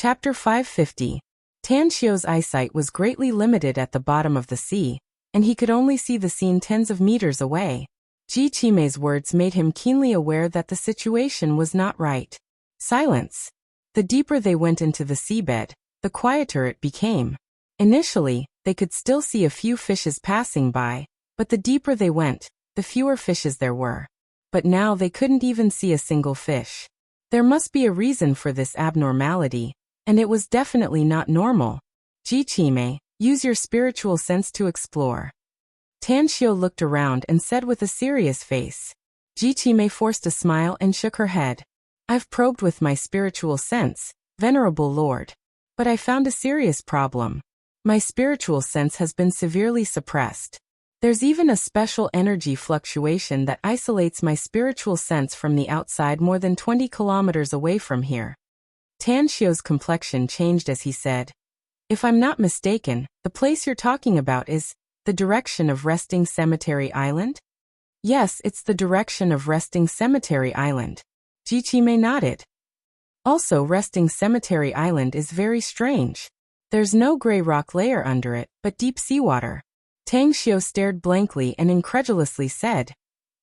Chapter 550. Tan Xiu's eyesight was greatly limited at the bottom of the sea, and he could only see the scene tens of meters away. Ji Qimei's words made him keenly aware that the situation was not right. Silence. The deeper they went into the seabed, the quieter it became. Initially, they could still see a few fishes passing by, but the deeper they went, the fewer fishes there were. But now they couldn't even see a single fish. There must be a reason for this abnormality, and it was definitely not normal. Ji Qimei, use your spiritual sense to explore. Tan Xiu looked around and said with a serious face. Ji Qimei forced a smile and shook her head. I've probed with my spiritual sense, Venerable Lord. But I found a serious problem. My spiritual sense has been severely suppressed. There's even a special energy fluctuation that isolates my spiritual sense from the outside more than 20 kilometers away from here. Tan Xiu's complexion changed as he said, if I'm not mistaken, the place you're talking about is the direction of Resting Cemetery Island? Yes, it's the direction of Resting Cemetery Island. Ji Qimei nodded. Also, Resting Cemetery Island is very strange. There's no gray rock layer under it, but deep seawater. Tang Xiu stared blankly and incredulously said,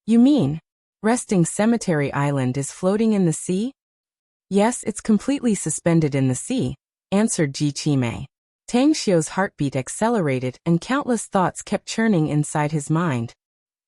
you mean, Resting Cemetery Island is floating in the sea? Yes, it's completely suspended in the sea, answered Ji Qimei. Tang Xiu's heartbeat accelerated and countless thoughts kept churning inside his mind.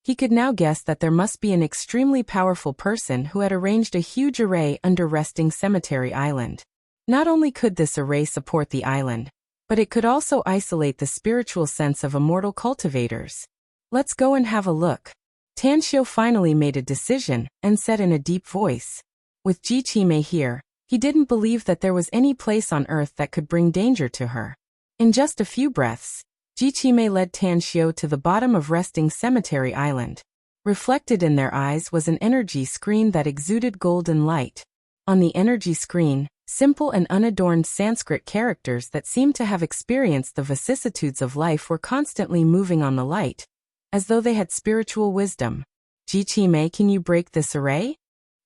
He could now guess that there must be an extremely powerful person who had arranged a huge array under Resting Cemetery Island. Not only could this array support the island, but it could also isolate the spiritual sense of immortal cultivators. Let's go and have a look. Tan Xiu finally made a decision and said in a deep voice. With Ji Qimei here, he didn't believe that there was any place on earth that could bring danger to her. In just a few breaths, Ji Qimei led Tan Xiu to the bottom of Resting Cemetery Island. Reflected in their eyes was an energy screen that exuded golden light. On the energy screen, simple and unadorned Sanskrit characters that seemed to have experienced the vicissitudes of life were constantly moving on the light, as though they had spiritual wisdom. Ji Qimei, can you break this array?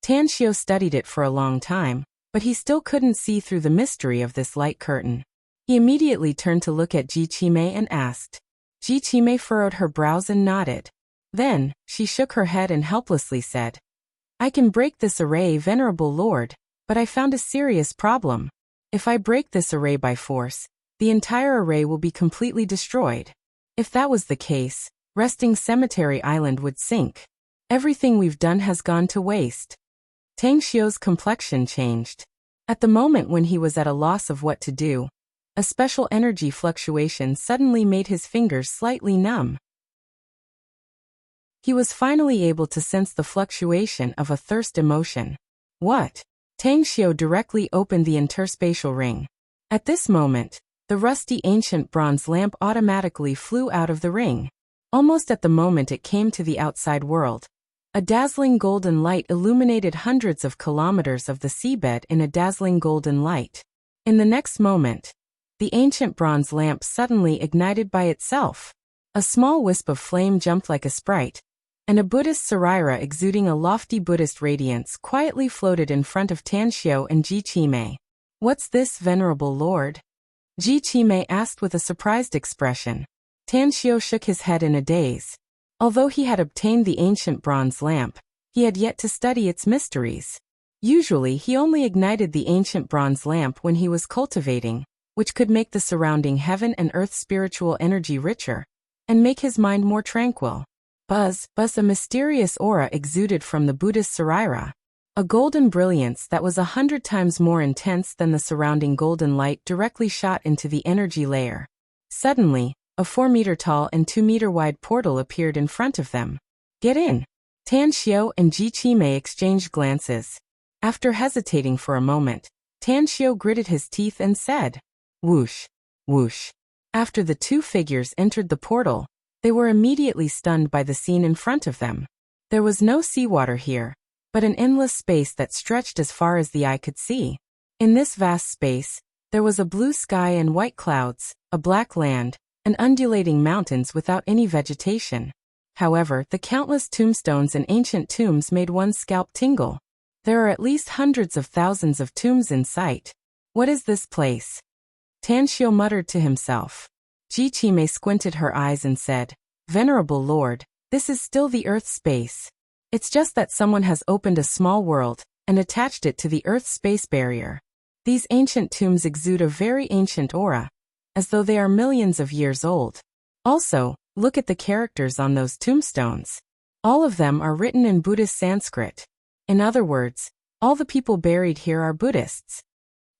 Tan Xiu studied it for a long time, but he still couldn't see through the mystery of this light curtain. He immediately turned to look at Ji Qimei and asked. Ji Qimei furrowed her brows and nodded. Then, she shook her head and helplessly said, I can break this array, Venerable Lord, but I found a serious problem. If I break this array by force, the entire array will be completely destroyed. If that was the case, Resting Cemetery Island would sink. Everything we've done has gone to waste. Tang Xiu's complexion changed. At the moment when he was at a loss of what to do, a special energy fluctuation suddenly made his fingers slightly numb. He was finally able to sense the fluctuation of a thirst emotion. What? Tang Xiu directly opened the interspatial ring. At this moment, the rusty ancient bronze lamp automatically flew out of the ring. Almost at the moment it came to the outside world, a dazzling golden light illuminated hundreds of kilometers of the seabed in a dazzling golden light. In the next moment, the ancient bronze lamp suddenly ignited by itself. A small wisp of flame jumped like a sprite, and a Buddhist sarira exuding a lofty Buddhist radiance quietly floated in front of Tan Xiu and Ji Qimei. What's this, Venerable Lord? Ji Qimei asked with a surprised expression. Tan Xiu shook his head in a daze. Although he had obtained the ancient bronze lamp, he had yet to study its mysteries. Usually he only ignited the ancient bronze lamp when he was cultivating, which could make the surrounding heaven and earth spiritual energy richer, and make his mind more tranquil. Buzz, a mysterious aura exuded from the Buddhist sarira. A golden brilliance that was 100 times more intense than the surrounding golden light directly shot into the energy layer. Suddenly, a 4-meter-tall and 2-meter-wide portal appeared in front of them. Get in! Tan Xiu and Ji Qimei exchanged glances. After hesitating for a moment, Tan Xiu gritted his teeth and said, whoosh, whoosh. After the two figures entered the portal, they were immediately stunned by the scene in front of them. There was no seawater here, but an endless space that stretched as far as the eye could see. In this vast space, there was a blue sky and white clouds, a black land, and undulating mountains without any vegetation. However, the countless tombstones and ancient tombs made one's scalp tingle. There are at least hundreds of thousands of tombs in sight. What is this place? Tanshio muttered to himself. Jichime squinted her eyes and said, Venerable Lord, this is still the Earth space. It's just that someone has opened a small world and attached it to the Earth space barrier. These ancient tombs exude a very ancient aura, as though they are millions of years old. Also, look at the characters on those tombstones. All of them are written in Buddhist Sanskrit. In other words, all the people buried here are Buddhists.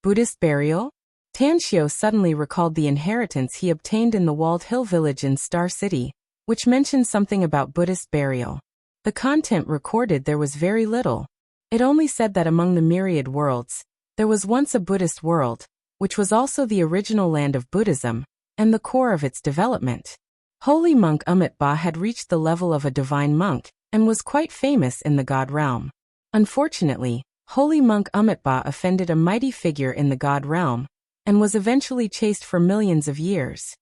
Buddhist burial? Tanshio suddenly recalled the inheritance he obtained in the walled hill village in Star City, which mentioned something about Buddhist burial. The content recorded there was very little. It only said that among the myriad worlds, there was once a Buddhist world, which was also the original land of Buddhism, and the core of its development. Holy monk Amitabha had reached the level of a divine monk, and was quite famous in the god realm. Unfortunately, holy monk Amitabha offended a mighty figure in the god realm, and was eventually chased for millions of years.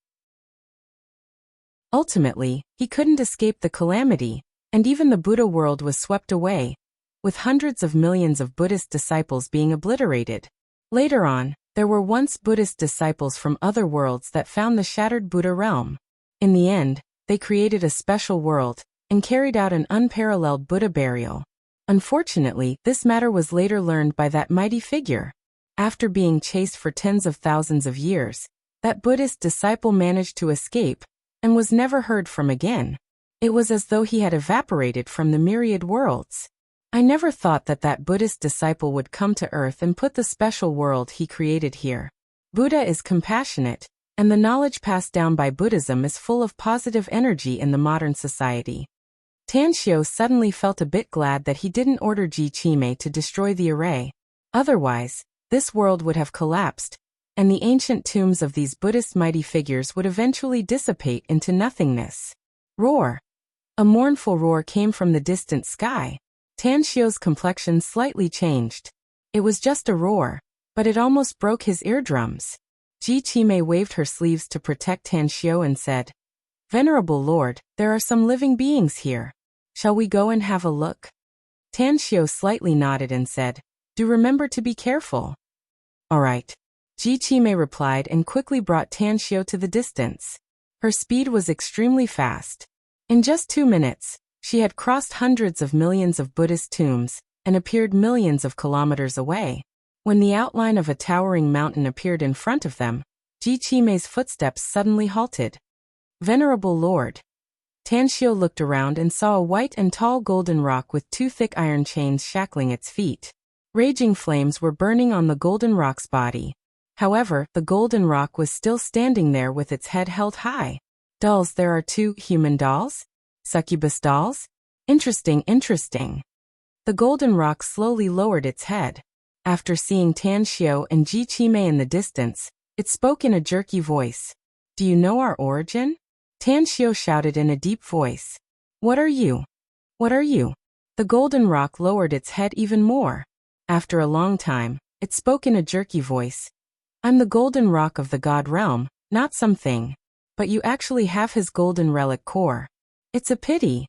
Ultimately, he couldn't escape the calamity, and even the Buddha world was swept away, with hundreds of millions of Buddhist disciples being obliterated. Later on, there were once Buddhist disciples from other worlds that found the shattered Buddha realm. In the end, they created a special world, and carried out an unparalleled Buddha burial. Unfortunately, this matter was later learned by that mighty figure. After being chased for tens of thousands of years, that Buddhist disciple managed to escape, and was never heard from again. It was as though he had evaporated from the myriad worlds. I never thought that that Buddhist disciple would come to Earth and put the special world he created here. Buddha is compassionate, and the knowledge passed down by Buddhism is full of positive energy in the modern society. Tanshio suddenly felt a bit glad that he didn't order Jichime to destroy the array. Otherwise, this world would have collapsed, and the ancient tombs of these Buddhist mighty figures would eventually dissipate into nothingness. Roar! A mournful roar came from the distant sky. Tanshio's complexion slightly changed. It was just a roar, but it almost broke his eardrums. Jichime waved her sleeves to protect Tanshio and said, Venerable Lord, there are some living beings here. Shall we go and have a look? Tanshio slightly nodded and said, Do remember to be careful. All right. Jichime replied and quickly brought Tanshio to the distance. Her speed was extremely fast. In just 2 minutes, she had crossed hundreds of millions of Buddhist tombs and appeared millions of kilometers away. When the outline of a towering mountain appeared in front of them, Jichime's footsteps suddenly halted. Venerable Lord. Tanshio looked around and saw a white and tall golden rock with 2 thick iron chains shackling its feet. Raging flames were burning on the golden rock's body. However, the golden rock was still standing there with its head held high. Dolls, there are 2 human dolls? Succubus dolls? Interesting. The golden rock slowly lowered its head. After seeing Tanshio and Jichime in the distance, it spoke in a jerky voice. Do you know our origin? Tanshio shouted in a deep voice. What are you? What are you? The golden rock lowered its head even more. After a long time, it spoke in a jerky voice. I'm the golden rock of the god realm, not something. But you actually have his golden relic core. It's a pity.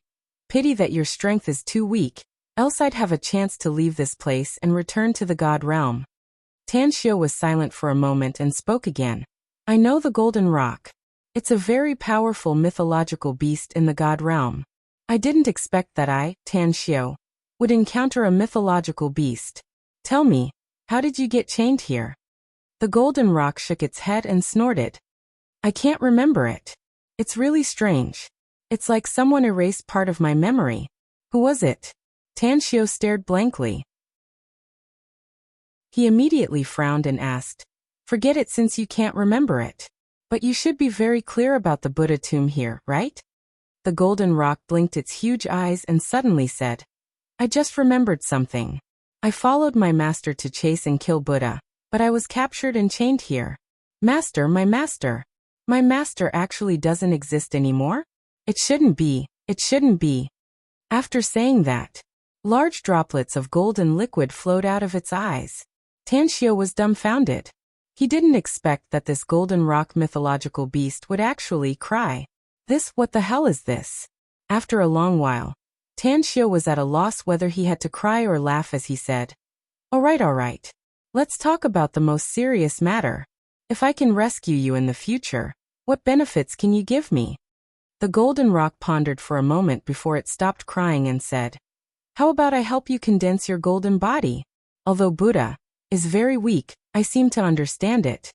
Pity that your strength is too weak, else I'd have a chance to leave this place and return to the god realm. Tanshio was silent for a moment and spoke again. I know the golden rock. It's a very powerful mythological beast in the god realm. I didn't expect that I, Tanshio, would encounter a mythological beast. Tell me, how did you get chained here? The golden rock shook its head and snorted. I can't remember it. It's really strange. It's like someone erased part of my memory. Who was it? Tanshio stared blankly. He immediately frowned and asked, Forget it since you can't remember it. But you should be very clear about the Buddha tomb here, right? The golden rock blinked its huge eyes and suddenly said, I just remembered something. I followed my master to chase and kill Buddha, but I was captured and chained here. Master, my master. My master actually doesn't exist anymore? It shouldn't be. After saying that, large droplets of golden liquid flowed out of its eyes. Tanshio was dumbfounded. He didn't expect that this golden rock mythological beast would actually cry. What the hell is this? After a long while, Tanshio was at a loss whether he had to cry or laugh as he said, All right. Let's talk about the most serious matter. If I can rescue you in the future, what benefits can you give me? The golden rock pondered for a moment before it stopped crying and said, how about I help you condense your golden body? Although Buddha is very weak, I seem to understand it.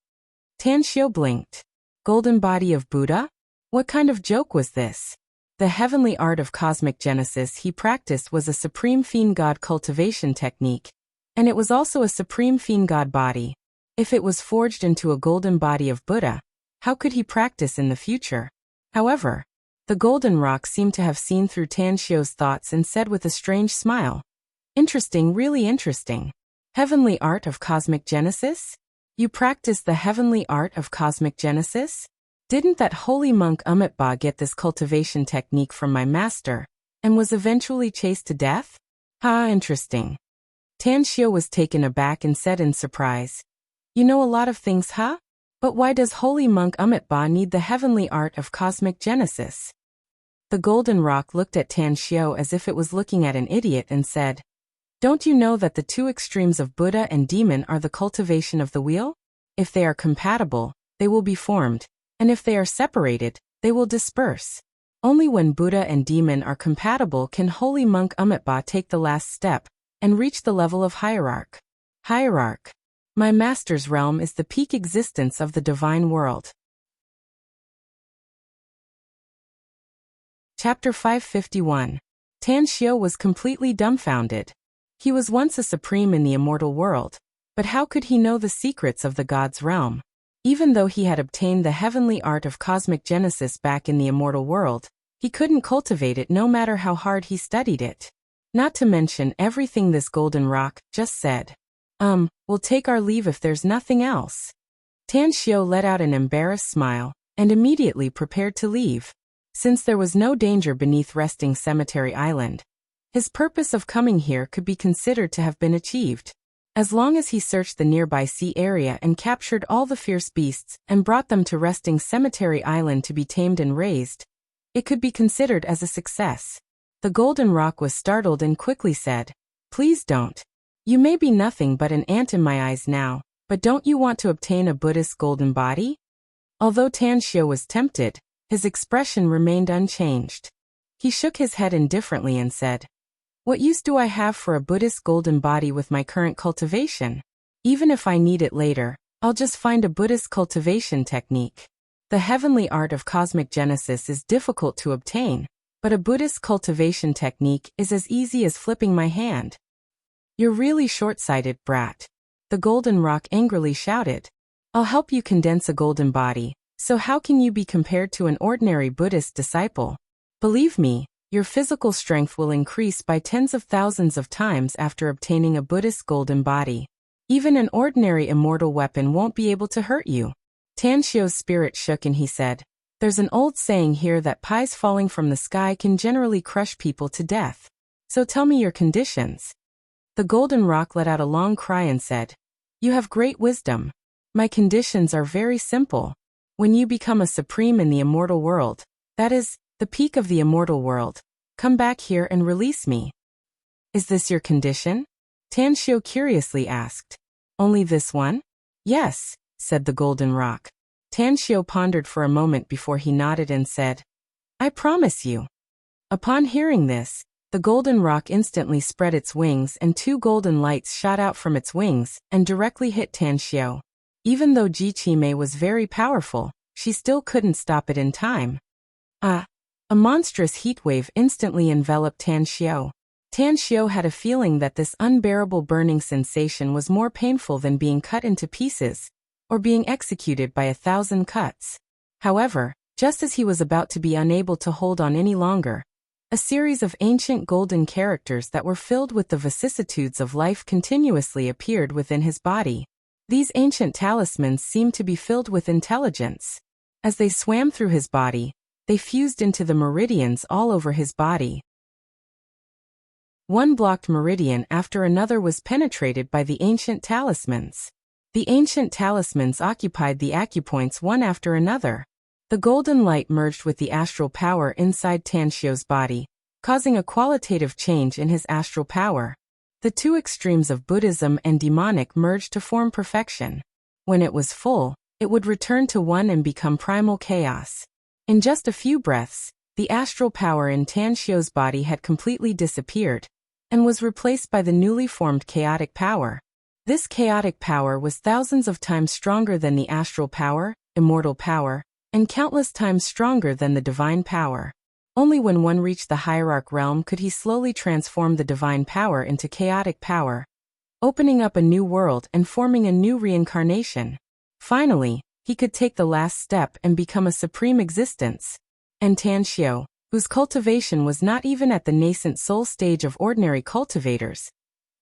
Tanshio blinked. Golden body of Buddha? What kind of joke was this? The heavenly art of cosmic genesis he practiced was a supreme fiend god cultivation technique, and it was also a supreme fiend god body. If it was forged into a golden body of Buddha, how could he practice in the future? However, the golden rock seemed to have seen through Tanshio's thoughts and said with a strange smile, interesting, really interesting. Heavenly art of cosmic genesis? You practice the heavenly art of cosmic genesis? Didn't that holy monk Amitabha get this cultivation technique from my master, and was eventually chased to death? Interesting. Tanshio was taken aback and said in surprise, you know a lot of things, huh? But why does holy monk Amitabha need the heavenly art of cosmic genesis? The golden rock looked at Tanshio as if it was looking at an idiot and said, don't you know that the two extremes of Buddha and demon are the cultivation of the wheel? If they are compatible, they will be formed, and if they are separated, they will disperse. Only when Buddha and demon are compatible can holy monk Amitabha take the last step and reach the level of hierarch. Hierarch. My master's realm is the peak existence of the divine world. Chapter 551. Tanshio was completely dumbfounded. He was once a supreme in the immortal world, but how could he know the secrets of the god's realm? Even though he had obtained the heavenly art of cosmic genesis back in the immortal world, he couldn't cultivate it no matter how hard he studied it. Not to mention everything this golden rock just said. We'll take our leave if there's nothing else. Tanshio let out an embarrassed smile, and immediately prepared to leave. Since there was no danger beneath resting Cemetery Island, his purpose of coming here could be considered to have been achieved. As long as he searched the nearby sea area and captured all the fierce beasts and brought them to resting Cemetery Island to be tamed and raised, it could be considered as a success. The golden rock was startled and quickly said, please don't. You may be nothing but an ant in my eyes now, but don't you want to obtain a Buddhist golden body? Although Tanshio was tempted, his expression remained unchanged. He shook his head indifferently and said, what use do I have for a Buddhist golden body with my current cultivation? Even if I need it later, I'll just find a Buddhist cultivation technique. The heavenly art of cosmic genesis is difficult to obtain, but a Buddhist cultivation technique is as easy as flipping my hand. You're really short-sighted, brat. The golden rock angrily shouted. I'll help you condense a golden body, so how can you be compared to an ordinary Buddhist disciple? Believe me, your physical strength will increase by tens of thousands of times after obtaining a Buddhist golden body. Even an ordinary immortal weapon won't be able to hurt you. Tanshio's spirit shook and he said, there's an old saying here that pies falling from the sky can generally crush people to death. So tell me your conditions. The golden rock let out a long cry and said, you have great wisdom. My conditions are very simple. When you become a supreme in the immortal world, that is, the peak of the immortal world, come back here and release me. Is this your condition? Tanshio curiously asked. Only this one? Yes, said the golden rock. Tanshio pondered for a moment before he nodded and said, I promise you. Upon hearing this, the golden rock instantly spread its wings and two golden lights shot out from its wings and directly hit Tanshio. Even though Jichime was very powerful, she still couldn't stop it in time. A monstrous heatwave instantly enveloped Tanshio. Tanshio had a feeling that this unbearable burning sensation was more painful than being cut into pieces, or being executed by 1,000 cuts. However, just as he was about to be unable to hold on any longer, a series of ancient golden characters that were filled with the vicissitudes of life continuously appeared within his body. These ancient talismans seemed to be filled with intelligence. As they swam through his body, they fused into the meridians all over his body. One blocked meridian after another was penetrated by the ancient talismans. The ancient talismans occupied the acupoints one after another. The golden light merged with the astral power inside Tanshio's body, causing a qualitative change in his astral power. The two extremes of Buddhism and demonic merged to form perfection. When it was full, it would return to one and become primal chaos. In just a few breaths, the astral power in Tan Xiu's body had completely disappeared, and was replaced by the newly formed chaotic power. This chaotic power was thousands of times stronger than the astral power, immortal power, and countless times stronger than the divine power. Only when one reached the hierarch realm could he slowly transform the divine power into chaotic power, opening up a new world and forming a new reincarnation. Finally, he could take the last step and become a supreme existence. And Tan Xiu, whose cultivation was not even at the nascent soul stage of ordinary cultivators,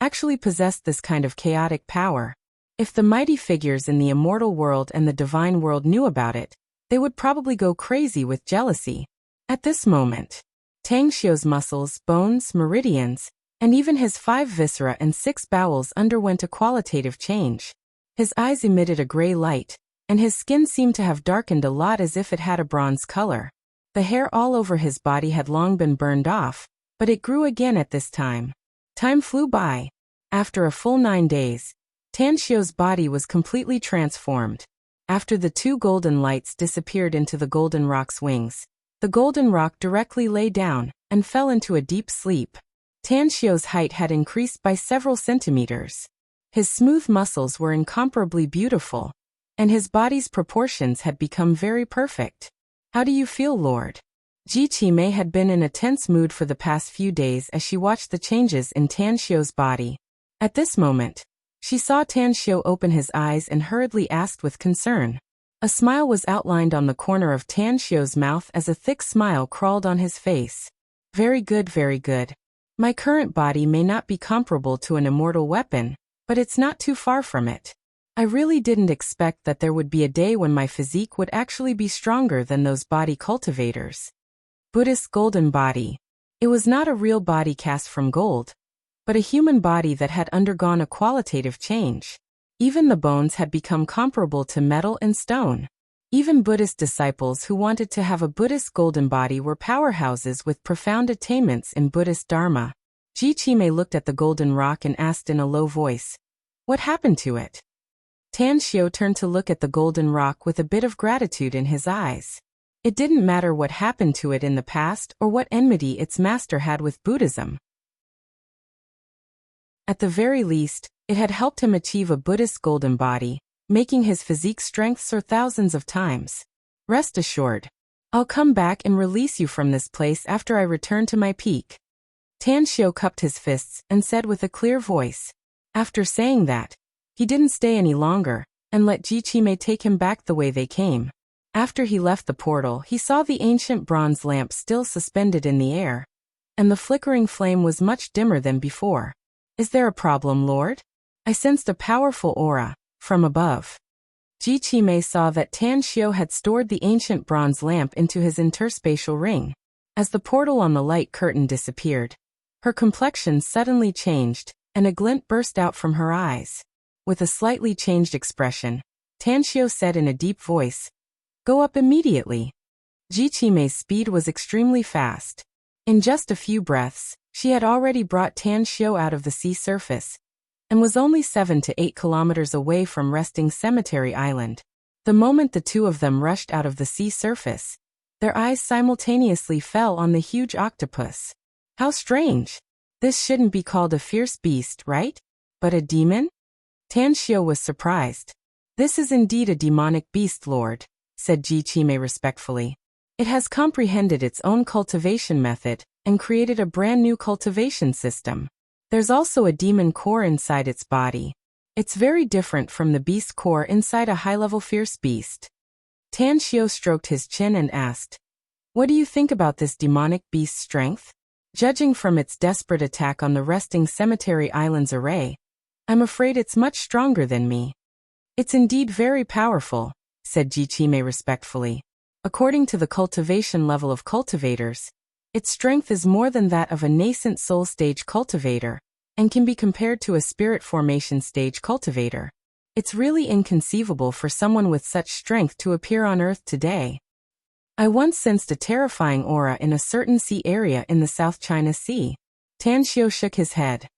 actually possessed this kind of chaotic power. If the mighty figures in the immortal world and the divine world knew about it, they would probably go crazy with jealousy. At this moment, Tang Xiu's muscles, bones, meridians, and even his 5 viscera and 6 bowels underwent a qualitative change. His eyes emitted a gray light, and his skin seemed to have darkened a lot as if it had a bronze color. The hair all over his body had long been burned off, but it grew again at this time. Time flew by. After a full 9 days, Tan Xiu's body was completely transformed. After the 2 golden lights disappeared into the golden rock's wings, the golden rock directly lay down and fell into a deep sleep. Tan Xiu's height had increased by several centimeters. His smooth muscles were incomparably beautiful, and his body's proportions had become very perfect. How do you feel, Lord? Ji Qimei had been in a tense mood for the past few days as she watched the changes in Tan Xiu's body. At this moment, she saw Tan Xiu open his eyes and hurriedly asked with concern. A smile was outlined on the corner of Tan Xiu's mouth as a thick smile crawled on his face. Very good, very good. My current body may not be comparable to an immortal weapon, but it's not too far from it. I really didn't expect that there would be a day when my physique would actually be stronger than those body cultivators. Buddhist golden body. It was not a real body cast from gold, but a human body that had undergone a qualitative change. Even the bones had become comparable to metal and stone. Even Buddhist disciples who wanted to have a Buddhist golden body were powerhouses with profound attainments in Buddhist Dharma. Ji Qimei looked at the golden rock and asked in a low voice, "What happened to it?" Tan Xiu turned to look at the golden rock with a bit of gratitude in his eyes. It didn't matter what happened to it in the past or what enmity its master had with Buddhism. At the very least, it had helped him achieve a Buddhist golden body, making his physique strength soar thousands of times. Rest assured, I'll come back and release you from this place after I return to my peak. Tan Xiu cupped his fists and said with a clear voice. After saying that, he didn't stay any longer, and let Ji Qimei take him back the way they came. After he left the portal, he saw the ancient bronze lamp still suspended in the air, and the flickering flame was much dimmer than before. Is there a problem, Lord? I sensed a powerful aura from above. Ji Qimei saw that Tan Xiu had stored the ancient bronze lamp into his interspatial ring. As the portal on the light curtain disappeared, her complexion suddenly changed, and a glint burst out from her eyes. With a slightly changed expression, Tan Xiu said in a deep voice, "Go up immediately." Ji Qimei's speed was extremely fast. In just a few breaths, she had already brought Tan Xiu out of the sea surface, and was only 7 to 8 kilometers away from Resting Cemetery Island. The moment the two of them rushed out of the sea surface, their eyes simultaneously fell on the huge octopus. How strange! This shouldn't be called a fierce beast, right? But a demon? Tan Xiu was surprised. This is indeed a demonic beast, Lord, said Ji Qimei respectfully. It has comprehended its own cultivation method and created a brand new cultivation system. There's also a demon core inside its body. It's very different from the beast core inside a high-level fierce beast. Tan Xiu stroked his chin and asked, "What do you think about this demonic beast's strength? Judging from its desperate attack on the Resting Cemetery Island's array, I'm afraid it's much stronger than me." It's indeed very powerful, said Ji Qimei respectfully. According to the cultivation level of cultivators, its strength is more than that of a nascent soul stage cultivator, and can be compared to a spirit formation stage cultivator. It's really inconceivable for someone with such strength to appear on Earth today. I once sensed a terrifying aura in a certain sea area in the South China Sea. Tan Xiu shook his head.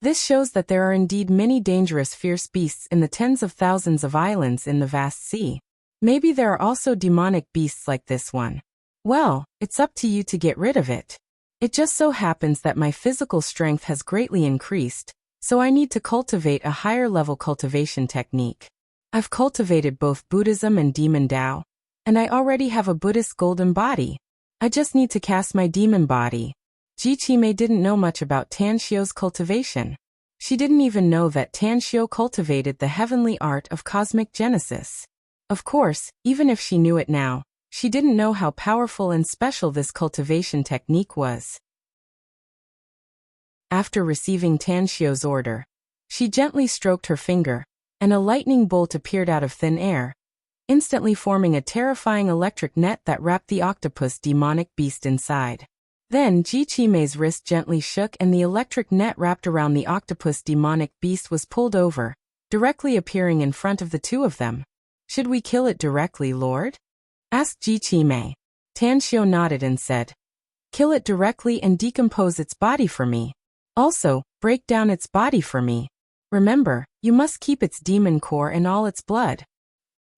This shows that there are indeed many dangerous fierce beasts in the tens of thousands of islands in the vast sea. Maybe there are also demonic beasts like this one. Well, it's up to you to get rid of it. It just so happens that my physical strength has greatly increased, so I need to cultivate a higher level cultivation technique. I've cultivated both Buddhism and Demon Tao, and I already have a Buddhist golden body. I just need to cast my demon body. Jiqimei didn't know much about Tanxio's cultivation. She didn't even know that Tanxio cultivated the heavenly art of cosmic genesis. Of course, even if she knew it now, she didn't know how powerful and special this cultivation technique was. After receiving Tanxio's order, she gently stroked her finger, and a lightning bolt appeared out of thin air, instantly forming a terrifying electric net that wrapped the octopus demonic beast inside. Then Jiqimei's wrist gently shook and the electric net wrapped around the octopus demonic beast was pulled over, directly appearing in front of the two of them. "Should we kill it directly, Lord?" asked Jiqimei. Tanxio nodded and said, "Kill it directly and decompose its body for me. Also, break down its body for me. Remember, you must keep its demon core and all its blood."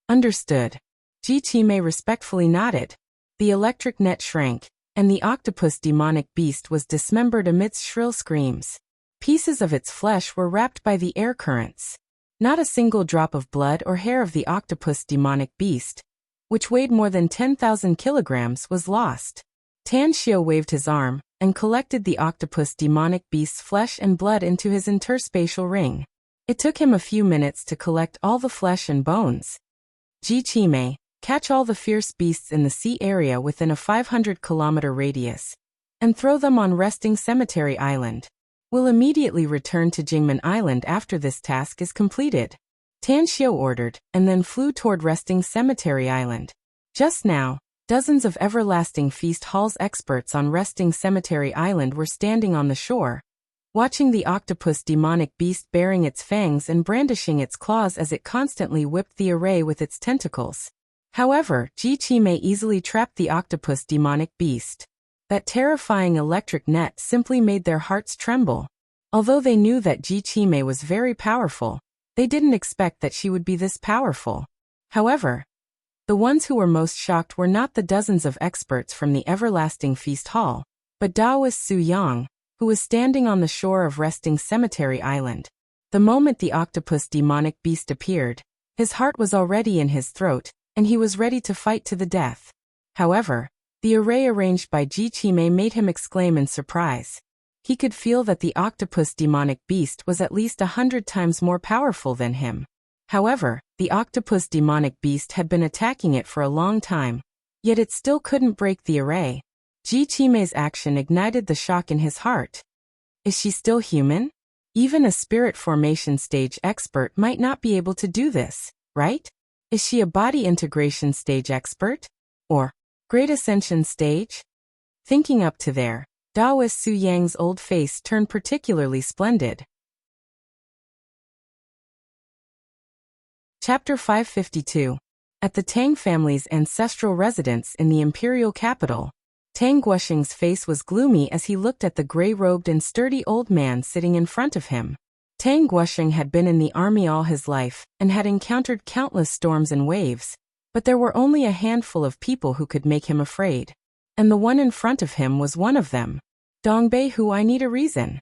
"Understood." Jiqimei respectfully nodded. The electric net shrank, and the octopus demonic beast was dismembered amidst shrill screams. Pieces of its flesh were wrapped by the air currents. Not a single drop of blood or hair of the octopus demonic beast, which weighed more than 10,000 kilograms, was lost. Tanxio waved his arm and collected the octopus demonic beast's flesh and blood into his interspatial ring. It took him a few minutes to collect all the flesh and bones. Jiqimei, catch all the fierce beasts in the sea area within a 500-kilometer radius, and throw them on Resting Cemetery Island. We'll immediately return to Jingmen Island after this task is completed. Tanxio ordered, and then flew toward Resting Cemetery Island. Just now, dozens of Everlasting Feast Hall's experts on Resting Cemetery Island were standing on the shore, watching the octopus demonic beast baring its fangs and brandishing its claws as it constantly whipped the array with its tentacles. However, Jiqimei easily trapped the octopus demonic beast. That terrifying electric net simply made their hearts tremble. Although they knew that Jiqimei was very powerful, they didn't expect that she would be this powerful. However, the ones who were most shocked were not the dozens of experts from the Everlasting Feast Hall, but Taoist Su Yang, who was standing on the shore of Resting Cemetery Island. The moment the octopus demonic beast appeared, his heart was already in his throat, and he was ready to fight to the death. However, the array arranged by Jiqimei made him exclaim in surprise. He could feel that the octopus demonic beast was at least 100 times more powerful than him. However, the octopus demonic beast had been attacking it for a long time, yet it still couldn't break the array. Jiqimei's action ignited the shock in his heart. Is she still human? Even a spirit formation stage expert might not be able to do this, right? Is she a body integration stage expert? Or Great Ascension stage? Thinking up to there, Taoist Su Yang's old face turned particularly splendid. Chapter 552. At the Tang family's ancestral residence in the imperial capital, Tang Guosheng's face was gloomy as he looked at the gray-robed and sturdy old man sitting in front of him. Tang Guosheng had been in the army all his life and had encountered countless storms and waves, but there were only a handful of people who could make him afraid. And the one in front of him was one of them. Dongbei, who I need a reason.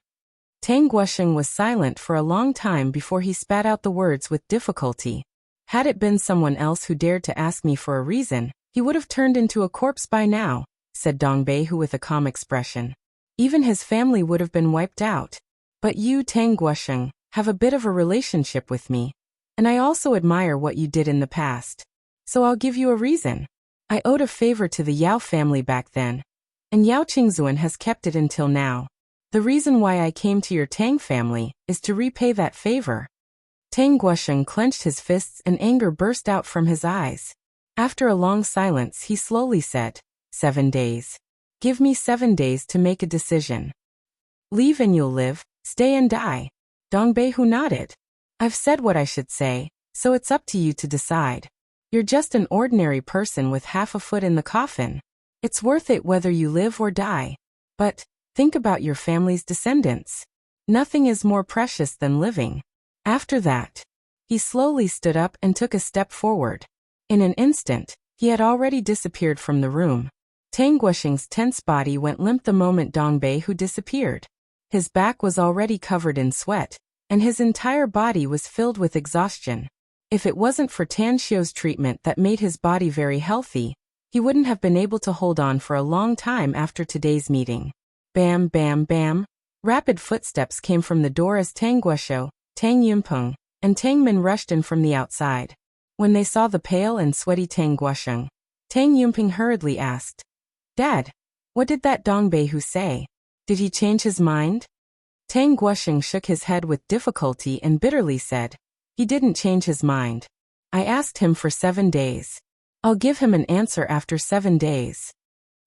Tang Guosheng was silent for a long time before he spat out the words with difficulty. Had it been someone else who dared to ask me for a reason, he would have turned into a corpse by now, said Dongbei, who with a calm expression. Even his family would have been wiped out. But you, Tang Guosheng, have a bit of a relationship with me, and I also admire what you did in the past. So I'll give you a reason. I owed a favor to the Yao family back then, and Yao Qingzuan has kept it until now. The reason why I came to your Tang family is to repay that favor. Tang Guosheng clenched his fists and anger burst out from his eyes. After a long silence, he slowly said, 7 days. Give me 7 days to make a decision. Leave and you'll live, stay and die. Dongbei, who nodded. I've said what I should say, so it's up to you to decide. You're just an ordinary person with half a foot in the coffin. It's worth it whether you live or die. But think about your family's descendants. Nothing is more precious than living. After that, he slowly stood up and took a step forward. In an instant, he had already disappeared from the room. Tang Guosheng's tense body went limp the moment Dong Bei Hu disappeared. His back was already covered in sweat, and his entire body was filled with exhaustion. If it wasn't for Tan Xiu's treatment that made his body very healthy, he wouldn't have been able to hold on for a long time after today's meeting. Bam, bam, bam. Rapid footsteps came from the door as Tang Guoshou, Tang Yunpeng, and Tang Min rushed in from the outside. When they saw the pale and sweaty Tang Guosheng, Tang Yunpeng hurriedly asked, "Dad, what did that Dong Bei Hu say? Did he change his mind?" Tang Guosheng shook his head with difficulty and bitterly said, "He didn't change his mind. I asked him for 7 days. I'll give him an answer after 7 days."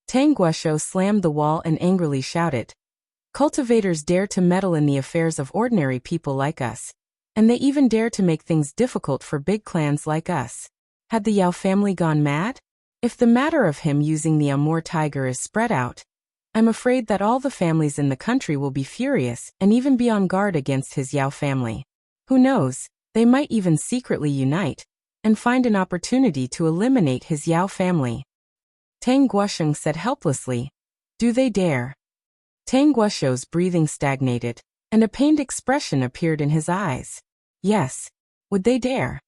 Tang Guoshou slammed the wall and angrily shouted, "Cultivators dare to meddle in the affairs of ordinary people like us, and they even dare to make things difficult for big clans like us. Had the Yao family gone mad? If the matter of him using the Amur tiger is spread out, I'm afraid that all the families in the country will be furious and even be on guard against his Yao family. Who knows, they might even secretly unite and find an opportunity to eliminate his Yao family." Tang Guosheng said helplessly, "Do they dare?" Tang Guoshou's breathing stagnated, and a pained expression appeared in his eyes. Yes, would they dare?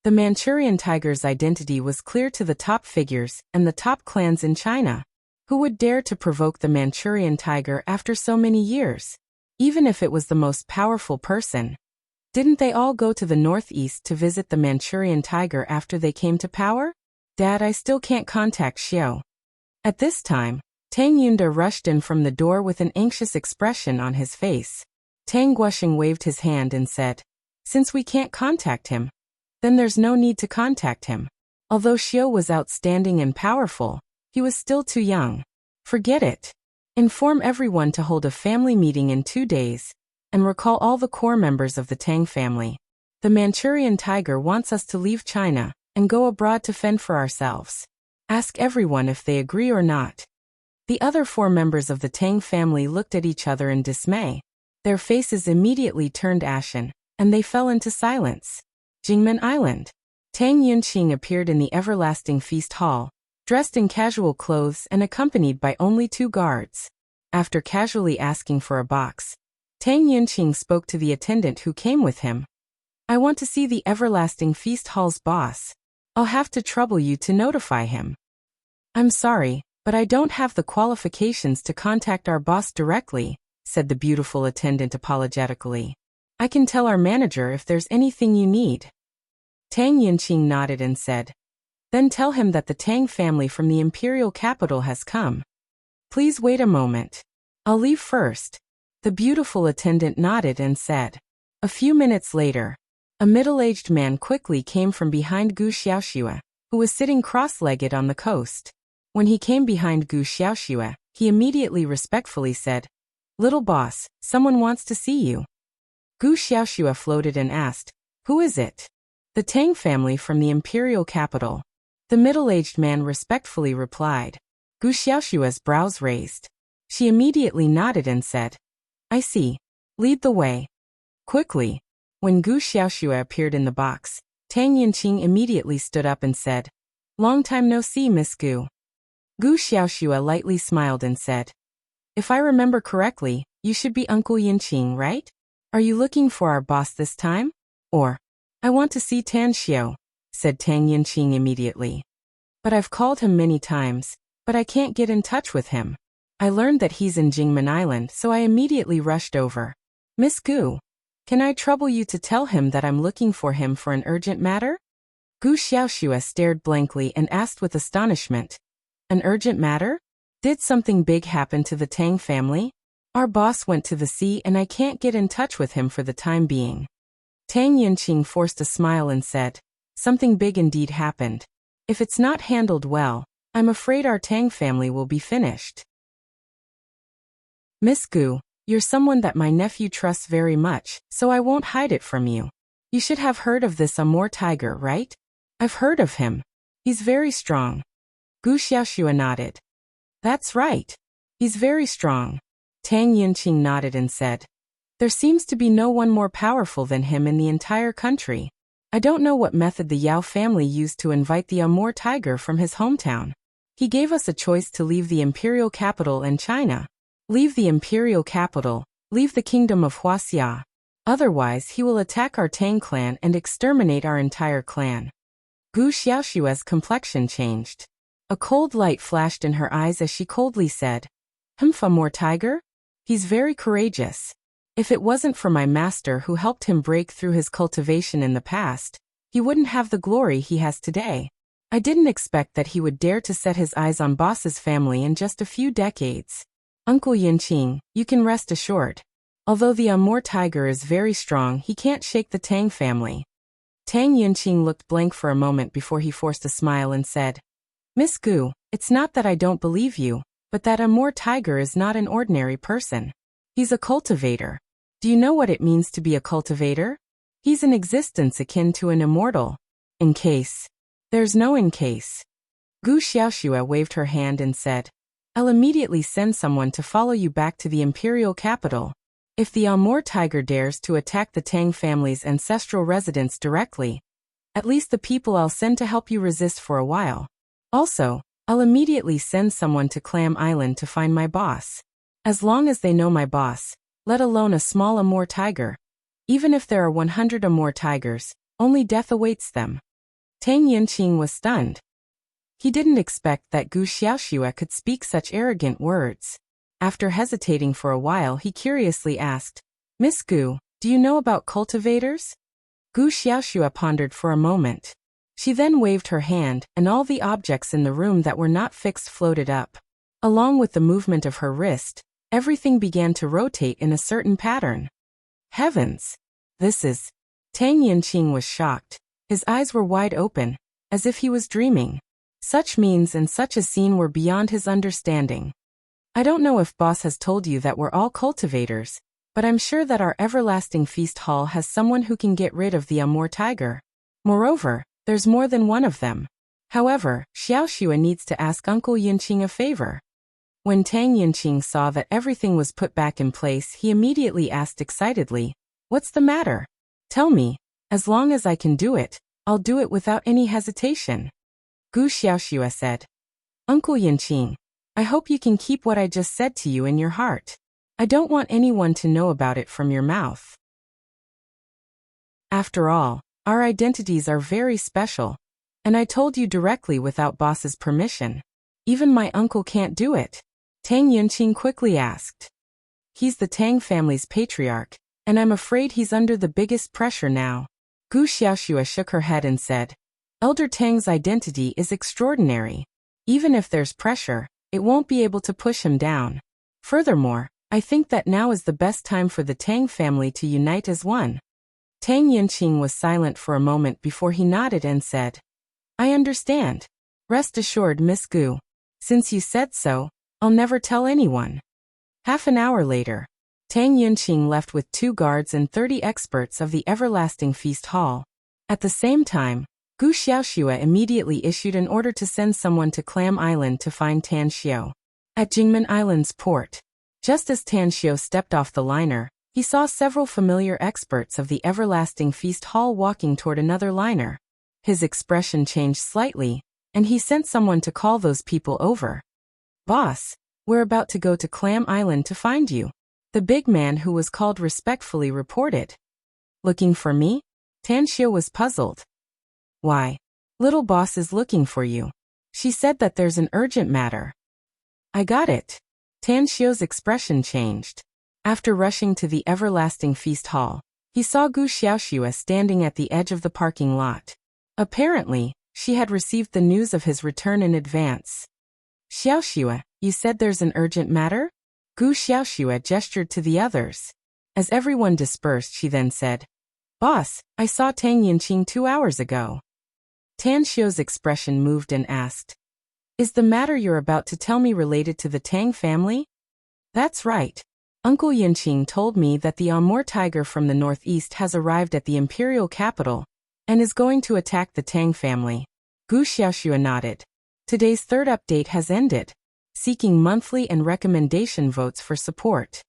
The Manchurian tiger's identity was clear to the top figures and the top clans in China. Who would dare to provoke the Manchurian tiger after so many years? Even if it was the most powerful person. Didn't they all go to the northeast to visit the Manchurian tiger after they came to power? Dad, I still can't contact Xiao. At this time, Tang Yunda rushed in from the door with an anxious expression on his face. Tang Guosheng waved his hand and said, "Since we can't contact him, then there's no need to contact him. Although Xiao was outstanding and powerful, he was still too young. Forget it. Inform everyone to hold a family meeting in 2 days, and recall all the core members of the Tang family. The Manchurian tiger wants us to leave China and go abroad to fend for ourselves. Ask everyone if they agree or not." The other 4 members of the Tang family looked at each other in dismay. Their faces immediately turned ashen, and they fell into silence. Jingmen Island. Tang Yunqing appeared in the everlasting feast hall, dressed in casual clothes and accompanied by only 2 guards. After casually asking for a box, Tang Yunqing spoke to the attendant who came with him. "I want to see the everlasting feast hall's boss. I'll have to trouble you to notify him." "I'm sorry, but I don't have the qualifications to contact our boss directly," said the beautiful attendant apologetically. "I can tell our manager if there's anything you need." Tang Yunqing nodded and said, "Then tell him that the Tang family from the imperial capital has come. Please wait a moment. I'll leave first." The beautiful attendant nodded and said. A few minutes later, a middle-aged man quickly came from behind Gu Xiaoxue, who was sitting cross-legged on the coast. When he came behind Gu Xiaoxue, he immediately respectfully said, "Little boss, someone wants to see you." Gu Xiaoxue floated and asked, "Who is it?" "The Tang family from the imperial capital." The middle-aged man respectfully replied. Gu Xiaoxue's brows raised. She immediately nodded and said, "I see. Lead the way." Quickly, when Gu Xiaoxue appeared in the box, Tang Yunqing immediately stood up and said, "Long time no see, Miss Gu." Gu Xiaoxue lightly smiled and said, "If I remember correctly, you should be Uncle Yunqing, right? Are you looking for our boss this time? Or, I want to see Tan Xiao," said Tang Yunqing immediately. "But I've called him many times, but I can't get in touch with him. I learned that he's in Jingmen Island, so I immediately rushed over. Miss Gu, can I trouble you to tell him that I'm looking for him for an urgent matter?" Gu Xiaoxue stared blankly and asked with astonishment, "An urgent matter? Did something big happen to the Tang family? Our boss went to the sea and I can't get in touch with him for the time being." Tang Yunqing forced a smile and said, "Something big indeed happened. If it's not handled well, I'm afraid our Tang family will be finished." "Miss Gu, you're someone that my nephew trusts very much, so I won't hide it from you. You should have heard of this Amur tiger, right?" "I've heard of him. He's very strong." Gu Xiaoxue nodded. "That's right. He's very strong." Tang Yunqing nodded and said, "There seems to be no one more powerful than him in the entire country. I don't know what method the Yao family used to invite the Amur tiger from his hometown. He gave us a choice to leave the imperial capital in China. Leave the imperial capital, leave the kingdom of Wuxia. Otherwise he will attack our Tang clan and exterminate our entire clan." Gu Xiaoxue's complexion changed. A cold light flashed in her eyes as she coldly said, Amur tiger? He's very courageous. If it wasn't for my master who helped him break through his cultivation in the past, he wouldn't have the glory he has today. I didn't expect that he would dare to set his eyes on boss's family in just a few decades. Uncle Yunqing, you can rest assured. Although the Amur tiger is very strong, he can't shake the Tang family. Tang Yunqing looked blank for a moment before he forced a smile and said, Miss Gu, it's not that I don't believe you, but that Amur tiger is not an ordinary person. He's a cultivator. Do you know what it means to be a cultivator? He's an existence akin to an immortal. In case. There's no in case. Gu Xiaoxue waved her hand and said, I'll immediately send someone to follow you back to the imperial capital. If the Amur tiger dares to attack the Tang family's ancestral residence directly, at least the people I'll send to help you resist for a while. Also, I'll immediately send someone to Clam Island to find my boss. As long as they know my boss, let alone a small Amur tiger. Even if there are 100 Amur tigers, only death awaits them. Tang Yunqing was stunned. He didn't expect that Gu Xiaoxue could speak such arrogant words. After hesitating for a while, he curiously asked, Miss Gu, do you know about cultivators? Gu Xiaoxue pondered for a moment. She then waved her hand, and all the objects in the room that were not fixed floated up. Along with the movement of her wrist, everything began to rotate in a certain pattern. Heavens! This is... Tang Yunqing was shocked. His eyes were wide open, as if he was dreaming. Such means and such a scene were beyond his understanding. I don't know if boss has told you that we're all cultivators, but I'm sure that our everlasting feast hall has someone who can get rid of the Amur tiger. Moreover, there's more than one of them. However, Xiaoxue needs to ask Uncle Yunqing a favor. When Tang Yunqing saw that everything was put back in place, he immediately asked excitedly, What's the matter? Tell me. As long as I can do it, I'll do it without any hesitation. Gu Xiaoxue said, Uncle Yunqing, I hope you can keep what I just said to you in your heart. I don't want anyone to know about it from your mouth. After all, our identities are very special, and I told you directly without boss's permission. Even my uncle can't do it. Tang Yunqing quickly asked. He's the Tang family's patriarch, and I'm afraid he's under the biggest pressure now. Gu Xiaoxue shook her head and said, Elder Tang's identity is extraordinary. Even if there's pressure, it won't be able to push him down. Furthermore, I think that now is the best time for the Tang family to unite as one. Tang Yunqing was silent for a moment before he nodded and said, I understand. Rest assured, Miss Gu. Since you said so, I'll never tell anyone. Half an hour later, Tang Yunqing left with 2 guards and 30 experts of the Everlasting Feast Hall. At the same time, Gu Xiaoxue immediately issued an order to send someone to Clam Island to find Tan Xiao. At Jingmen Island's port, just as Tan Xiao stepped off the liner, he saw several familiar experts of the Everlasting Feast Hall walking toward another liner. His expression changed slightly, and he sent someone to call those people over. Boss, we're about to go to Clam Island to find you. The big man who was called respectfully reported. Looking for me? Tan Xiao was puzzled. Why? Little boss is looking for you. She said that there's an urgent matter. I got it. Tan Xiao's expression changed. After rushing to the Everlasting Feast Hall, he saw Gu Xiaoxue standing at the edge of the parking lot. Apparently, she had received the news of his return in advance. Xiaoxue, you said there's an urgent matter? Gu Xiaoxue gestured to the others. As everyone dispersed, she then said, Boss, I saw Tang Yunqing 2 hours ago. Tan Xiao's expression moved and asked, Is the matter you're about to tell me related to the Tang family? That's right. Uncle Yunqing told me that the Amur tiger from the northeast has arrived at the imperial capital and is going to attack the Tang family. Gu Xiaoxue nodded. Today's 3rd update has ended. seeking monthly and recommendation votes for support.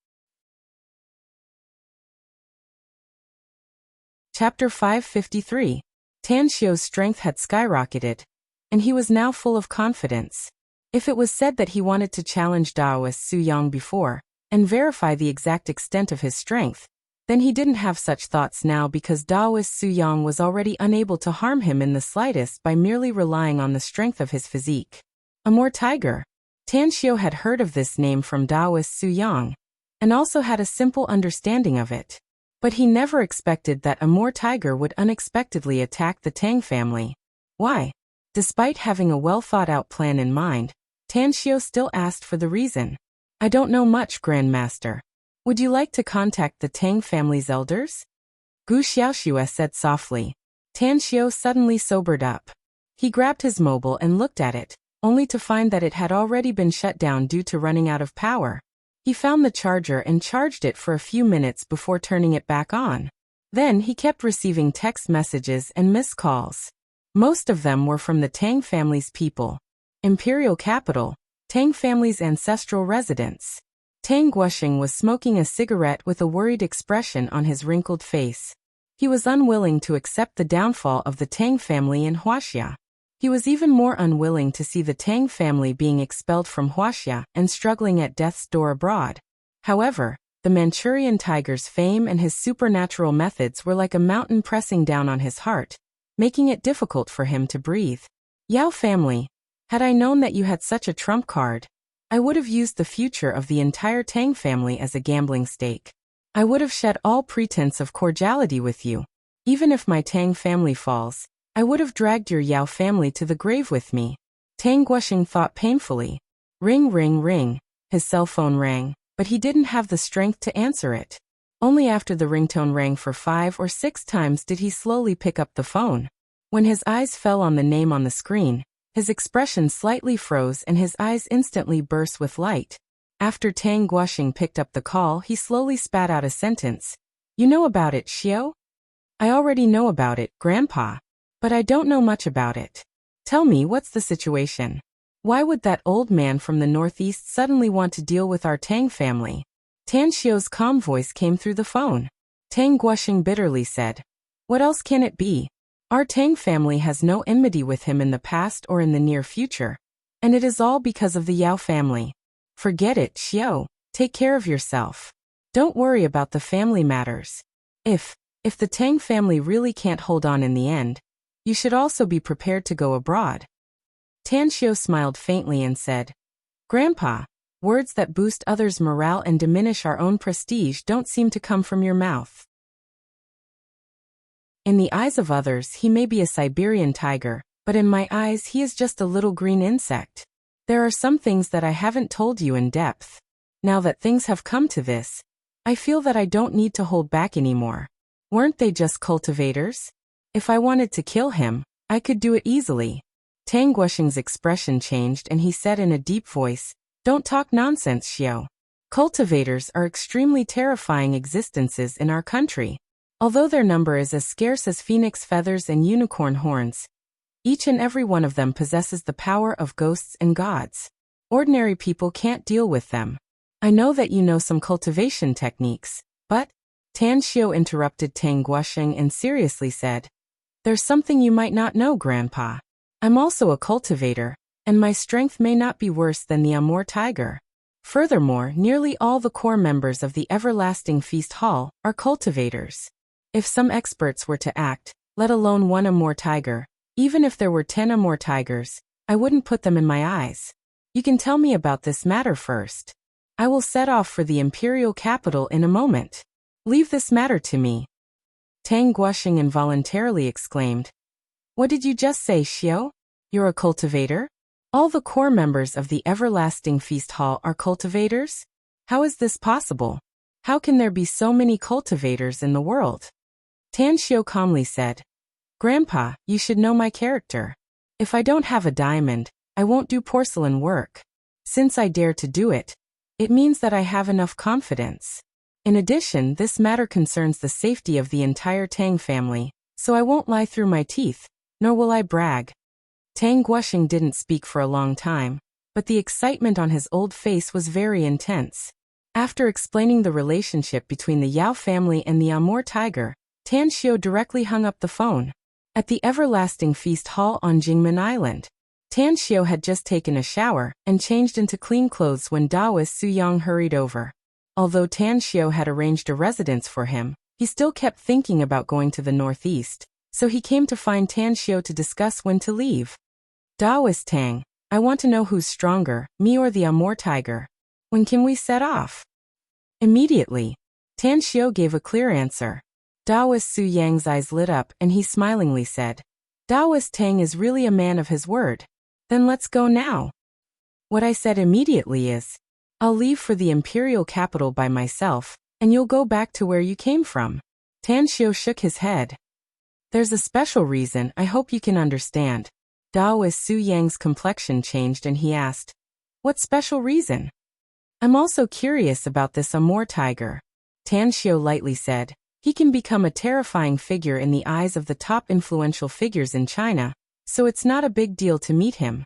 Chapter 553. Tan Xiu's strength had skyrocketed, and he was now full of confidence. If it was said that he wanted to challenge Daoist Su Yang before, and verify the exact extent of his strength, then he didn't have such thoughts now because Daoist Su Yang was already unable to harm him in the slightest by merely relying on the strength of his physique. Amor Tiger. Tan Xiu had heard of this name from Daoist Su Yang, and also had a simple understanding of it. But he never expected that Amor Tiger would unexpectedly attack the Tang family. Why? Despite having a well-thought-out plan in mind, Tan Xiu still asked for the reason. I don't know much, Grandmaster. Would you like to contact the Tang family's elders? Gu Xiaoxue said softly. Tan Xiu suddenly sobered up. He grabbed his mobile and looked at it, only to find that it had already been shut down due to running out of power. He found the charger and charged it for a few minutes before turning it back on. Then he kept receiving text messages and missed calls. Most of them were from the Tang family's people. Imperial capital, Tang family's ancestral residence. Tang Guoxing was smoking a cigarette with a worried expression on his wrinkled face. He was unwilling to accept the downfall of the Tang family in Wuxia. He was even more unwilling to see the Tang family being expelled from Wuxia and struggling at death's door abroad. However, the Manchurian tiger's fame and his supernatural methods were like a mountain pressing down on his heart, making it difficult for him to breathe. Yao family, had I known that you had such a trump card, I would have used the future of the entire Tang family as a gambling stake. I would have shed all pretense of cordiality with you. Even if my Tang family falls, I would have dragged your Yao family to the grave with me. Tang Guoxing thought painfully. Ring, ring, ring. His cell phone rang, but he didn't have the strength to answer it. Only after the ringtone rang for 5 or 6 times did he slowly pick up the phone. When his eyes fell on the name on the screen, his expression slightly froze and his eyes instantly burst with light. After Tang Guoxing picked up the call, he slowly spat out a sentence. You know about it, Xiu? I already know about it, Grandpa. But I don't know much about it. Tell me, what's the situation? Why would that old man from the northeast suddenly want to deal with our Tang family? Tan Xiu's calm voice came through the phone. Tang Guoxing bitterly said. What else can it be? Our Tang family has no enmity with him in the past or in the near future. And it is all because of the Yao family. Forget it, Xiu. Take care of yourself. Don't worry about the family matters. If the Tang family really can't hold on in the end, you should also be prepared to go abroad. Tan Xiu smiled faintly and said, Grandpa, words that boost others' morale and diminish our own prestige don't seem to come from your mouth. In the eyes of others, he may be a Siberian tiger, but in my eyes, he is just a little green insect. There are some things that I haven't told you in depth. Now that things have come to this, I feel that I don't need to hold back anymore. Weren't they just cultivators? If I wanted to kill him, I could do it easily. Tang Guoxing's expression changed and he said in a deep voice, Don't talk nonsense, Xiu. Cultivators are extremely terrifying existences in our country. Although their number is as scarce as phoenix feathers and unicorn horns, each and every one of them possesses the power of ghosts and gods. Ordinary people can't deal with them. I know that you know some cultivation techniques, but Tan Xiu interrupted Tang Guoxing and seriously said, There's something you might not know, Grandpa. I'm also a cultivator, and my strength may not be worse than the Amor Tiger. Furthermore, nearly all the core members of the Everlasting Feast Hall are cultivators. If some experts were to act, let alone one Amor Tiger, even if there were 10 Amor Tigers, I wouldn't put them in my eyes. You can tell me about this matter first. I will set off for the imperial capital in a moment. Leave this matter to me. Tang Guoxing involuntarily exclaimed. What did you just say, Xiu? You're a cultivator? All the core members of the Everlasting Feast Hall are cultivators? How is this possible? How can there be so many cultivators in the world? Tan Xiu calmly said, Grandpa, you should know my character. If I don't have a diamond, I won't do porcelain work. Since I dare to do it, it means that I have enough confidence. In addition, this matter concerns the safety of the entire Tang family, so I won't lie through my teeth, nor will I brag. Tang Guoxing didn't speak for a long time, but the excitement on his old face was very intense. After explaining the relationship between the Yao family and the Amur tiger, Tan Xiu directly hung up the phone. At the Everlasting Feast Hall on Jingmen Island, Tan Xiu had just taken a shower and changed into clean clothes when Daoist Su Yang hurried over. Although Tan Xiu had arranged a residence for him, he still kept thinking about going to the northeast, so he came to find Tan Xiu to discuss when to leave. Daoist Tang, I want to know who's stronger, me or the Amur tiger. When can we set off? Immediately. Tan Xiu gave a clear answer. Daoist Su Yang's eyes lit up and he smilingly said, Daoist Tang is really a man of his word. Then let's go now. What I said immediately is, I'll leave for the imperial capital by myself, and you'll go back to where you came from. Tan Xiu shook his head. There's a special reason I hope you can understand. Daoist Su Yang's complexion changed and he asked, what special reason? I'm also curious about this Amur tiger. Tan Xiu lightly said, he can become a terrifying figure in the eyes of the top influential figures in China, so it's not a big deal to meet him.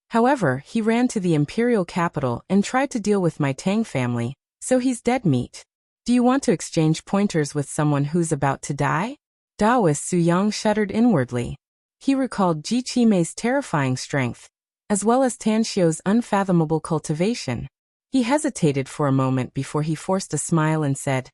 However, he ran to the imperial capital and tried to deal with my Tang family, so he's dead meat. Do you want to exchange pointers with someone who's about to die? Daoist Su Yang shuddered inwardly. He recalled Ji Qimei's terrifying strength, as well as Tan Xiu's unfathomable cultivation. He hesitated for a moment before he forced a smile and said,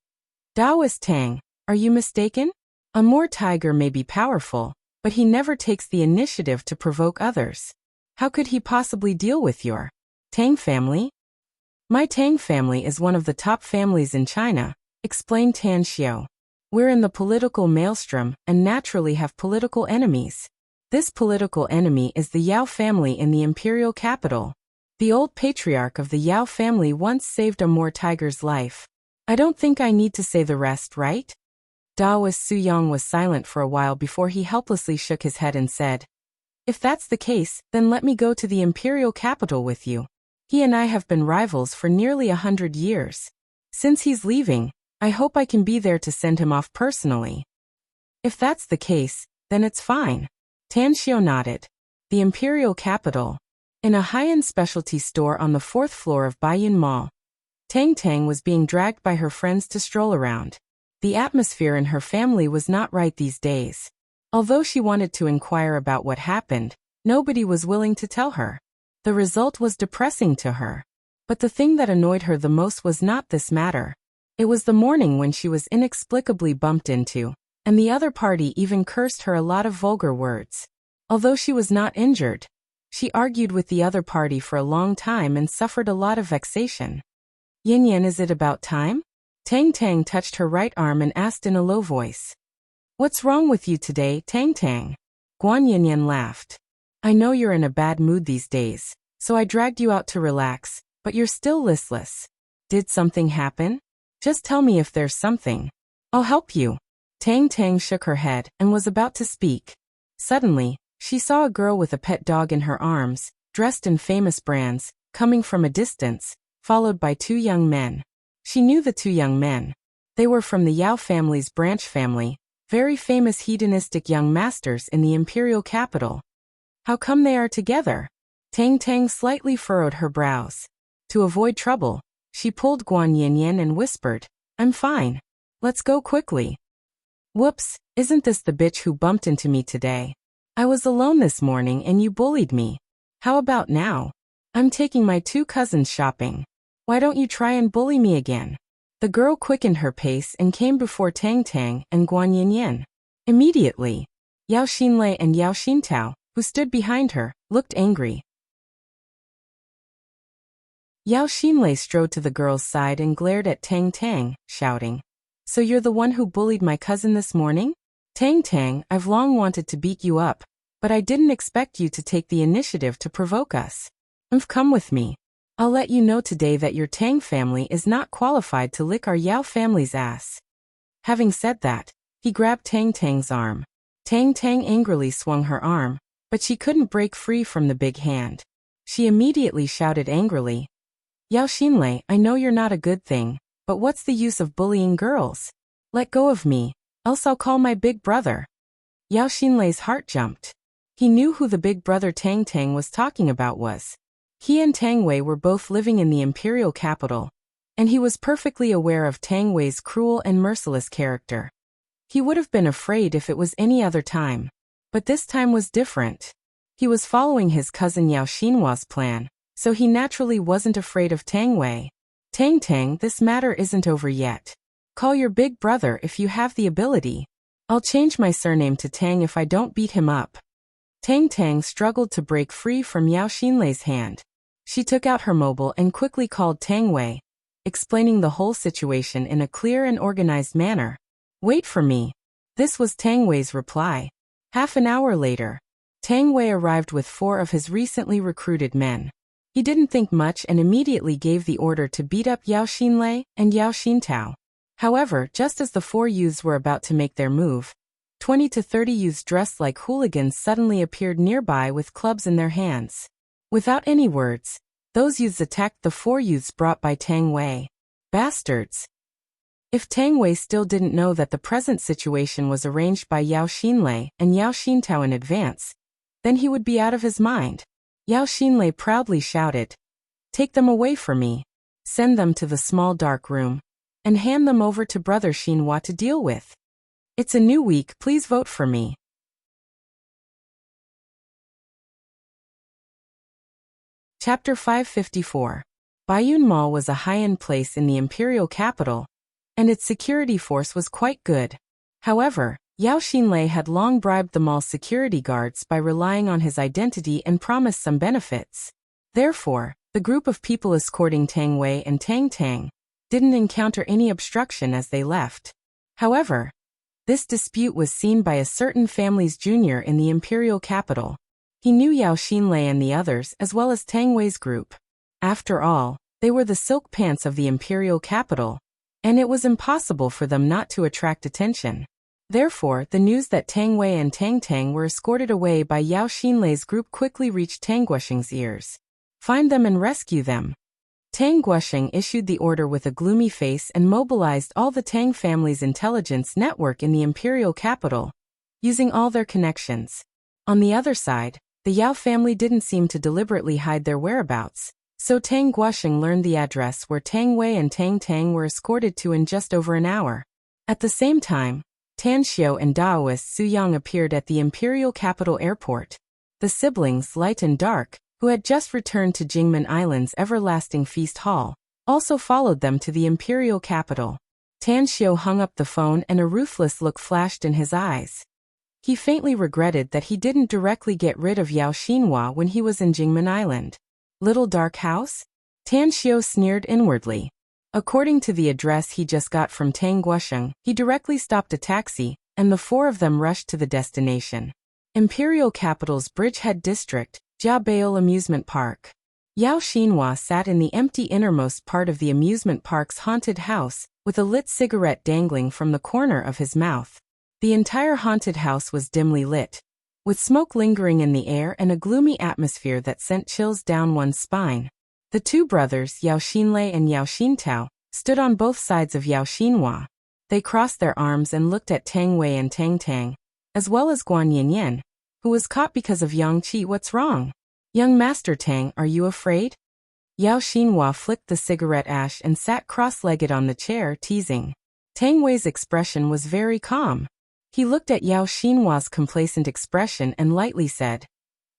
Daoist Tang, are you mistaken? Amur tiger may be powerful, but he never takes the initiative to provoke others. How could he possibly deal with your Tang family? My Tang family is one of the top families in China, explained Tan Xiu. We're in the political maelstrom and naturally have political enemies. This political enemy is the Yao family in the imperial capital. The old patriarch of the Yao family once saved Amur tiger's life. I don't think I need to say the rest, right? Daoist Su Yang was silent for a while before he helplessly shook his head and said, if that's the case, then let me go to the imperial capital with you. He and I have been rivals for nearly 100 years. Since he's leaving, I hope I can be there to send him off personally. If that's the case, then it's fine. Tan Xiu nodded. The imperial capital. In a high-end specialty store on the 4th floor of Baiyun Mall, Tang Tang was being dragged by her friends to stroll around. The atmosphere in her family was not right these days. Although she wanted to inquire about what happened, nobody was willing to tell her. The result was depressing to her. But the thing that annoyed her the most was not this matter. It was the morning when she was inexplicably bumped into, and the other party even cursed her a lot of vulgar words. Although she was not injured, she argued with the other party for a long time and suffered a lot of vexation. Yin Yan, is it about time? Tang Tang touched her right arm and asked in a low voice. What's wrong with you today, Tang Tang? Guan Yin Yan laughed. I know you're in a bad mood these days, so I dragged you out to relax, but you're still listless. Did something happen? Just tell me if there's something. I'll help you. Tang Tang shook her head and was about to speak. Suddenly, she saw a girl with a pet dog in her arms, dressed in famous brands, coming from a distance, followed by 2 young men. She knew the 2 young men. They were from the Yao family's branch family, very famous hedonistic young masters in the imperial capital. How come they are together? Tang Tang slightly furrowed her brows. To avoid trouble, she pulled Guan Yin Yan and whispered, I'm fine. Let's go quickly. Whoops, isn't this the bitch who bumped into me today? I was alone this morning and you bullied me. How about now? I'm taking my 2 cousins shopping. Why don't you try and bully me again? The girl quickened her pace and came before Tang Tang and Guan Yin Yan. Immediately, Yao Xinlei and Yao Xintao, who stood behind her, looked angry. Yao Xinlei strode to the girl's side and glared at Tang Tang, shouting, So you're the one who bullied my cousin this morning? Tang Tang, I've long wanted to beat you up, but I didn't expect you to take the initiative to provoke us. Come with me. I'll let you know today that your Tang family is not qualified to lick our Yao family's ass. Having said that, he grabbed Tang Tang's arm. Tang Tang angrily swung her arm, but she couldn't break free from the big hand. She immediately shouted angrily, Yao Xinlei, I know you're not a good thing, but what's the use of bullying girls? Let go of me, else I'll call my big brother. Yao Xinlei's heart jumped. He knew who the big brother Tang Tang was talking about was. He and Tang Wei were both living in the imperial capital, and he was perfectly aware of Tang Wei's cruel and merciless character. He would have been afraid if it was any other time. But this time was different. He was following his cousin Yao Xinhua's plan, so he naturally wasn't afraid of Tang Wei. Tang Tang, this matter isn't over yet. Call your big brother if you have the ability. I'll change my surname to Tang if I don't beat him up. Tang Tang struggled to break free from Yao Xinlei's hand. She took out her mobile and quickly called Tang Wei, explaining the whole situation in a clear and organized manner. Wait for me. This was Tang Wei's reply. Half an hour later, Tang Wei arrived with 4 of his recently recruited men. He didn't think much and immediately gave the order to beat up Yao Xinlei and Yao Xintao. However, just as the 4 youths were about to make their move, 20 to 30 youths dressed like hooligans suddenly appeared nearby with clubs in their hands. Without any words, those youths attacked the 4 youths brought by Tang Wei. Bastards! If Tang Wei still didn't know that the present situation was arranged by Yao Xinlei and Yao Xintao in advance, then he would be out of his mind. Yao Xinlei proudly shouted, "Take them away from me. Send them to the small dark room, and hand them over to Brother Xinhua to deal with. It's a new week, please vote for me." Chapter 554. Baiyun Mall was a high-end place in the imperial capital, and its security force was quite good. However, Yao Xinlei had long bribed the mall's security guards by relying on his identity and promised some benefits. Therefore, the group of people escorting Tang Wei and Tang Tang didn't encounter any obstruction as they left. However, this dispute was seen by a certain family's junior in the imperial capital. He knew Yao Xinlei and the others as well as Tang Wei's group. After all, they were the silk pants of the imperial capital, and it was impossible for them not to attract attention. Therefore, the news that Tang Wei and Tang Tang were escorted away by Yao Xinlei's group quickly reached Tang Guosheng's ears. Find them and rescue them. Tang Guosheng issued the order with a gloomy face and mobilized all the Tang family's intelligence network in the imperial capital, using all their connections. On the other side, the Yao family didn't seem to deliberately hide their whereabouts, so Tang Guosheng learned the address where Tang Wei and Tang Tang were escorted to in just over an hour. At the same time, Tan Xiao and Daoist Su Yang appeared at the imperial capital airport. The siblings, Light and Dark, who had just returned to Jingmen Island's everlasting feast hall, also followed them to the imperial capital. Tan Xiao hung up the phone and a ruthless look flashed in his eyes. He faintly regretted that he didn't directly get rid of Yao Xinhua when he was in Jingmen Island. Little dark house? Tan Xiao sneered inwardly. According to the address he just got from Tang Guosheng, he directly stopped a taxi, and the 4 of them rushed to the destination. Imperial Capital's Bridgehead District, Jiabeil Amusement Park. Yao Xinhua sat in the empty innermost part of the amusement park's haunted house, with a lit cigarette dangling from the corner of his mouth. The entire haunted house was dimly lit, with smoke lingering in the air and a gloomy atmosphere that sent chills down one's spine. The 2 brothers, Yao Xinlei and Yao Xintao, stood on both sides of Yao Xinhua. They crossed their arms and looked at Tang Wei and Tang Tang, as well as Guan Yinyan, who was caught because of Yang Qi. What's wrong? Young Master Tang, are you afraid? Yao Xinhua flicked the cigarette ash and sat cross-legged on the chair, teasing. Tang Wei's expression was very calm. He looked at Yao Xinhua's complacent expression and lightly said,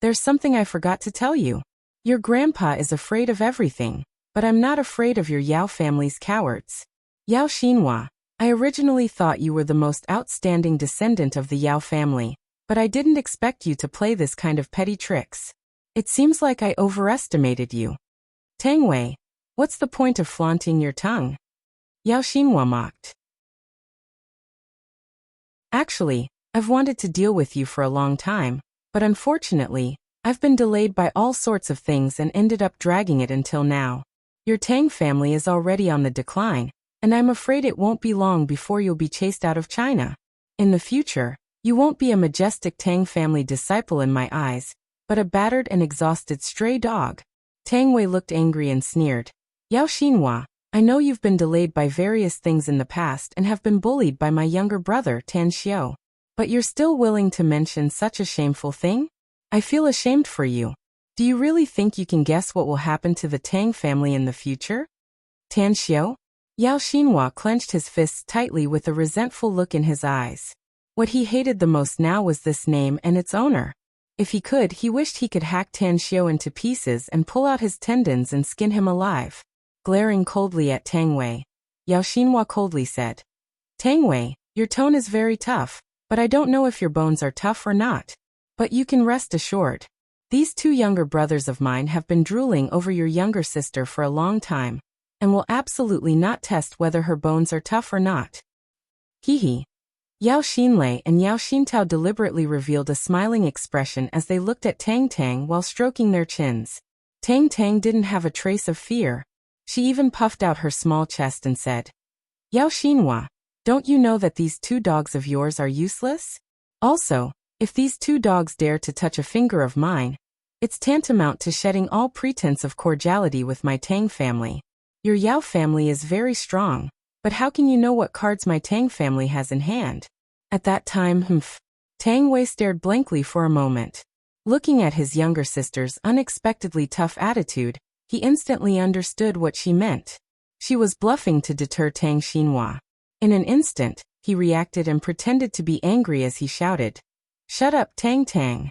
"There's something I forgot to tell you. Your grandpa is afraid of everything, but I'm not afraid of your Yao family's cowards. Yao Xinhua, I originally thought you were the most outstanding descendant of the Yao family, but I didn't expect you to play this kind of petty tricks. It seems like I overestimated you. Tang Wei, what's the point of flaunting your tongue?" Yao Xinhua mocked. "Actually, I've wanted to deal with you for a long time, but unfortunately, I've been delayed by all sorts of things and ended up dragging it until now. Your Tang family is already on the decline, and I'm afraid it won't be long before you'll be chased out of China. In the future, you won't be a majestic Tang family disciple in my eyes, but a battered and exhausted stray dog." Tang Wei looked angry and sneered. "Yao Xinhua, I know you've been delayed by various things in the past and have been bullied by my younger brother Tan Xiao, but you're still willing to mention such a shameful thing? I feel ashamed for you. Do you really think you can guess what will happen to the Tang family in the future? Tan Xiao? Yao Xinhua clenched his fists tightly with a resentful look in his eyes. What he hated the most now was this name and its owner. If he could, he wished he could hack Tan Xiao into pieces and pull out his tendons and skin him alive. Glaring coldly at Tang Wei, Yao Xinhua coldly said, Tang Wei, your tone is very tough, but I don't know if your bones are tough or not. But you can rest assured. These two younger brothers of mine have been drooling over your younger sister for a long time, and will absolutely not test whether her bones are tough or not. Hee. Yao Xinlei and Yao Xintao deliberately revealed a smiling expression as they looked at Tang Tang while stroking their chins. Tang Tang didn't have a trace of fear. She even puffed out her small chest and said, Yao Xinhua, don't you know that these two dogs of yours are useless? Also, if these two dogs dare to touch a finger of mine, it's tantamount to shedding all pretense of cordiality with my Tang family. Your Yao family is very strong, but how can you know what cards my Tang family has in hand? At that time, Tang Wei stared blankly for a moment. Looking at his younger sister's unexpectedly tough attitude, he instantly understood what she meant. She was bluffing to deter Tang Xinhua. In an instant, he reacted and pretended to be angry as he shouted, Shut up, Tang Tang.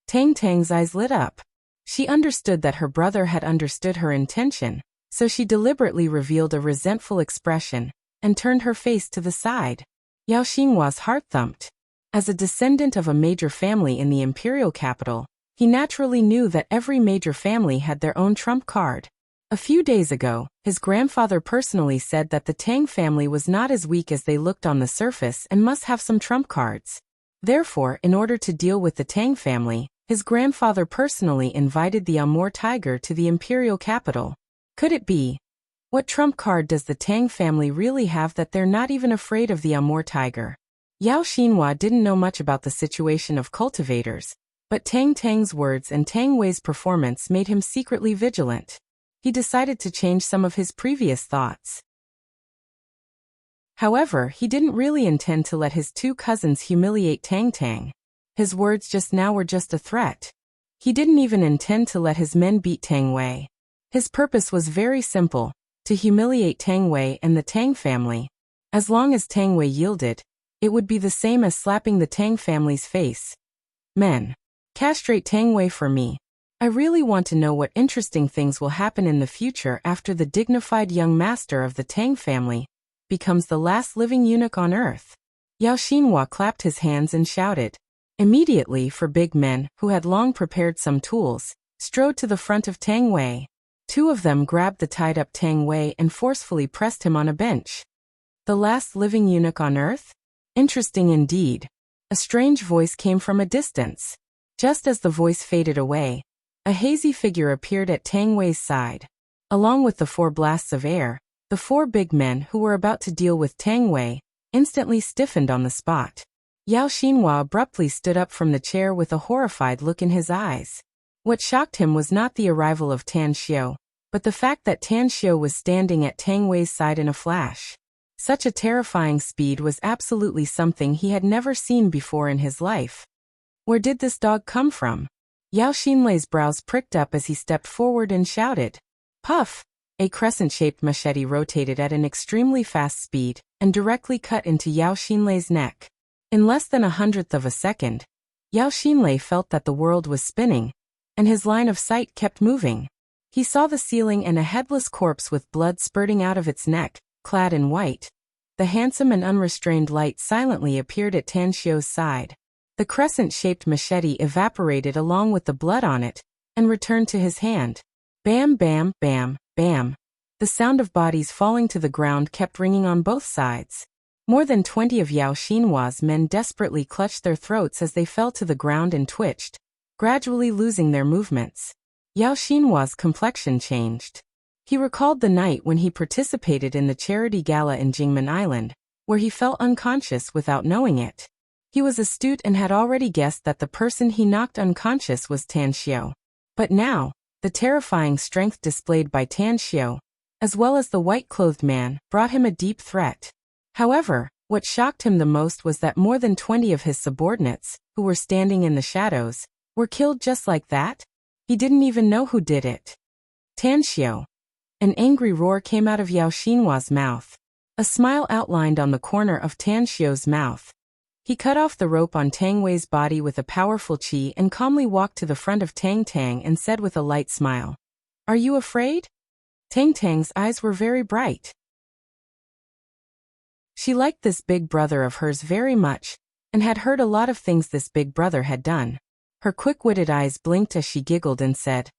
Tang Tang's eyes lit up. She understood that her brother had understood her intention, so she deliberately revealed a resentful expression and turned her face to the side. Yao Xinhua's heart thumped. As a descendant of a major family in the imperial capital, he naturally knew that every major family had their own trump card. A few days ago, his grandfather personally said that the Tang family was not as weak as they looked on the surface and must have some trump cards. Therefore, in order to deal with the Tang family, his grandfather personally invited the Amur tiger to the imperial capital. Could it be? What trump card does the Tang family really have that they're not even afraid of the Amur tiger? Yao Xinhua didn't know much about the situation of cultivators, but Tang Tang's words and Tang Wei's performance made him secretly vigilant. He decided to change some of his previous thoughts. However, he didn't really intend to let his two cousins humiliate Tang Tang. His words just now were just a threat. He didn't even intend to let his men beat Tang Wei. His purpose was very simple, to humiliate Tang Wei and the Tang family. As long as Tang Wei yielded, it would be the same as slapping the Tang family's face. Men, castrate Tang Wei for me. I really want to know what interesting things will happen in the future after the dignified young master of the Tang family becomes the last living eunuch on earth. Yao Xinhua clapped his hands and shouted. Immediately, four big men, who had long prepared some tools, strode to the front of Tang Wei. Two of them grabbed the tied-up Tang Wei and forcefully pressed him on a bench. The last living eunuch on earth? Interesting indeed. A strange voice came from a distance. Just as the voice faded away, a hazy figure appeared at Tang Wei's side. Along with the four blasts of air, the four big men who were about to deal with Tang Wei instantly stiffened on the spot. Yao Xinhua abruptly stood up from the chair with a horrified look in his eyes. What shocked him was not the arrival of Tan Xiao, but the fact that Tan Xiao was standing at Tang Wei's side in a flash. Such a terrifying speed was absolutely something he had never seen before in his life. Where did this dog come from? Yao Xinlei's brows pricked up as he stepped forward and shouted. Puff! A crescent-shaped machete rotated at an extremely fast speed and directly cut into Yao Xinlei's neck. In less than 1/100th of a second, Yao Xinlei felt that the world was spinning, and his line of sight kept moving. He saw the ceiling and a headless corpse with blood spurting out of its neck, clad in white. The handsome and unrestrained light silently appeared at Tan Xiao's side. The crescent-shaped machete evaporated along with the blood on it, and returned to his hand. Bam, bam, bam, bam. The sound of bodies falling to the ground kept ringing on both sides. More than 20 of Yao Xinhua's men desperately clutched their throats as they fell to the ground and twitched, gradually losing their movements. Yao Xinhua's complexion changed. He recalled the night when he participated in the charity gala in Jingmen Island, where he fell unconscious without knowing it. He was astute and had already guessed that the person he knocked unconscious was Tan Xiao. But now, the terrifying strength displayed by Tan Xiao, as well as the white-clothed man, brought him a deep threat. However, what shocked him the most was that more than 20 of his subordinates, who were standing in the shadows, were killed just like that? He didn't even know who did it. Tanxiu. An angry roar came out of Yao Xinhua's mouth. A smile outlined on the corner of Tanxiu's mouth. He cut off the rope on Tang Wei's body with a powerful qi and calmly walked to the front of Tang Tang and said with a light smile, "Are you afraid?" Tang Tang's eyes were very bright. She liked this big brother of hers very much, and had heard a lot of things this big brother had done. Her quick-witted eyes blinked as she giggled and said,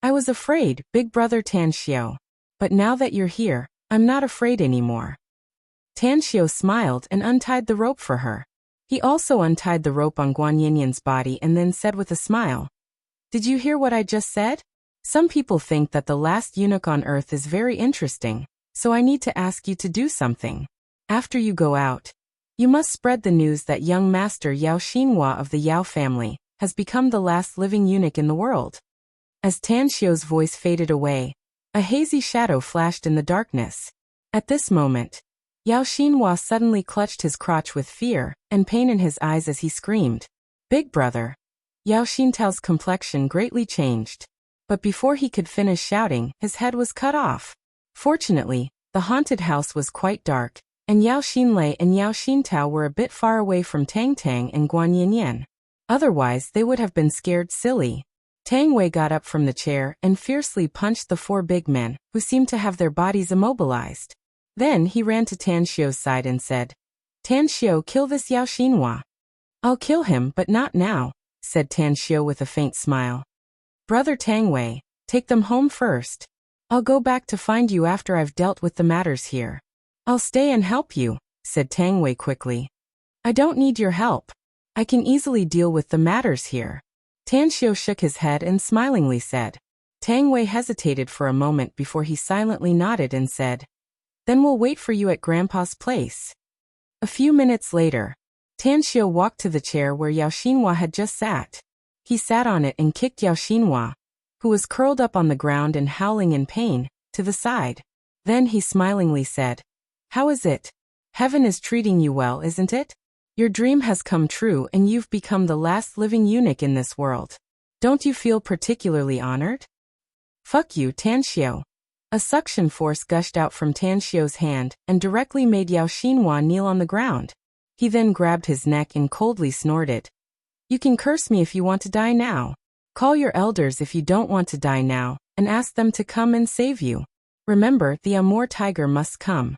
"I was afraid, big brother Tanxiu. But now that you're here, I'm not afraid anymore." Tanxiu smiled and untied the rope for her. He also untied the rope on Guan Yinyan's body and then said with a smile, "Did you hear what I just said? Some people think that the last eunuch on earth is very interesting, so I need to ask you to do something. After you go out, you must spread the news that young master Yao Xinhua of the Yao family has become the last living eunuch in the world." As Tanxiu's voice faded away, a hazy shadow flashed in the darkness. At this moment, Yao Xinhua suddenly clutched his crotch with fear and pain in his eyes as he screamed, "Big brother!" Yao Xintao's complexion greatly changed. But before he could finish shouting, his head was cut off. Fortunately, the haunted house was quite dark, and Yao Xinlei and Yao Xintao were a bit far away from Tang Tang and Guan Yinyan. Otherwise, they would have been scared silly. Tang Wei got up from the chair and fiercely punched the four big men, who seemed to have their bodies immobilized. Then he ran to Tanxiu's side and said, "Tanxiu, kill this Yao Xinhua." "I'll kill him, but not now," said Tanxiu with a faint smile. "Brother Tang Wei, take them home first. I'll go back to find you after I've dealt with the matters here." "I'll stay and help you," said Tang Wei quickly. "I don't need your help. I can easily deal with the matters here." Tanxiu shook his head and smilingly said. Tang Wei hesitated for a moment before he silently nodded and said, "Then we'll wait for you at Grandpa's place." A few minutes later, Tanxiu walked to the chair where Yao Xinhua had just sat. He sat on it and kicked Yao Xinhua, who was curled up on the ground and howling in pain, to the side. Then he smilingly said, "How is it? Heaven is treating you well, isn't it? Your dream has come true and you've become the last living eunuch in this world. Don't you feel particularly honored?" "Fuck you, Tanxiu." A suction force gushed out from Tanxiu's hand and directly made Yao Xinhua kneel on the ground. He then grabbed his neck and coldly snorted, "You can curse me if you want to die now. Call your elders if you don't want to die now, and ask them to come and save you. Remember, the Amur tiger must come."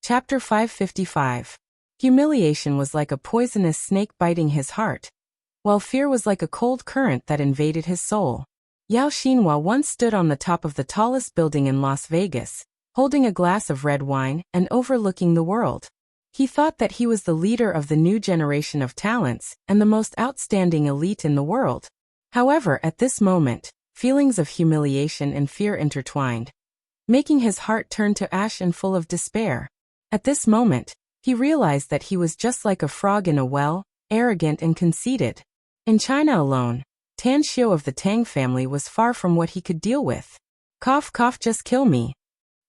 Chapter 555. Humiliation was like a poisonous snake biting his heart, while fear was like a cold current that invaded his soul. Yao Xinhua once stood on the top of the tallest building in Las Vegas, holding a glass of red wine and overlooking the world. He thought that he was the leader of the new generation of talents and the most outstanding elite in the world. However, at this moment, feelings of humiliation and fear intertwined, making his heart turn to ash and full of despair. At this moment, he realized that he was just like a frog in a well, arrogant and conceited. In China alone, Tanxiu of the Tang family was far from what he could deal with. "Cough cough, just kill me."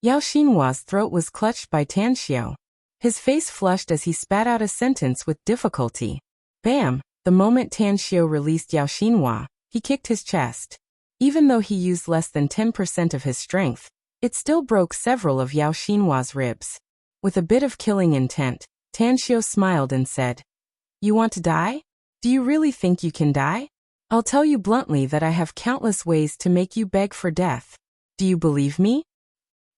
Yao Xinhua's throat was clutched by Tanxiu. His face flushed as he spat out a sentence with difficulty. Bam! The moment Tanxiu released Yao Xinhua, he kicked his chest. Even though he used less than 10% of his strength, it still broke several of Yao Xinhua's ribs. With a bit of killing intent, Tanxiu smiled and said, "You want to die? Do you really think you can die? I'll tell you bluntly that I have countless ways to make you beg for death. Do you believe me?"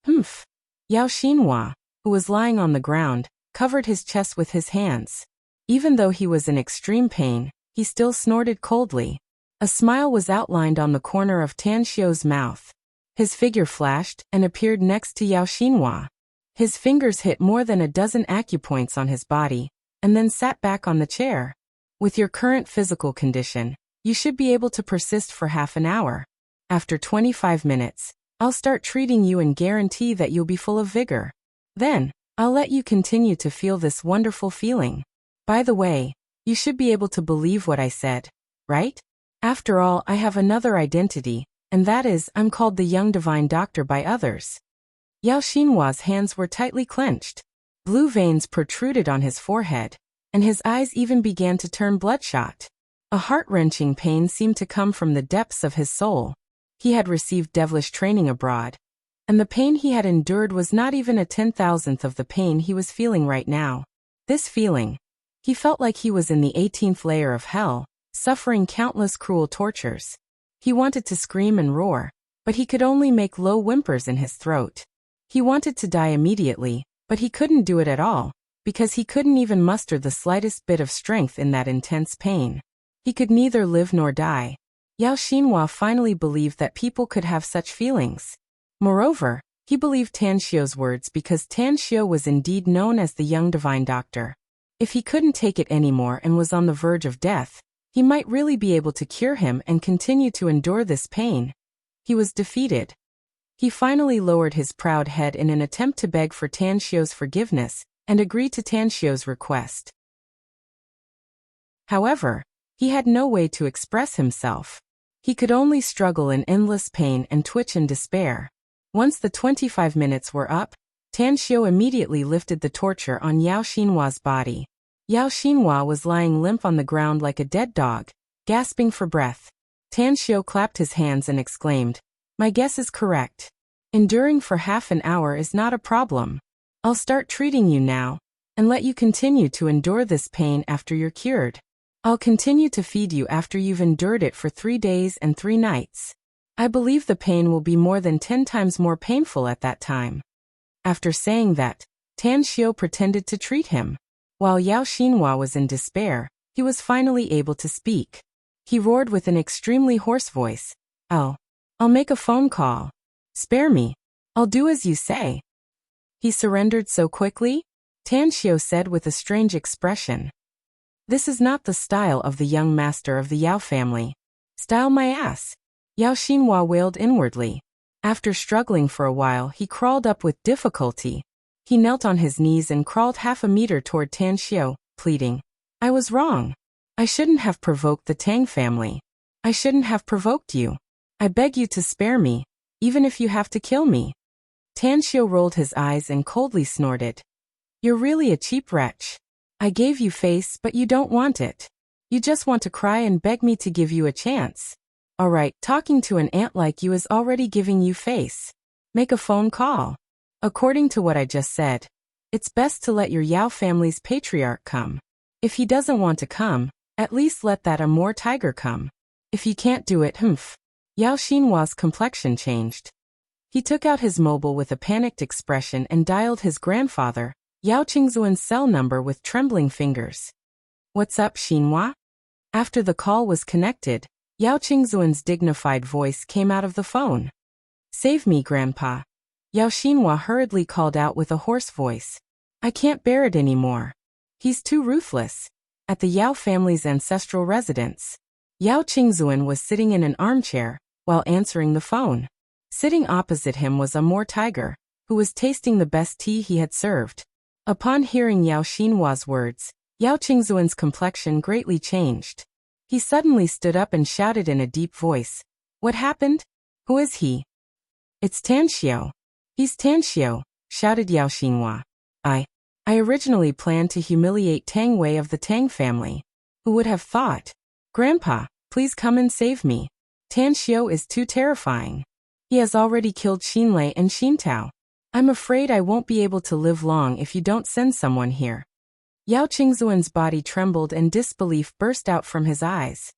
"Humph." Yao Xinhua, who was lying on the ground, covered his chest with his hands. Even though he was in extreme pain, he still snorted coldly. A smile was outlined on the corner of Tanxiu's mouth. His figure flashed and appeared next to Yao Xinhua. His fingers hit more than a dozen acupoints on his body, and then sat back on the chair. "With your current physical condition, you should be able to persist for half an hour. After 25 minutes, I'll start treating you and guarantee that you'll be full of vigor. Then, I'll let you continue to feel this wonderful feeling. By the way, you should be able to believe what I said, right? After all, I have another identity, and that is, I'm called the Young Divine Doctor by others." Yao Xinhua's hands were tightly clenched. Blue veins protruded on his forehead. and his eyes even began to turn bloodshot. A heart-wrenching pain seemed to come from the depths of his soul. He had received devilish training abroad, and the pain he had endured was not even a 10,000th of the pain he was feeling right now. This feeling, he felt like he was in the 18th layer of hell, suffering countless cruel tortures. He wanted to scream and roar, but he could only make low whimpers in his throat. He wanted to die immediately, but he couldn't do it at all, because he couldn't even muster the slightest bit of strength in that intense pain. He could neither live nor die. Yao Xinhua finally believed that people could have such feelings. Moreover, he believed Tan Xiu's words because Tan Xiu was indeed known as the young divine doctor. If he couldn't take it anymore and was on the verge of death, he might really be able to cure him and continue to endure this pain. He was defeated. He finally lowered his proud head in an attempt to beg for Tan Xiu's forgiveness and agreed to Tan Xiu's request. However, he had no way to express himself. He could only struggle in endless pain and twitch in despair. Once the 25 minutes were up, Tan Xiu immediately lifted the torture on Yao Xinhua's body. Yao Xinhua was lying limp on the ground like a dead dog, gasping for breath. Tan Xiu clapped his hands and exclaimed, "My guess is correct. Enduring for half an hour is not a problem. I'll start treating you now, and let you continue to endure this pain after you're cured. I'll continue to feed you after you've endured it for 3 days and 3 nights. I believe the pain will be more than 10 times more painful at that time." After saying that, Tan Xiu pretended to treat him. While Yao Xinhua was in despair, he was finally able to speak. He roared with an extremely hoarse voice, I'll make a phone call. Spare me. I'll do as you say." "He surrendered so quickly?" Tan Xiu said with a strange expression. "This is not the style of the young master of the Yao family." "Style my ass." Yao Xinhua wailed inwardly. After struggling for a while, he crawled up with difficulty. He knelt on his knees and crawled half a meter toward Tan Xiu, pleading, "I was wrong. I shouldn't have provoked the Tang family. I shouldn't have provoked you. I beg you to spare me, even if you have to kill me." Tan Xiu rolled his eyes and coldly snorted. "You're really a cheap wretch. I gave you face, but you don't want it. You just want to cry and beg me to give you a chance. Alright, talking to an ant like you is already giving you face. Make a phone call. According to what I just said, it's best to let your Yao family's patriarch come. If he doesn't want to come, at least let that Amur tiger come. If you can't do it, Yao Xinhua's complexion changed. He took out his mobile with a panicked expression and dialed his grandfather, Yao Qingzuan's cell number with trembling fingers. "What's up, Xinhua?" After the call was connected, Yao Qingzuan's dignified voice came out of the phone. "Save me, Grandpa." Yao Xinhua hurriedly called out with a hoarse voice. "I can't bear it anymore. He's too ruthless." At the Yao family's ancestral residence, Yao Qingzuan was sitting in an armchair while answering the phone. Sitting opposite him was Amur Tiger, who was tasting the best tea he had served. Upon hearing Yao Xinhua's words, Yao Qingzuan's complexion greatly changed. He suddenly stood up and shouted in a deep voice, "What happened? Who is he?" "It's Tan Xiu." "He's Tan Xiu," shouted Yao Xinhua. I originally planned to humiliate Tang Wei of the Tang family. Who would have thought? Grandpa, please come and save me. Tan Xiu is too terrifying. He has already killed Xinlei and Xintao. I'm afraid I won't be able to live long if you don't send someone here." Yao Qingzuan's body trembled and disbelief burst out from his eyes.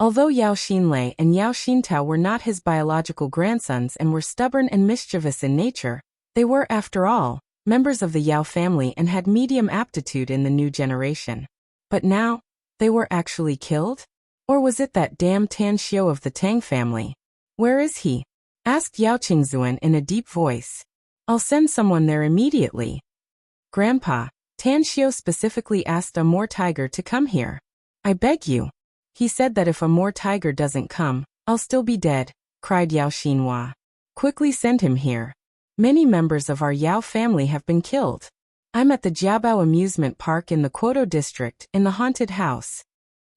Although Yao Xinlei and Yao Xintao were not his biological grandsons and were stubborn and mischievous in nature, they were, after all, members of the Yao family and had medium aptitude in the new generation. But now, they were actually killed? Or was it that damn Tan Xiu of the Tang family? "Where is he?" asked Yao Qingzuan in a deep voice. "I'll send someone there immediately." "Grandpa, Tan Xiu specifically asked Amur Tiger to come here. I beg you. He said that if Amur Tiger doesn't come, I'll still be dead," cried Yao Xinhua. "Quickly send him here. Many members of our Yao family have been killed. I'm at the Jiabao amusement park in the Quoto district in the haunted house."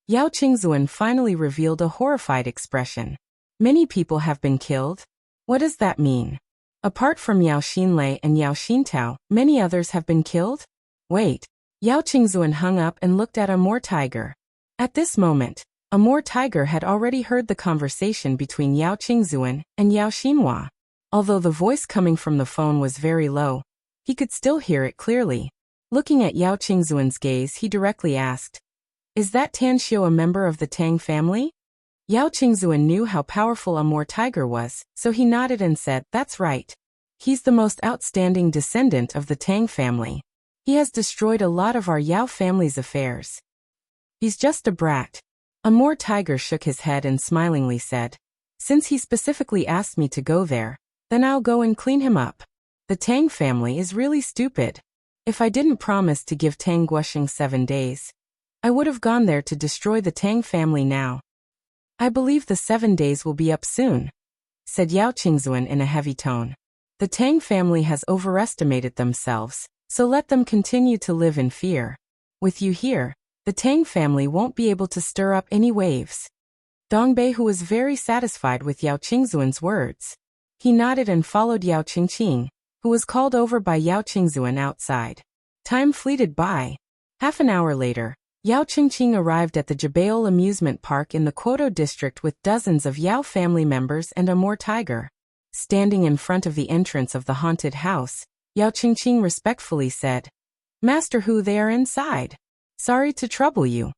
Yao Qingzuan finally revealed a horrified expression. "Many people have been killed? What does that mean? Apart from Yao Xinlei and Yao Xintao, many others have been killed?" Wait. Yao Qingzuan hung up and looked at Amor Tiger. At this moment, Amor Tiger had already heard the conversation between Yao Qingzuan and Yao Xinhua. Although the voice coming from the phone was very low, he could still hear it clearly. Looking at Yao Qingzuan's gaze, he directly asked, "Is that Tan Xiu a member of the Tang family?" Yao Qingzuan knew how powerful Amor Tiger was, so he nodded and said, "That's right. He's the most outstanding descendant of the Tang family. He has destroyed a lot of our Yao family's affairs. He's just a brat." Amor Tiger shook his head and smilingly said, "Since he specifically asked me to go there, then I'll go and clean him up. The Tang family is really stupid. If I didn't promise to give Tang Guosheng 7 days, I would have gone there to destroy the Tang family now. I believe the 7 days will be up soon," said Yao Qingzuan in a heavy tone. "The Tang family has overestimated themselves, so let them continue to live in fear. With you here, the Tang family won't be able to stir up any waves." Dongbei, who was very satisfied with Yao Qingzuan's words, he nodded and followed Yao Qingqing, who was called over by Yao Qingzuan outside. Time fleeted by. Half an hour later, Yao Qingqing arrived at the Jabail amusement park in the Quoto district with dozens of Yao family members and Amor Tiger. Standing in front of the entrance of the haunted house, Yao Qingqing respectfully said, "Master Hu, they are inside. Sorry to trouble you."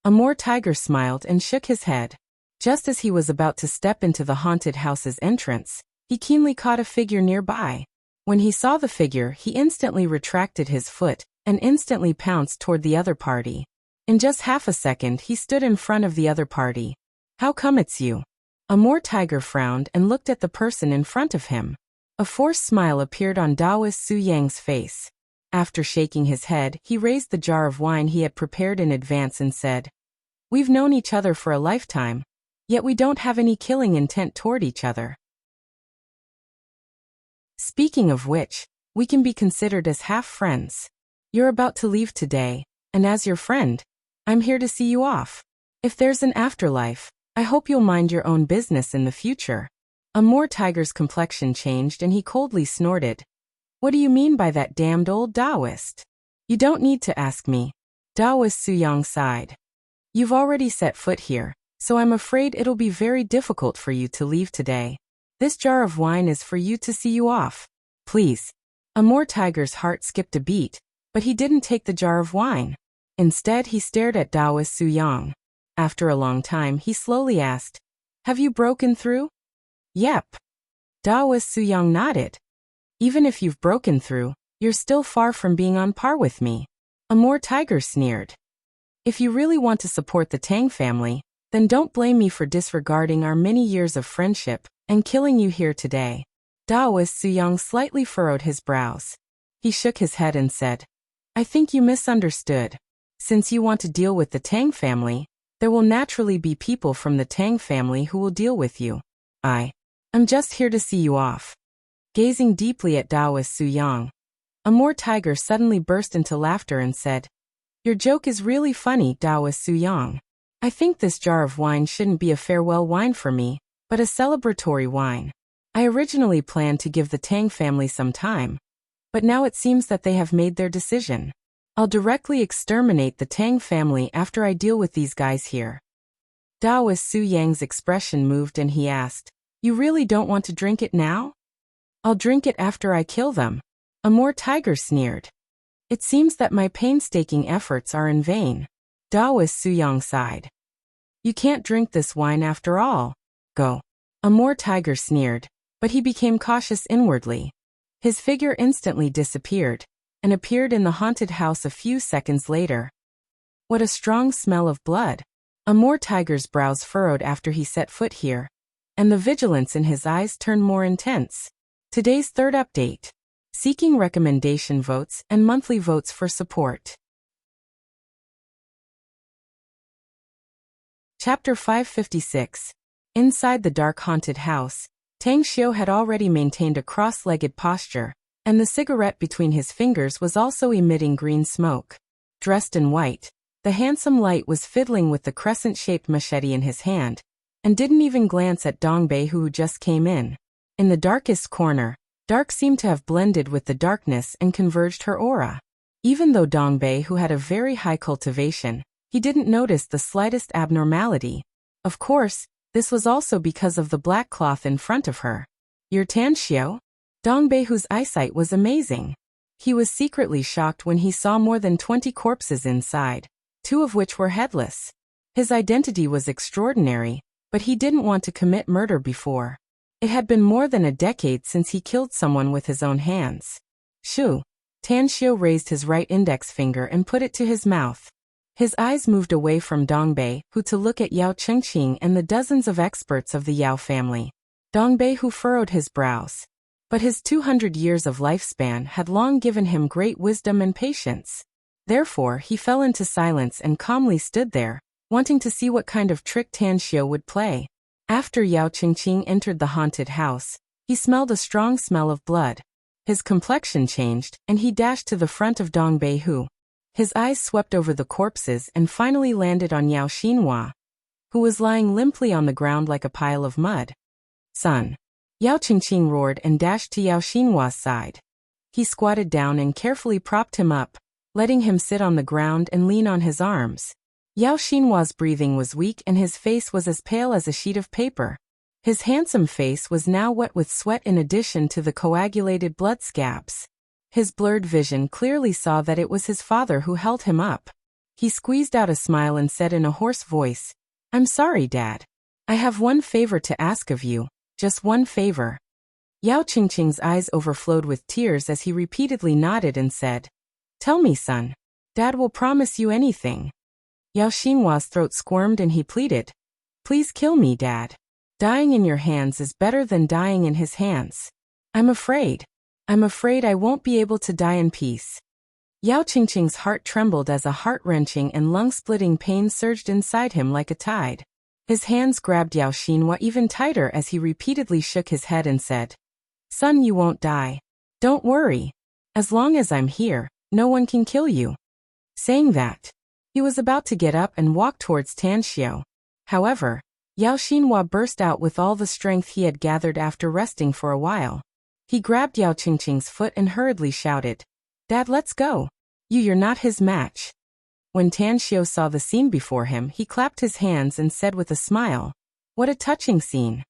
Amor Tiger smiled and shook his head. Just as he was about to step into the haunted house's entrance, he keenly caught a figure nearby. When he saw the figure, he instantly retracted his foot and instantly pounced toward the other party. In just half a second, he stood in front of the other party. "How come it's you?" Amor Tiger frowned and looked at the person in front of him. A forced smile appeared on Daoist Su Yang's face. After shaking his head, he raised the jar of wine he had prepared in advance and said, "We've known each other for a lifetime, yet we don't have any killing intent toward each other. Speaking of which, we can be considered as half-friends. You're about to leave today, and as your friend, I'm here to see you off. If there's an afterlife, I hope you'll mind your own business in the future." Amor Tiger's complexion changed and he coldly snorted, "What do you mean by that damned old Taoist?" "You don't need to ask me." Daoist Su Yang sighed. "You've already set foot here, so I'm afraid it'll be very difficult for you to leave today. This jar of wine is for you to see you off. Please." Amor Tiger's heart skipped a beat, but he didn't take the jar of wine. Instead, he stared at Daoist Su Yang. After a long time, he slowly asked, "Have you broken through?" "Yep." Daoist Su Yang nodded. "Even if you've broken through, you're still far from being on par with me." Amor Tiger sneered. "If you really want to support the Tang family, then don't blame me for disregarding our many years of friendship and killing you here today." Daoist Su Yang slightly furrowed his brows. He shook his head and said, "I think you misunderstood. Since you want to deal with the Tang family, there will naturally be people from the Tang family who will deal with you. I'm just here to see you off." Gazing deeply at Daoist Su Yang, Amor Tiger suddenly burst into laughter and said, "Your joke is really funny, Daoist Su Yang. I think this jar of wine shouldn't be a farewell wine for me, but a celebratory wine. I originally planned to give the Tang family some time, but now it seems that they have made their decision. I'll directly exterminate the Tang family after I deal with these guys here." Daoist Su Yang's expression moved and he asked, "You really don't want to drink it now?" "I'll drink it after I kill them." Amor Tiger sneered. "It seems that my painstaking efforts are in vain." Daoist Su Yang sighed. "You can't drink this wine after all. Go." Amor Tiger sneered, but he became cautious inwardly. His figure instantly disappeared and appeared in the haunted house a few seconds later. What a strong smell of blood. Amor Tiger's brows furrowed after he set foot here, and the vigilance in his eyes turned more intense. Today's third update. Seeking recommendation votes and monthly votes for support. Chapter 556. Inside the dark haunted house, Tang Xiu had already maintained a cross-legged posture, and the cigarette between his fingers was also emitting green smoke. Dressed in white, the handsome light was fiddling with the crescent-shaped machete in his hand, and didn't even glance at Dongbei who just came in. In the darkest corner, dark seemed to have blended with the darkness and converged her aura. Even though Dongbei, who had a very high cultivation, he didn't notice the slightest abnormality. Of course, this was also because of the black cloth in front of her. Your Tanxiu? Dongbei, whose eyesight was amazing. He was secretly shocked when he saw more than 20 corpses inside, 2 of which were headless. His identity was extraordinary, but he didn't want to commit murder before. It had been more than a decade since he killed someone with his own hands. Shoo! Tanxiu raised his right index finger and put it to his mouth. His eyes moved away from Dongbei, who to look at Yao Chengqing and the dozens of experts of the Yao family. Dongbei, who furrowed his brows. But his 200 years of lifespan had long given him great wisdom and patience. Therefore, he fell into silence and calmly stood there, wanting to see what kind of trick Tanxiu would play. After Yao Chengqing entered the haunted house, he smelled a strong smell of blood. His complexion changed, and he dashed to the front of Dongbei, who. His eyes swept over the corpses and finally landed on Yao Xinhua, who was lying limply on the ground like a pile of mud. Son. Yao Chengqing roared and dashed to Yao Xinhua's side. He squatted down and carefully propped him up, letting him sit on the ground and lean on his arms. Yao Xinhua's breathing was weak and his face was as pale as a sheet of paper. His handsome face was now wet with sweat in addition to the coagulated blood scabs. His blurred vision clearly saw that it was his father who held him up. He squeezed out a smile and said in a hoarse voice, "I'm sorry, Dad. I have one favor to ask of you, just one favor." Yao Chengqing's eyes overflowed with tears as he repeatedly nodded and said, "Tell me, son. Dad will promise you anything." Yao Xinhua's throat squirmed and he pleaded, "Please kill me, Dad. Dying in your hands is better than dying in his hands. I'm afraid I won't be able to die in peace." Yao Chengqing's heart trembled as a heart-wrenching and lung-splitting pain surged inside him like a tide. His hands grabbed Yao Xinhua even tighter as he repeatedly shook his head and said, "Son, you won't die. Don't worry. As long as I'm here, no one can kill you." Saying that, he was about to get up and walk towards Tanxiu. However, Yao Xinhua burst out with all the strength he had gathered after resting for a while. He grabbed Yao Chengqing's foot and hurriedly shouted, "Dad, let's go. You're not his match." When Tanxiu saw the scene before him, he clapped his hands and said with a smile, "What a touching scene."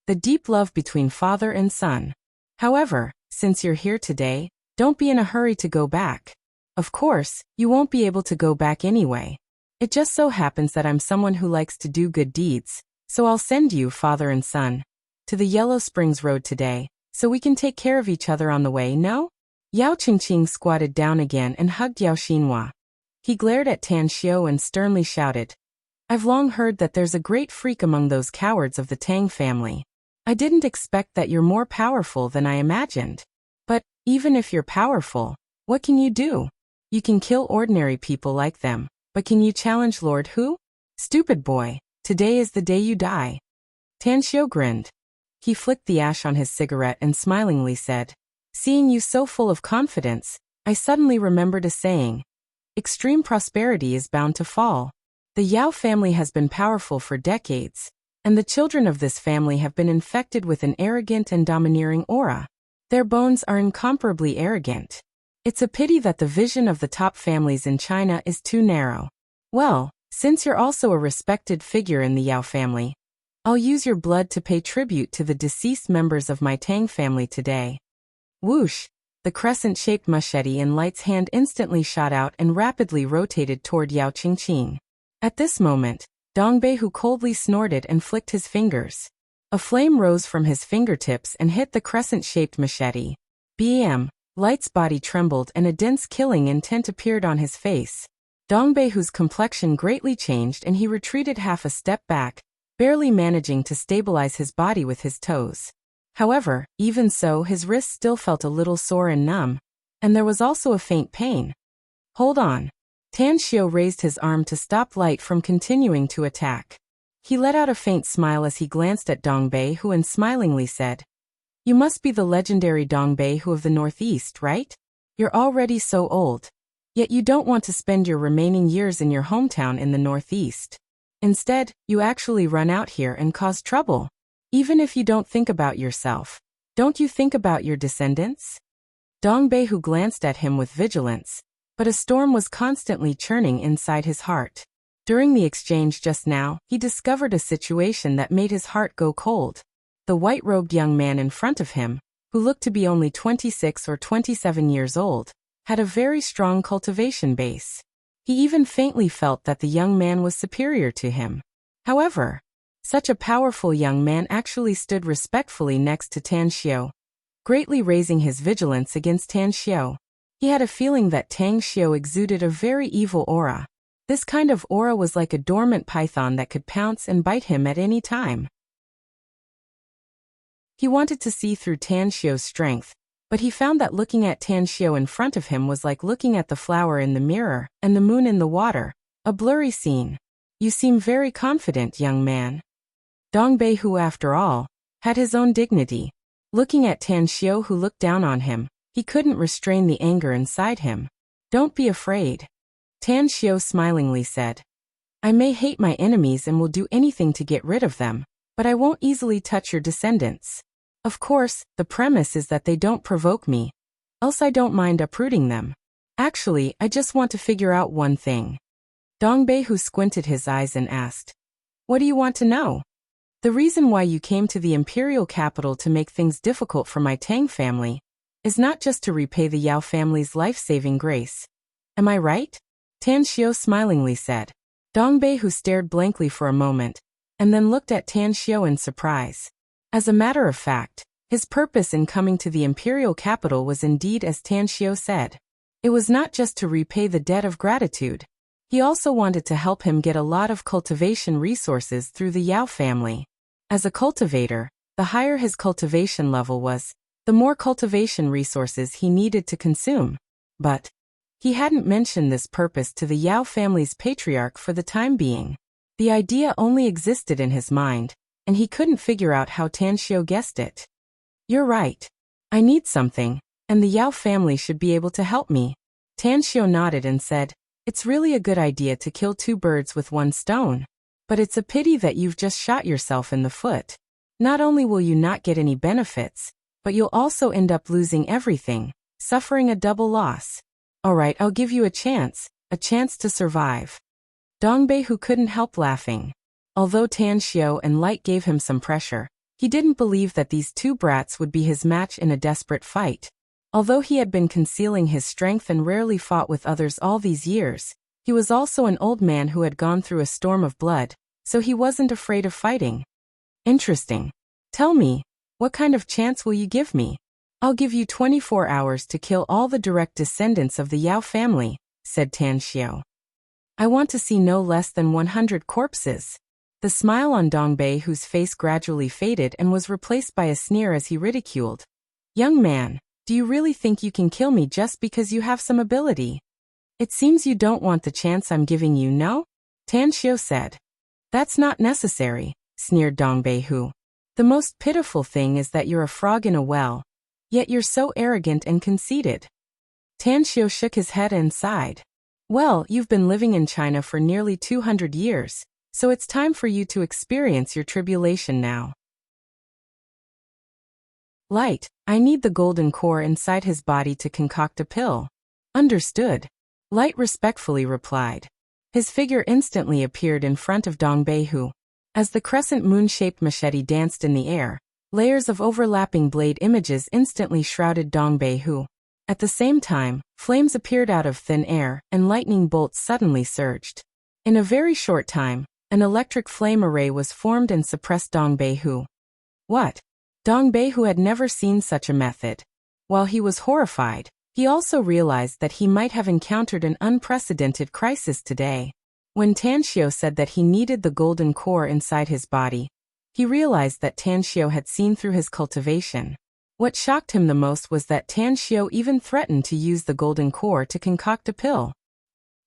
The deep love between father and son. However, since you're here today, don't be in a hurry to go back. Of course, you won't be able to go back anyway. It just so happens that I'm someone who likes to do good deeds, so I'll send you, father and son, to the Yellow Springs Road today, so we can take care of each other on the way, no? Yao Chengqing squatted down again and hugged Yao Xinhua. He glared at Tanxiu and sternly shouted, "I've long heard that there's a great freak among those cowards of the Tang family. I didn't expect that you're more powerful than I imagined. But, even if you're powerful, what can you do? You can kill ordinary people like them, but can you challenge Lord Hu? Stupid boy, today is the day you die." Tanxiu grinned. He flicked the ash on his cigarette and smilingly said, "Seeing you so full of confidence, I suddenly remembered a saying. Extreme prosperity is bound to fall. The Yao family has been powerful for decades, and the children of this family have been infected with an arrogant and domineering aura. Their bones are incomparably arrogant. It's a pity that the vision of the top families in China is too narrow. Well, since you're also a respected figure in the Yao family, I'll use your blood to pay tribute to the deceased members of my Tang family today." Whoosh! The crescent-shaped machete in Light's hand instantly shot out and rapidly rotated toward Yao Chengqing. At this moment, Dongbei, who coldly snorted and flicked his fingers. A flame rose from his fingertips and hit the crescent-shaped machete. Bam! Light's body trembled and a dense killing intent appeared on his face. Dongbei, whose complexion greatly changed, and he retreated half a step back, barely managing to stabilize his body with his toes. However, even so, his wrists still felt a little sore and numb, and there was also a faint pain. "Hold on." Tanxiu raised his arm to stop Light from continuing to attack. He let out a faint smile as he glanced at Dongbei, who smilingly said, "You must be the legendary Dongbei Hu of the Northeast, right? You're already so old. Yet you don't want to spend your remaining years in your hometown in the Northeast. Instead, you actually run out here and cause trouble. Even if you don't think about yourself, don't you think about your descendants?" Dong Beihu glanced at him with vigilance, but a storm was constantly churning inside his heart. During the exchange just now, he discovered a situation that made his heart go cold. The white-robed young man in front of him, who looked to be only 26 or 27 years old, had a very strong cultivation base. He even faintly felt that the young man was superior to him. However, such a powerful young man actually stood respectfully next to Tan Xiao, greatly raising his vigilance against Tan Xiao. He had a feeling that Tang Xiao exuded a very evil aura. This kind of aura was like a dormant python that could pounce and bite him at any time. He wanted to see through Tan Xiao's strength, but he found that looking at Tan Xiao in front of him was like looking at the flower in the mirror and the moon in the water, a blurry scene. You seem very confident, young man. Dong Beihu, after all, had his own dignity. Looking at Tan Xiao, who looked down on him, he couldn't restrain the anger inside him. Don't be afraid. Tan Xiao smilingly said. I may hate my enemies and will do anything to get rid of them, but I won't easily touch your descendants. Of course, the premise is that they don't provoke me, else I don't mind uprooting them. Actually, I just want to figure out one thing. Dong Beihu squinted his eyes and asked, what do you want to know? The reason why you came to the imperial capital to make things difficult for my Tang family is not just to repay the Yao family's life-saving grace. Am I right? Tan Xiao smilingly said. Dong Beihu stared blankly for a moment, and then looked at Tan Xiao in surprise. As a matter of fact, his purpose in coming to the imperial capital was indeed as Tan Xiao said. It was not just to repay the debt of gratitude. He also wanted to help him get a lot of cultivation resources through the Yao family. As a cultivator, the higher his cultivation level was, the more cultivation resources he needed to consume. But he hadn't mentioned this purpose to the Yao family's patriarch for the time being. The idea only existed in his mind, and he couldn't figure out how Tan Xiao guessed it. You're right. I need something, and the Yao family should be able to help me. Tan Xiao nodded and said, it's really a good idea to kill two birds with one stone. But it's a pity that you've just shot yourself in the foot. Not only will you not get any benefits, but you'll also end up losing everything, suffering a double loss. Alright, I'll give you a chance to survive. Dong Beihu couldn't help laughing. Although Tan Xiao and Light gave him some pressure, he didn't believe that these two brats would be his match in a desperate fight. Although he had been concealing his strength and rarely fought with others all these years, he was also an old man who had gone through a storm of blood, so he wasn't afraid of fighting. Interesting. Tell me, what kind of chance will you give me? I'll give you 24 hours to kill all the direct descendants of the Yao family, said Tan Xiao. I want to see no less than 100 corpses. The smile on Dong Beihu's face gradually faded and was replaced by a sneer as he ridiculed. Young man, do you really think you can kill me just because you have some ability? It seems you don't want the chance I'm giving you, no? Tan Xiao said. That's not necessary, sneered Dong Beihu. The most pitiful thing is that you're a frog in a well, yet you're so arrogant and conceited. Tan Xiao shook his head and sighed. Well, you've been living in China for nearly 200 years, so it's time for you to experience your tribulation now. Light, I need the golden core inside his body to concoct a pill. Understood. Light respectfully replied. His figure instantly appeared in front of Dong Beihu. As the crescent moon-shaped machete danced in the air, layers of overlapping blade images instantly shrouded Dong Beihu. At the same time, flames appeared out of thin air, and lightning bolts suddenly surged. In a very short time, an electric flame array was formed and suppressed Dong Beihu. What? Dong Beihu had never seen such a method. While he was horrified, he also realized that he might have encountered an unprecedented crisis today. When Tan Xiao said that he needed the golden core inside his body, he realized that Tan Xiao had seen through his cultivation. What shocked him the most was that Tan Xiao even threatened to use the golden core to concoct a pill.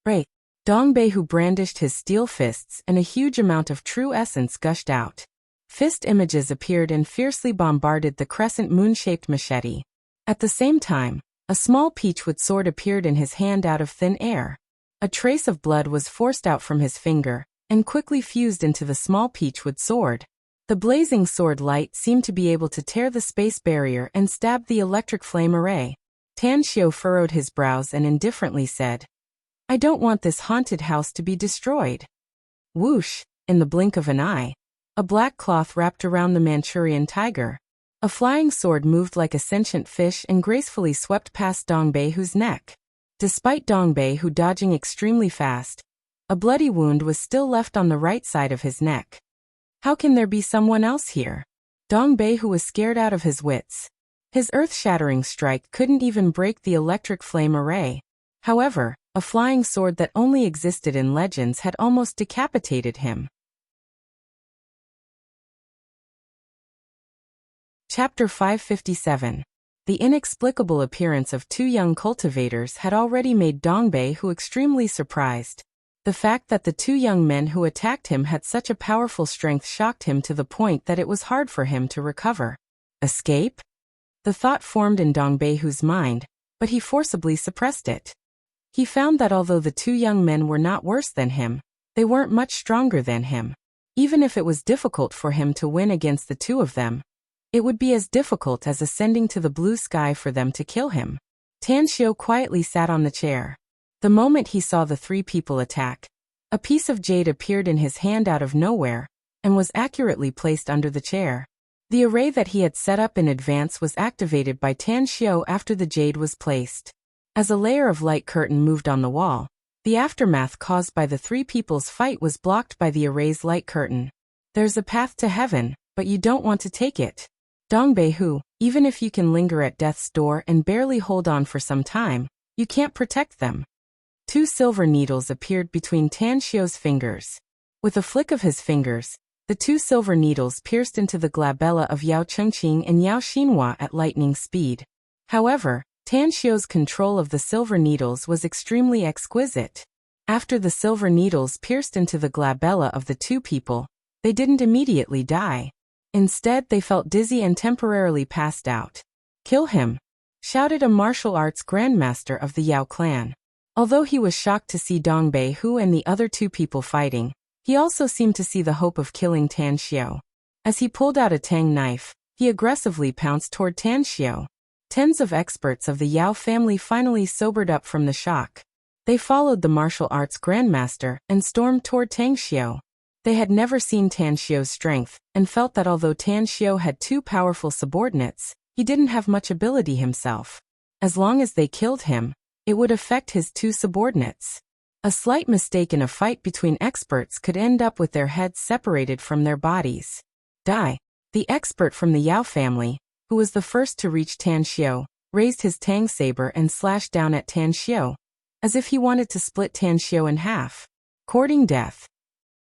Right. Dong Beihu brandished his steel fists and a huge amount of true essence gushed out. Fist images appeared and fiercely bombarded the crescent moon-shaped machete. At the same time, a small peachwood sword appeared in his hand out of thin air. A trace of blood was forced out from his finger, and quickly fused into the small peachwood sword. The blazing sword light seemed to be able to tear the space barrier and stab the electric flame array. Tan Xiao furrowed his brows and indifferently said, I don't want this haunted house to be destroyed. Whoosh, in the blink of an eye, a black cloth wrapped around the Manchurian tiger. A flying sword moved like a sentient fish and gracefully swept past Dong Beihu's neck. Despite Dong Beihu dodging extremely fast, a bloody wound was still left on the right side of his neck. How can there be someone else here? Dong Beihu was scared out of his wits. His earth-shattering strike couldn't even break the electric flame array. However, a flying sword that only existed in legends had almost decapitated him. Chapter 557. The inexplicable appearance of two young cultivators had already made Dong Beihu extremely surprised. The fact that the two young men who attacked him had such a powerful strength shocked him to the point that it was hard for him to recover. Escape? The thought formed in Dong Beihu's mind, but he forcibly suppressed it. He found that although the two young men were not worse than him, they weren't much stronger than him. Even if it was difficult for him to win against the two of them, it would be as difficult as ascending to the blue sky for them to kill him. Tan Xiao quietly sat on the chair. The moment he saw the three people attack, a piece of jade appeared in his hand out of nowhere, and was accurately placed under the chair. The array that he had set up in advance was activated by Tan Xiao after the jade was placed. As a layer of light curtain moved on the wall, the aftermath caused by the three people's fight was blocked by the array's light curtain. There's a path to heaven, but you don't want to take it. Dong Beihu, even if you can linger at death's door and barely hold on for some time, you can't protect them. Two silver needles appeared between Tan Xiao's fingers. With a flick of his fingers, the two silver needles pierced into the glabella of Yao Chengqing and Yao Xinhua at lightning speed. However, Tan Xiao's control of the silver needles was extremely exquisite. After the silver needles pierced into the glabella of the two people, they didn't immediately die. Instead, they felt dizzy and temporarily passed out. Kill him! Shouted a martial arts grandmaster of the Yao clan. Although he was shocked to see Dong Beihu and the other two people fighting, he also seemed to see the hope of killing Tan Xiao. As he pulled out a tang knife, he aggressively pounced toward Tan Xiao. Tens of experts of the Yao family finally sobered up from the shock. They followed the martial arts grandmaster and stormed toward Tan Xiao. They had never seen Tan Xiao's strength, and felt that although Tan Xiao had two powerful subordinates, he didn't have much ability himself. As long as they killed him, it would affect his two subordinates. A slight mistake in a fight between experts could end up with their heads separated from their bodies. Die. The expert from the Yao family, who was the first to reach Tan Xiao, raised his tang saber and slashed down at Tan Xiao, as if he wanted to split Tan Xiao in half. Courting death.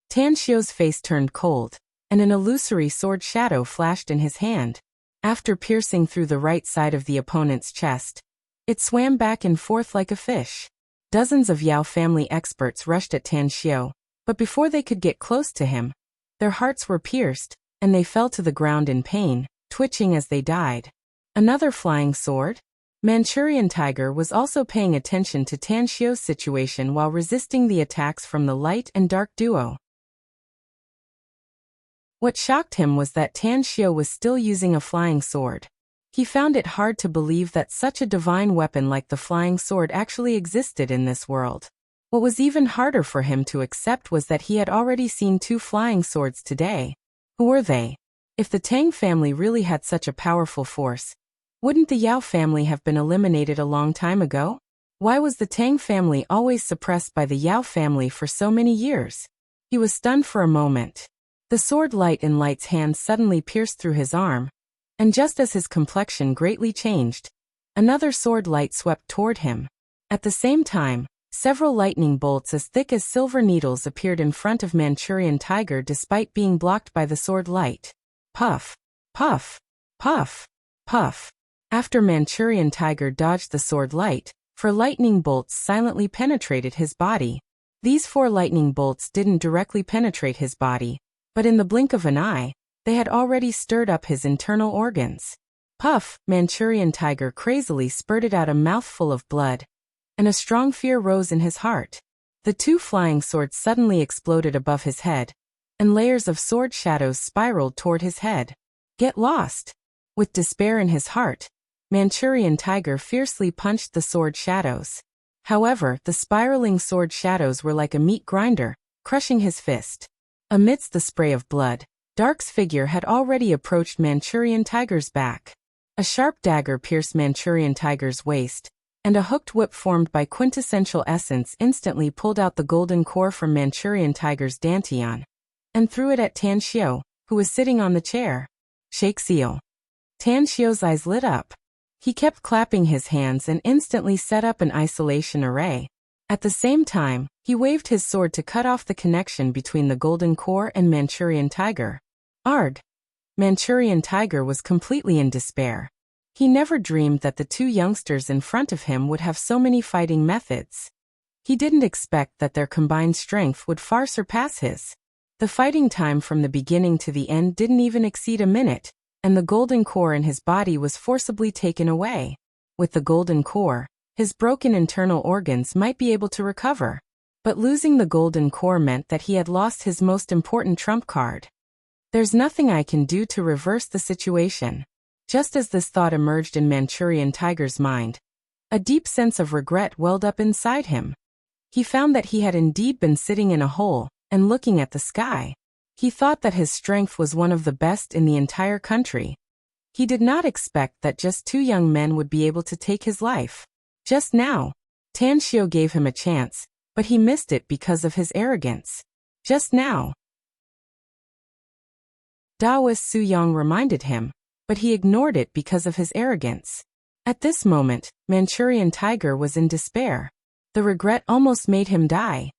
Tan Xiao's face turned cold, and an illusory sword shadow flashed in his hand. After piercing through the right side of the opponent's chest, it swam back and forth like a fish. Dozens of Yao family experts rushed at Tan Xiao, but before they could get close to him, their hearts were pierced, and they fell to the ground in pain, twitching as they died. Another flying sword? Manchurian Tiger was also paying attention to Tan Xiao's situation while resisting the attacks from the light and dark duo. What shocked him was that Tan Xiao was still using a flying sword. He found it hard to believe that such a divine weapon like the flying sword actually existed in this world. What was even harder for him to accept was that he had already seen two flying swords today. Who were they? If the Tang family really had such a powerful force, wouldn't the Yao family have been eliminated a long time ago? Why was the Tang family always suppressed by the Yao family for so many years? He was stunned for a moment. The sword light in Light's hand suddenly pierced through his arm, and just as his complexion greatly changed, another sword light swept toward him. At the same time, several lightning bolts as thick as silver needles appeared in front of Manchurian Tiger despite being blocked by the sword light. Puff, puff, puff, puff. After Manchurian Tiger dodged the sword light, 4 lightning bolts silently penetrated his body. These 4 lightning bolts didn't directly penetrate his body, but in the blink of an eye, they had already stirred up his internal organs. Puff, Manchurian Tiger crazily spurted out a mouthful of blood, and a strong fear rose in his heart. The 2 flying swords suddenly exploded above his head, and layers of sword shadows spiraled toward his head. Get lost! With despair in his heart, Manchurian Tiger fiercely punched the sword shadows. However, the spiraling sword shadows were like a meat grinder, crushing his fist. Amidst the spray of blood, Dark's figure had already approached Manchurian Tiger's back. A sharp dagger pierced Manchurian Tiger's waist, and a hooked whip formed by quintessential essence instantly pulled out the golden core from Manchurian Tiger's dantian, and threw it at Tan Xiao, who was sitting on the chair. Shake seal. Tan Xiao's eyes lit up. He kept clapping his hands and instantly set up an isolation array. At the same time, he waved his sword to cut off the connection between the golden core and Manchurian Tiger. Ard. Manchurian Tiger was completely in despair. He never dreamed that the two youngsters in front of him would have so many fighting methods. He didn't expect that their combined strength would far surpass his. The fighting time from the beginning to the end didn't even exceed a minute, and the golden core in his body was forcibly taken away. With the golden core, his broken internal organs might be able to recover. But losing the golden core meant that he had lost his most important trump card. There's nothing I can do to reverse the situation. Just as this thought emerged in Manchurian Tiger's mind, a deep sense of regret welled up inside him. He found that he had indeed been sitting in a hole and looking at the sky. He thought that his strength was one of the best in the entire country. He did not expect that just two young men would be able to take his life. Just now, Tan Xiao gave him a chance, but he missed it because of his arrogance. Just now. Daoist Su Yang reminded him, but he ignored it because of his arrogance. At this moment, Manchurian Tiger was in despair. The regret almost made him die.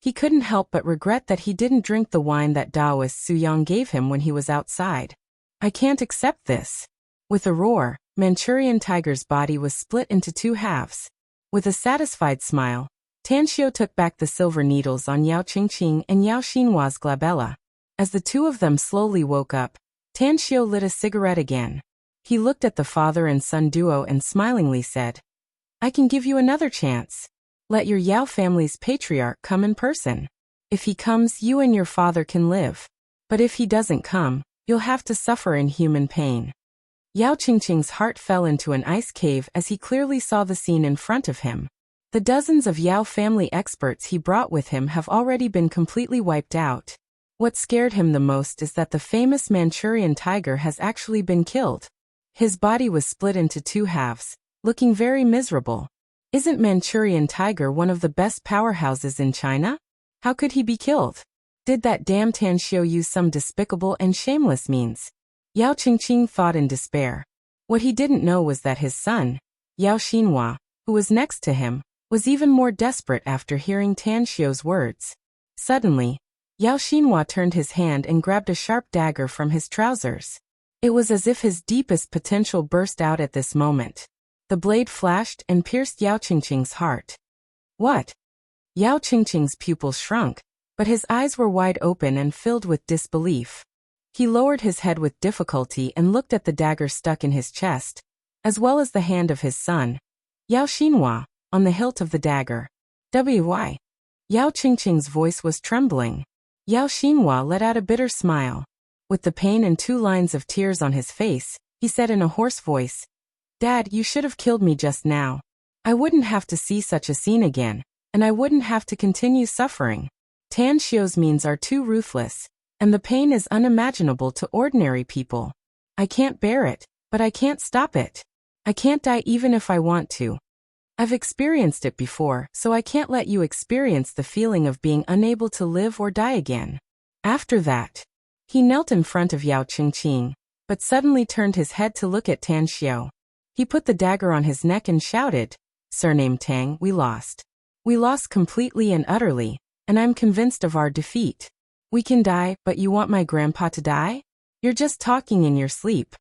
He couldn't help but regret that he didn't drink the wine that Daoist Su Yang gave him when he was outside. I can't accept this. With a roar, Manchurian Tiger's body was split into two halves. With a satisfied smile, Tan Xiao took back the silver needles on Yao Qingqing and Yao Xinhua's glabella. As the two of them slowly woke up, Tan Xiao lit a cigarette again. He looked at the father and son duo and smilingly said, I can give you another chance. Let your Yao family's patriarch come in person. If he comes, you and your father can live. But if he doesn't come, you'll have to suffer inhuman pain. Yao Qingqing's heart fell into an ice cave as he clearly saw the scene in front of him. The dozens of Yao family experts he brought with him have already been completely wiped out. What scared him the most is that the famous Manchurian Tiger has actually been killed. His body was split into two halves, looking very miserable. Isn't Manchurian Tiger one of the best powerhouses in China? How could he be killed? Did that damn Tan Xiao use some despicable and shameless means? Yao Qingqing thought in despair. What he didn't know was that his son, Yao Xinhua, who was next to him, was even more desperate after hearing Tan Xiao's words. Suddenly, Yao Xinhua turned his hand and grabbed a sharp dagger from his trousers. It was as if his deepest potential burst out at this moment. The blade flashed and pierced Yao Qingqing's heart. What? Yao Qingqing's pupils shrunk, but his eyes were wide open and filled with disbelief. He lowered his head with difficulty and looked at the dagger stuck in his chest, as well as the hand of his son, Yao Xinhua, on the hilt of the dagger. Why? Yao Qingqing's voice was trembling. Yao Xinhua let out a bitter smile. With the pain and 2 lines of tears on his face, he said in a hoarse voice, Dad, you should have killed me just now. I wouldn't have to see such a scene again, and I wouldn't have to continue suffering. Tan Xiao's means are too ruthless, and the pain is unimaginable to ordinary people. I can't bear it, but I can't stop it. I can't die even if I want to. I've experienced it before, so I can't let you experience the feeling of being unable to live or die again. After that, he knelt in front of Yao Qingqing, but suddenly turned his head to look at Tan Xiao. He put the dagger on his neck and shouted, Surname Tang, we lost. We lost completely and utterly, and I'm convinced of our defeat. We can die, but you want my grandpa to die? You're just talking in your sleep.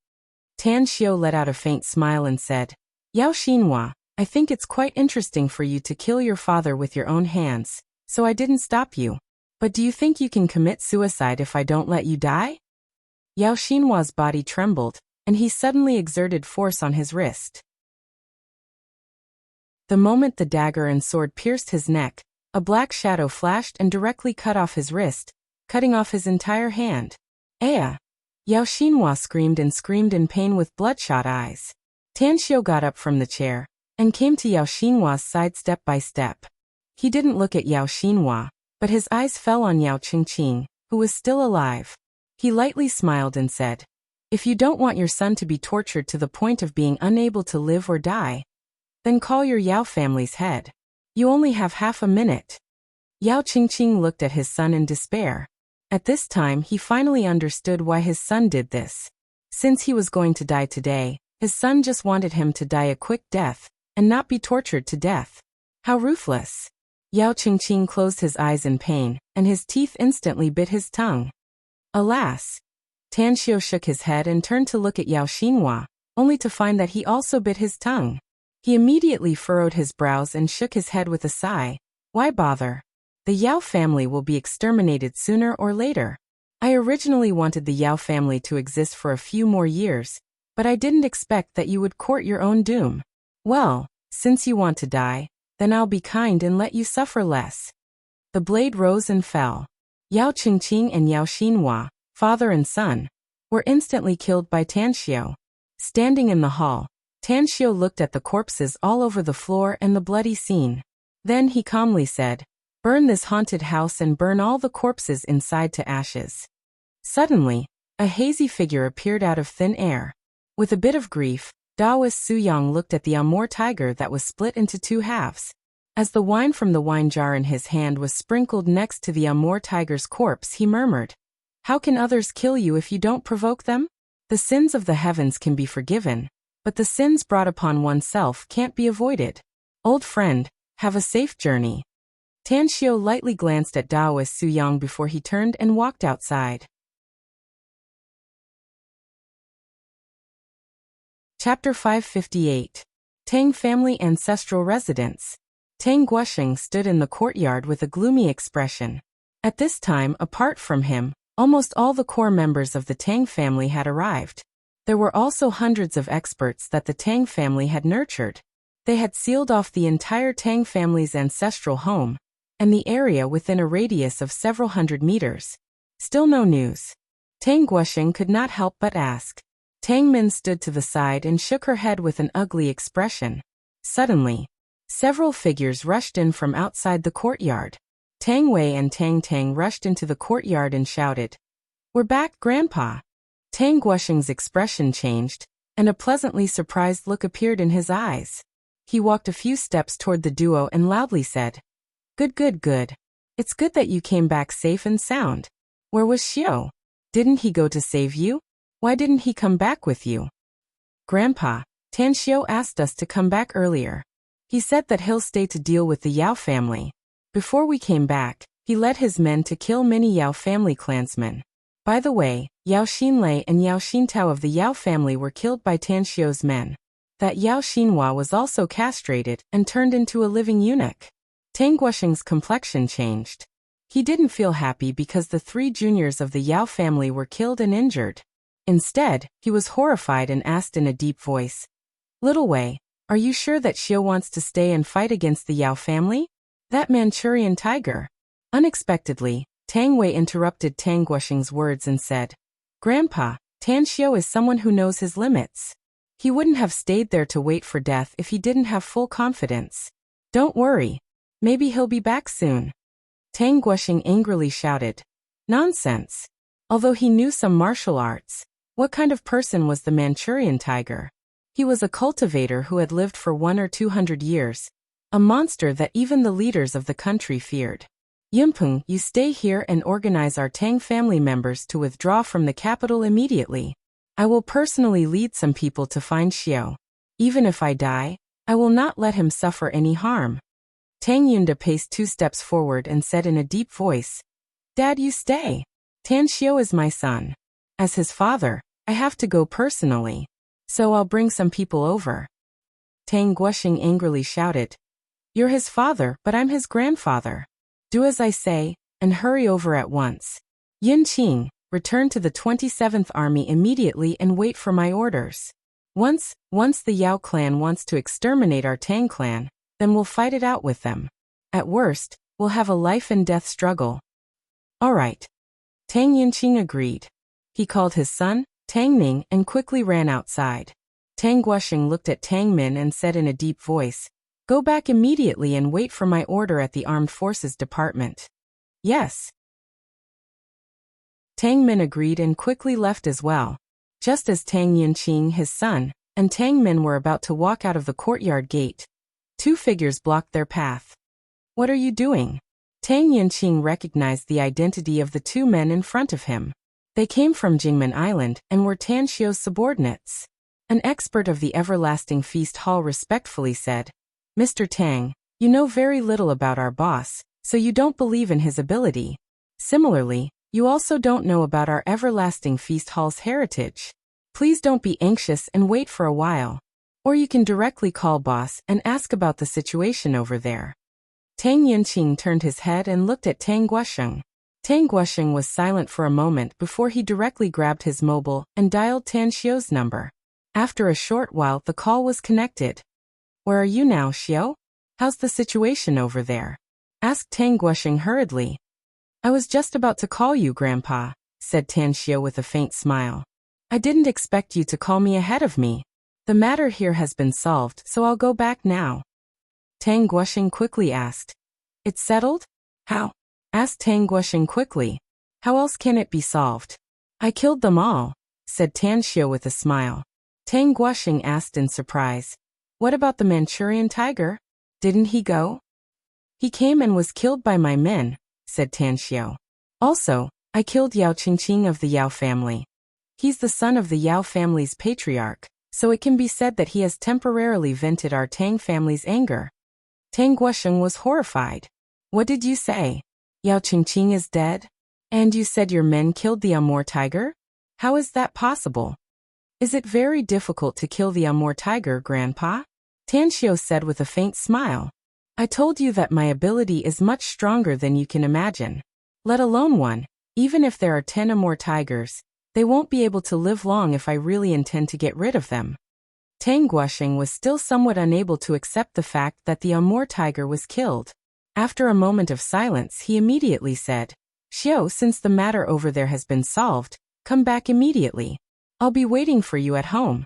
Tan Xiao let out a faint smile and said, Yao Xinhua, I think it's quite interesting for you to kill your father with your own hands, so I didn't stop you. But do you think you can commit suicide if I don't let you die? Yao Xinhua's body trembled, and he suddenly exerted force on his wrist. The moment the dagger and sword pierced his neck, a black shadow flashed and directly cut off his wrist, cutting off his entire hand. Aya! Yao Xinhua screamed in pain with bloodshot eyes. Tanxiu got up from the chair and came to Yao Xinhua's side step by step. He didn't look at Yao Xinhua, but his eyes fell on Yao Qingqing, who was still alive. He lightly smiled and said, "If you don't want your son to be tortured to the point of being unable to live or die, then call your Yao family's head. You only have half a minute." Yao Qingqing looked at his son in despair. At this time he finally understood why his son did this. Since he was going to die today, his son just wanted him to die a quick death, and not be tortured to death. How ruthless. Yao Qingqing closed his eyes in pain, and his teeth instantly bit his tongue. Alas! Tanxiu shook his head and turned to look at Yao Xinhua, only to find that he also bit his tongue. He immediately furrowed his brows and shook his head with a sigh. Why bother? The Yao family will be exterminated sooner or later. I originally wanted the Yao family to exist for a few more years, but I didn't expect that you would court your own doom. Well, since you want to die, then I'll be kind and let you suffer less. The blade rose and fell. Yao Qingqing and Yao Xinhua, father and son, were instantly killed by Tanxiu. Standing in the hall, Tanxiu looked at the corpses all over the floor and the bloody scene. Then he calmly said, "Burn this haunted house and burn all the corpses inside to ashes." Suddenly, a hazy figure appeared out of thin air. With a bit of grief, Daoist Su Yang looked at the Amur tiger that was split into two halves. As the wine from the wine jar in his hand was sprinkled next to the Amur tiger's corpse, he murmured, "How can others kill you if you don't provoke them? The sins of the heavens can be forgiven, but the sins brought upon oneself can't be avoided. Old friend, have a safe journey." Tanxiu lightly glanced at Daoist Su Yang before he turned and walked outside. Chapter 558. Tang Family Ancestral Residence. Tang Guosheng stood in the courtyard with a gloomy expression. At this time, apart from him, almost all the core members of the Tang family had arrived. There were also hundreds of experts that the Tang family had nurtured. They had sealed off the entire Tang family's ancestral home, and the area within a radius of several hundred meters. Still no news. Tang Guosheng could not help but ask. Tang Min stood to the side and shook her head with an ugly expression. Suddenly, several figures rushed in from outside the courtyard. Tang Wei and Tang Tang rushed into the courtyard and shouted, "We're back, Grandpa!" Tang Guosheng's expression changed, and a pleasantly surprised look appeared in his eyes. He walked a few steps toward the duo and loudly said, "Good, good, good. It's good that you came back safe and sound. Where was Xiu? Didn't he go to save you? Why didn't he come back with you?" "Grandpa, Tanxiu asked us to come back earlier. He said that he'll stay to deal with the Yao family. Before we came back, he led his men to kill many Yao family clansmen. By the way, Yao Xinlei and Yao Xintao of the Yao family were killed by Tanxiu's men. That Yao Xinhua was also castrated and turned into a living eunuch." Tang Guosheng's complexion changed. He didn't feel happy because the three juniors of the Yao family were killed and injured. Instead, he was horrified and asked in a deep voice, "Little Wei, are you sure that Xiu wants to stay and fight against the Yao family? That Manchurian tiger?" Unexpectedly, Tang Wei interrupted Tang Guosheng's words and said, "Grandpa, Tanxiu is someone who knows his limits. He wouldn't have stayed there to wait for death if he didn't have full confidence. Don't worry. Maybe he'll be back soon." Tang Guosheng angrily shouted, "Nonsense. Although he knew some martial arts, what kind of person was the Manchurian tiger? He was a cultivator who had lived for 100 or 200 years, a monster that even the leaders of the country feared. Yimpeng, you stay here and organize our Tang family members to withdraw from the capital immediately. I will personally lead some people to find Xiu. Even if I die, I will not let him suffer any harm." Tang Yunda paced 2 steps forward and said in a deep voice, "Dad, you stay. Tanxiu is my son. As his father, I have to go personally. So I'll bring some people over." Tang Guosheng angrily shouted, "You're his father, but I'm his grandfather. Do as I say, and hurry over at once. Yin Qing, return to the 27th Army immediately and wait for my orders. Once the Yao clan wants to exterminate our Tang clan, then we'll fight it out with them. At worst, we'll have a life and death struggle." "All right." Tang Yinqing agreed. He called his son, Tang Ning, and quickly ran outside. Tang Guosheng looked at Tang Min and said in a deep voice, "Go back immediately and wait for my order at the Armed Forces Department." "Yes." Tang Min agreed and quickly left as well. Just as Tang Yunqing, his son, and Tang Min were about to walk out of the courtyard gate, two figures blocked their path. "What are you doing?" Tang Yunqing recognized the identity of the two men in front of him. They came from Jingmen Island and were Tan Xiu's subordinates. An expert of the Everlasting Feast Hall respectfully said, "Mr. Tang, you know very little about our boss, so you don't believe in his ability. Similarly, you also don't know about our Everlasting Feast Hall's heritage. Please don't be anxious and wait for a while. Or you can directly call boss and ask about the situation over there." Tang Yunqing turned his head and looked at Tang Guosheng. Tang Guosheng was silent for a moment before he directly grabbed his mobile and dialed Tan Xiu's number. After a short while, the call was connected. "Where are you now, Xiu? How's the situation over there?" asked Tang Guosheng hurriedly. "I was just about to call you, Grandpa," said Tan Xiu with a faint smile. "I didn't expect you to call me ahead of me. The matter here has been solved, so I'll go back now." Tang Guosheng quickly asked, "It's settled? How?" asked Tang Guosheng quickly. "How else can it be solved? I killed them all," said Tan Xiu with a smile. Tang Guosheng asked in surprise, "What about the Manchurian tiger? Didn't he go?" "He came and was killed by my men," said Tan Xiu. "Also, I killed Yao Qingqing of the Yao family. He's the son of the Yao family's patriarch, so it can be said that he has temporarily vented our Tang family's anger." Tang Guosheng was horrified. "What did you say? Yao Qingqing is dead? And you said your men killed the Amur tiger? How is that possible? Is it very difficult to kill the Amur tiger, Grandpa?" Tan Xiu said with a faint smile. "I told you that my ability is much stronger than you can imagine. Let alone one, even if there are 10 Amur tigers, they won't be able to live long if I really intend to get rid of them." Tang Guosheng was still somewhat unable to accept the fact that the Amur tiger was killed. After a moment of silence, he immediately said, "Xiu, since the matter over there has been solved, come back immediately. I'll be waiting for you at home."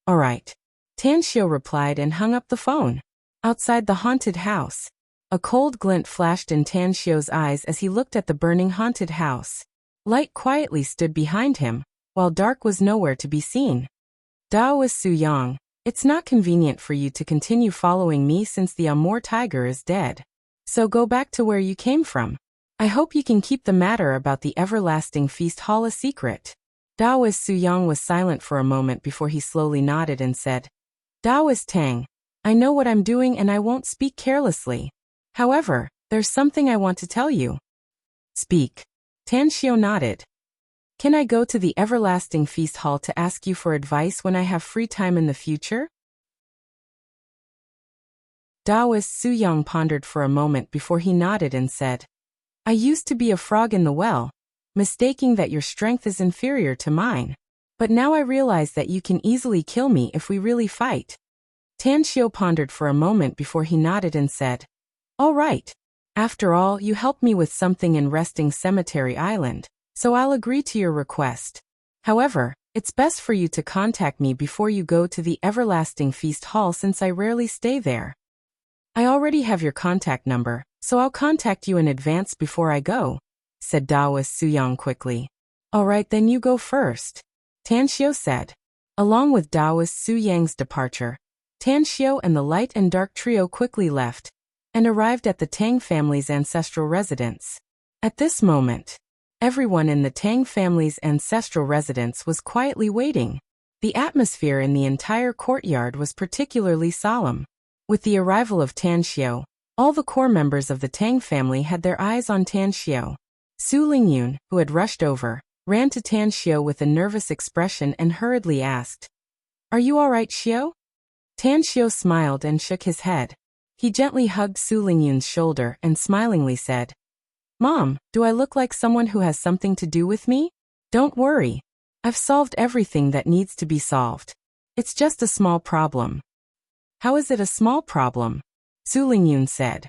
"All right," Tan Xiu replied and hung up the phone. Outside the haunted house, a cold glint flashed in Tan Xiu's eyes as he looked at the burning haunted house. Light quietly stood behind him, while dark was nowhere to be seen. "Daoist Su Yang, it's not convenient for you to continue following me since the Amur tiger is dead. So go back to where you came from. I hope you can keep the matter about the Everlasting Feast Hall a secret." Daoist Su Yang was silent for a moment before he slowly nodded and said, "Daoist Tang, I know what I'm doing and I won't speak carelessly. However, there's something I want to tell you." "Speak." Tan Xiu nodded. "Can I go to the Everlasting Feast Hall to ask you for advice when I have free time in the future?" Daoist Su Yang pondered for a moment before he nodded and said, "I used to be a frog in the well, mistaking that your strength is inferior to mine. But now I realize that you can easily kill me if we really fight." Tan Xiu pondered for a moment before he nodded and said, "All right. After all, you helped me with something in Resting Cemetery Island, so I'll agree to your request. However, it's best for you to contact me before you go to the Everlasting Feast Hall since I rarely stay there. I already have your contact number, so I'll contact you in advance before I go," said Daoist Su Yang quickly. "All right, then you go first," Tan Xiu said. Along with Daoist Su Yang's departure, Tan Xiu and the light and dark trio quickly left and arrived at the Tang family's ancestral residence. At this moment, everyone in the Tang family's ancestral residence was quietly waiting. The atmosphere in the entire courtyard was particularly solemn. With the arrival of Tan Xiu, all the core members of the Tang family had their eyes on Tan Xiu. Su Lingyun, who had rushed over, ran to Tan Xiu with a nervous expression and hurriedly asked, "Are you all right, Xiu?" Tan Xiu smiled and shook his head. He gently hugged Su Lingyun's shoulder and smilingly said, "Mom, do I look like someone who has something to do with me? Don't worry. I've solved everything that needs to be solved. It's just a small problem." "How is it a small problem?" Su Lingyun said.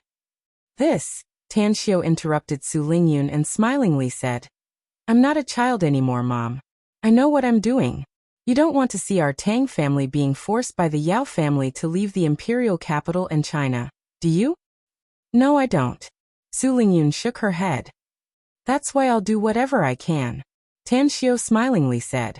"This," Tan Xiu interrupted Su Lingyun and smilingly said, "I'm not a child anymore, Mom. I know what I'm doing. You don't want to see our Tang family being forced by the Yao family to leave the imperial capital and China, do you? No, I don't. Su Lingyun shook her head. That's why I'll do whatever I can, Tan Xiao smilingly said.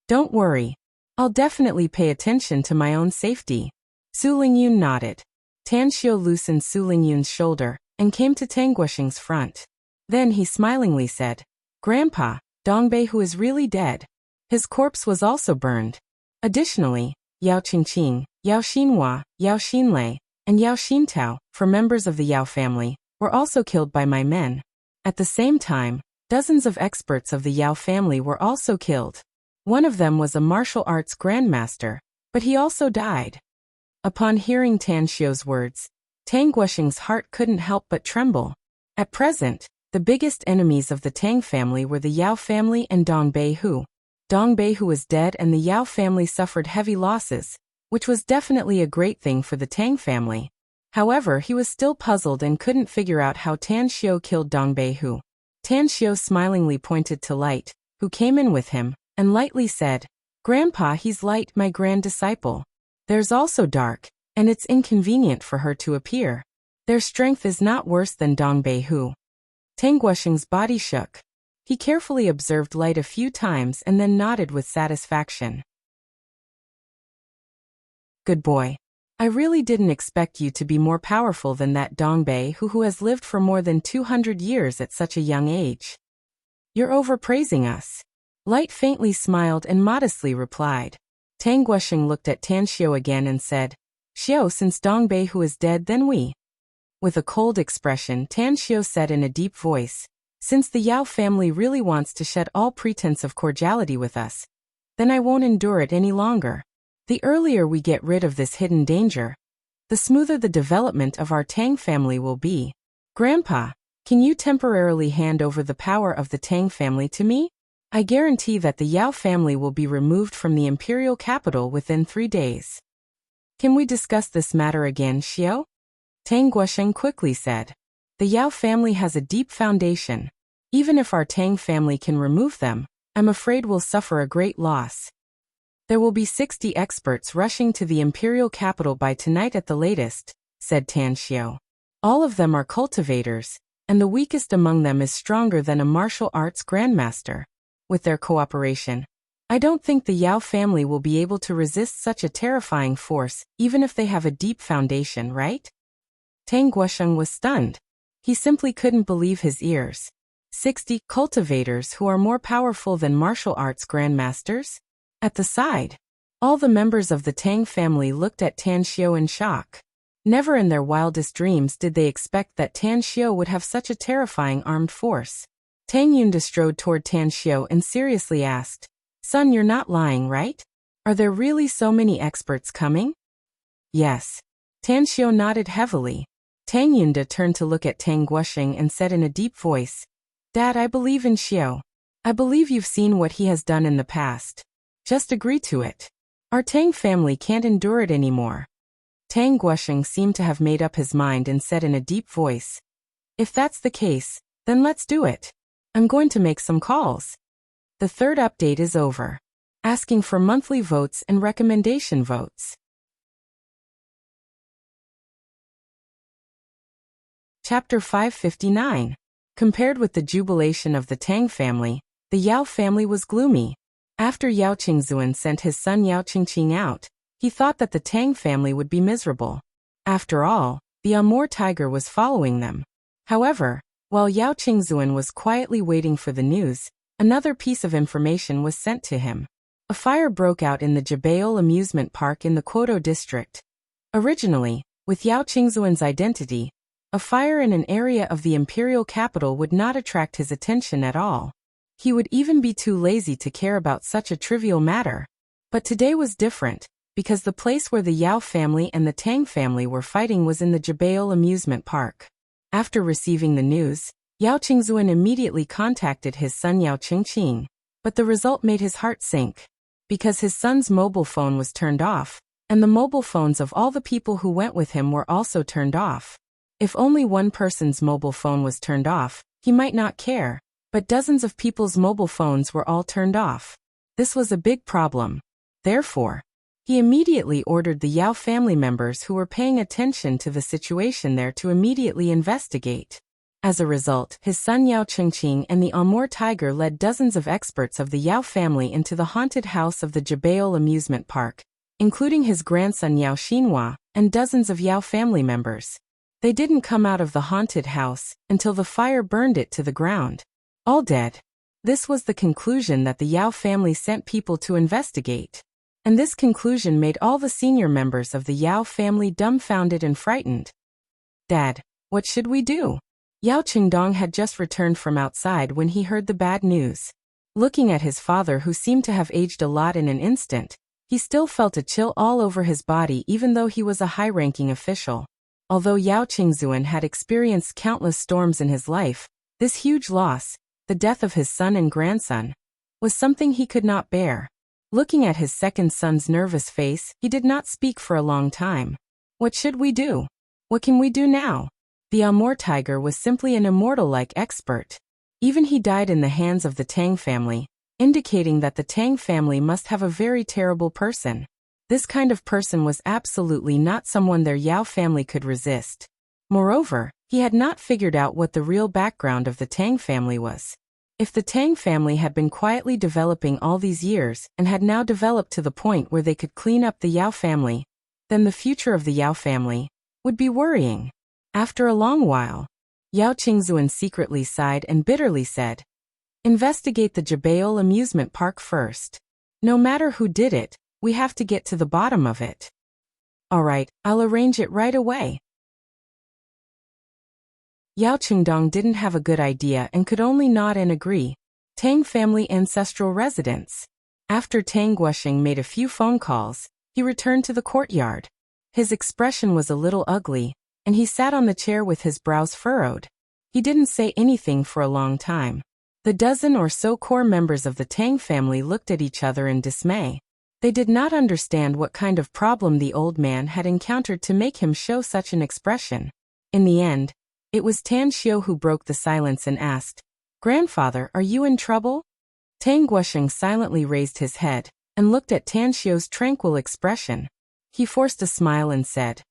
Don't worry. I'll definitely pay attention to my own safety. Su Lingyun nodded. Tan Xiao loosened Su Lingyun's shoulder and came to Tang Guoxing's front. Then he smilingly said, Grandpa, Dongbei who is really dead. His corpse was also burned. Additionally, Yao Qingqing, Yao Xinhua, Yao Xinlei, and Yao Xintao, for members of the Yao family, were also killed by my men. At the same time, dozens of experts of the Yao family were also killed. One of them was a martial arts grandmaster, but he also died. Upon hearing Tan Xiao's words, Tang Guoxing's heart couldn't help but tremble. At present, the biggest enemies of the Tang family were the Yao family and Dong Beihu. Dong Beihu was dead and the Yao family suffered heavy losses, which was definitely a great thing for the Tang family. However, he was still puzzled and couldn't figure out how Tan Xiao killed Dong Beihu. Tan Xiao smilingly pointed to Light, who came in with him, and lightly said, Grandpa, he's Light, my grand disciple. There's also Dark, and it's inconvenient for her to appear. Their strength is not worse than Dong Beihu. Tang Guoxing's body shook. He carefully observed Light a few times and then nodded with satisfaction. Good boy. I really didn't expect you to be more powerful than that Dongbei who has lived for more than 200 years at such a young age. You're overpraising us. Light faintly smiled and modestly replied. Tang Guoxing looked at Tan Xiao again and said, Xiao, since Dongbei who is dead, then we. With a cold expression, Tan Xiao said in a deep voice, since the Yao family really wants to shed all pretense of cordiality with us, then I won't endure it any longer. The earlier we get rid of this hidden danger, the smoother the development of our Tang family will be. Grandpa, can you temporarily hand over the power of the Tang family to me? I guarantee that the Yao family will be removed from the imperial capital within 3 days. Can we discuss this matter again, Xiao? Tang Guoxing quickly said. The Yao family has a deep foundation. Even if our Tang family can remove them, I'm afraid we'll suffer a great loss. There will be 60 experts rushing to the imperial capital by tonight at the latest, said Tan Xiao. All of them are cultivators, and the weakest among them is stronger than a martial arts grandmaster. With their cooperation, I don't think the Yao family will be able to resist such a terrifying force, even if they have a deep foundation, right? Tang Guoxing was stunned. He simply couldn't believe his ears. 60 cultivators who are more powerful than martial arts grandmasters? At the side, all the members of the Tang family looked at Tan Xiao in shock. Never in their wildest dreams did they expect that Tan Xiao would have such a terrifying armed force. Tang Yunda strode toward Tan Xiao and seriously asked, Son, you're not lying, right? Are there really so many experts coming? Yes. Tan Xiao nodded heavily. Tang Yunda turned to look at Tang Guoxing and said in a deep voice, Dad, I believe in Xiao. I believe you've seen what he has done in the past. Just agree to it. Our Tang family can't endure it anymore. Tang Guoxing seemed to have made up his mind and said in a deep voice, If that's the case, then let's do it. I'm going to make some calls. The third update is over. Asking for monthly votes and recommendation votes. Chapter 559. Compared with the jubilation of the Tang family, the Yao family was gloomy. After Yao Qingzuan sent his son Yao Qingqing out, he thought that the Tang family would be miserable. After all, the Amur tiger was following them. However, while Yao Qingzuan was quietly waiting for the news, another piece of information was sent to him. A fire broke out in the Jabeol amusement park in the Quoto district. Originally, with Yao Qingzuan's identity, a fire in an area of the imperial capital would not attract his attention at all. He would even be too lazy to care about such a trivial matter. But today was different, because the place where the Yao family and the Tang family were fighting was in the Jabeol amusement park. After receiving the news, Yao Qingzuan immediately contacted his son Yao Qingqing, but the result made his heart sink. Because his son's mobile phone was turned off, and the mobile phones of all the people who went with him were also turned off. If only one person's mobile phone was turned off, he might not care. But dozens of people's mobile phones were all turned off. This was a big problem. Therefore, he immediately ordered the Yao family members who were paying attention to the situation there to immediately investigate. As a result, his son Yao Chengqing and the Amur tiger led dozens of experts of the Yao family into the haunted house of the Jibeol amusement park, including his grandson Yao Xinhua and dozens of Yao family members. They didn't come out of the haunted house until the fire burned it to the ground. All dead. This was the conclusion that the Yao family sent people to investigate. And this conclusion made all the senior members of the Yao family dumbfounded and frightened. Dad, what should we do? Yao Qingdong had just returned from outside when he heard the bad news. Looking at his father, who seemed to have aged a lot in an instant, he still felt a chill all over his body even though he was a high-ranking official. Although Yao Qingzuan had experienced countless storms in his life, this huge loss, the death of his son and grandson, was something he could not bear. Looking at his second son's nervous face, he did not speak for a long time. What should we do? What can we do now? The Amur tiger was simply an immortal-like expert. Even he died in the hands of the Tang family, indicating that the Tang family must have a very terrible person. This kind of person was absolutely not someone their Yao family could resist. Moreover, he had not figured out what the real background of the Tang family was. If the Tang family had been quietly developing all these years and had now developed to the point where they could clean up the Yao family, then the future of the Yao family would be worrying. After a long while, Yao Qingzuan secretly sighed and bitterly said, "Investigate the Jibeol amusement park first. No matter who did it, we have to get to the bottom of it." "All right, I'll arrange it right away." Yao Qingdong didn't have a good idea and could only nod and agree. Tang family ancestral residence. After Tang Guosheng made a few phone calls, he returned to the courtyard. His expression was a little ugly, and he sat on the chair with his brows furrowed. He didn't say anything for a long time. The dozen or so core members of the Tang family looked at each other in dismay. They did not understand what kind of problem the old man had encountered to make him show such an expression. In the end, it was Tan Xiu who broke the silence and asked, "Grandfather, are you in trouble?" Tang Guosheng silently raised his head and looked at Tan Xiu's tranquil expression. He forced a smile and said,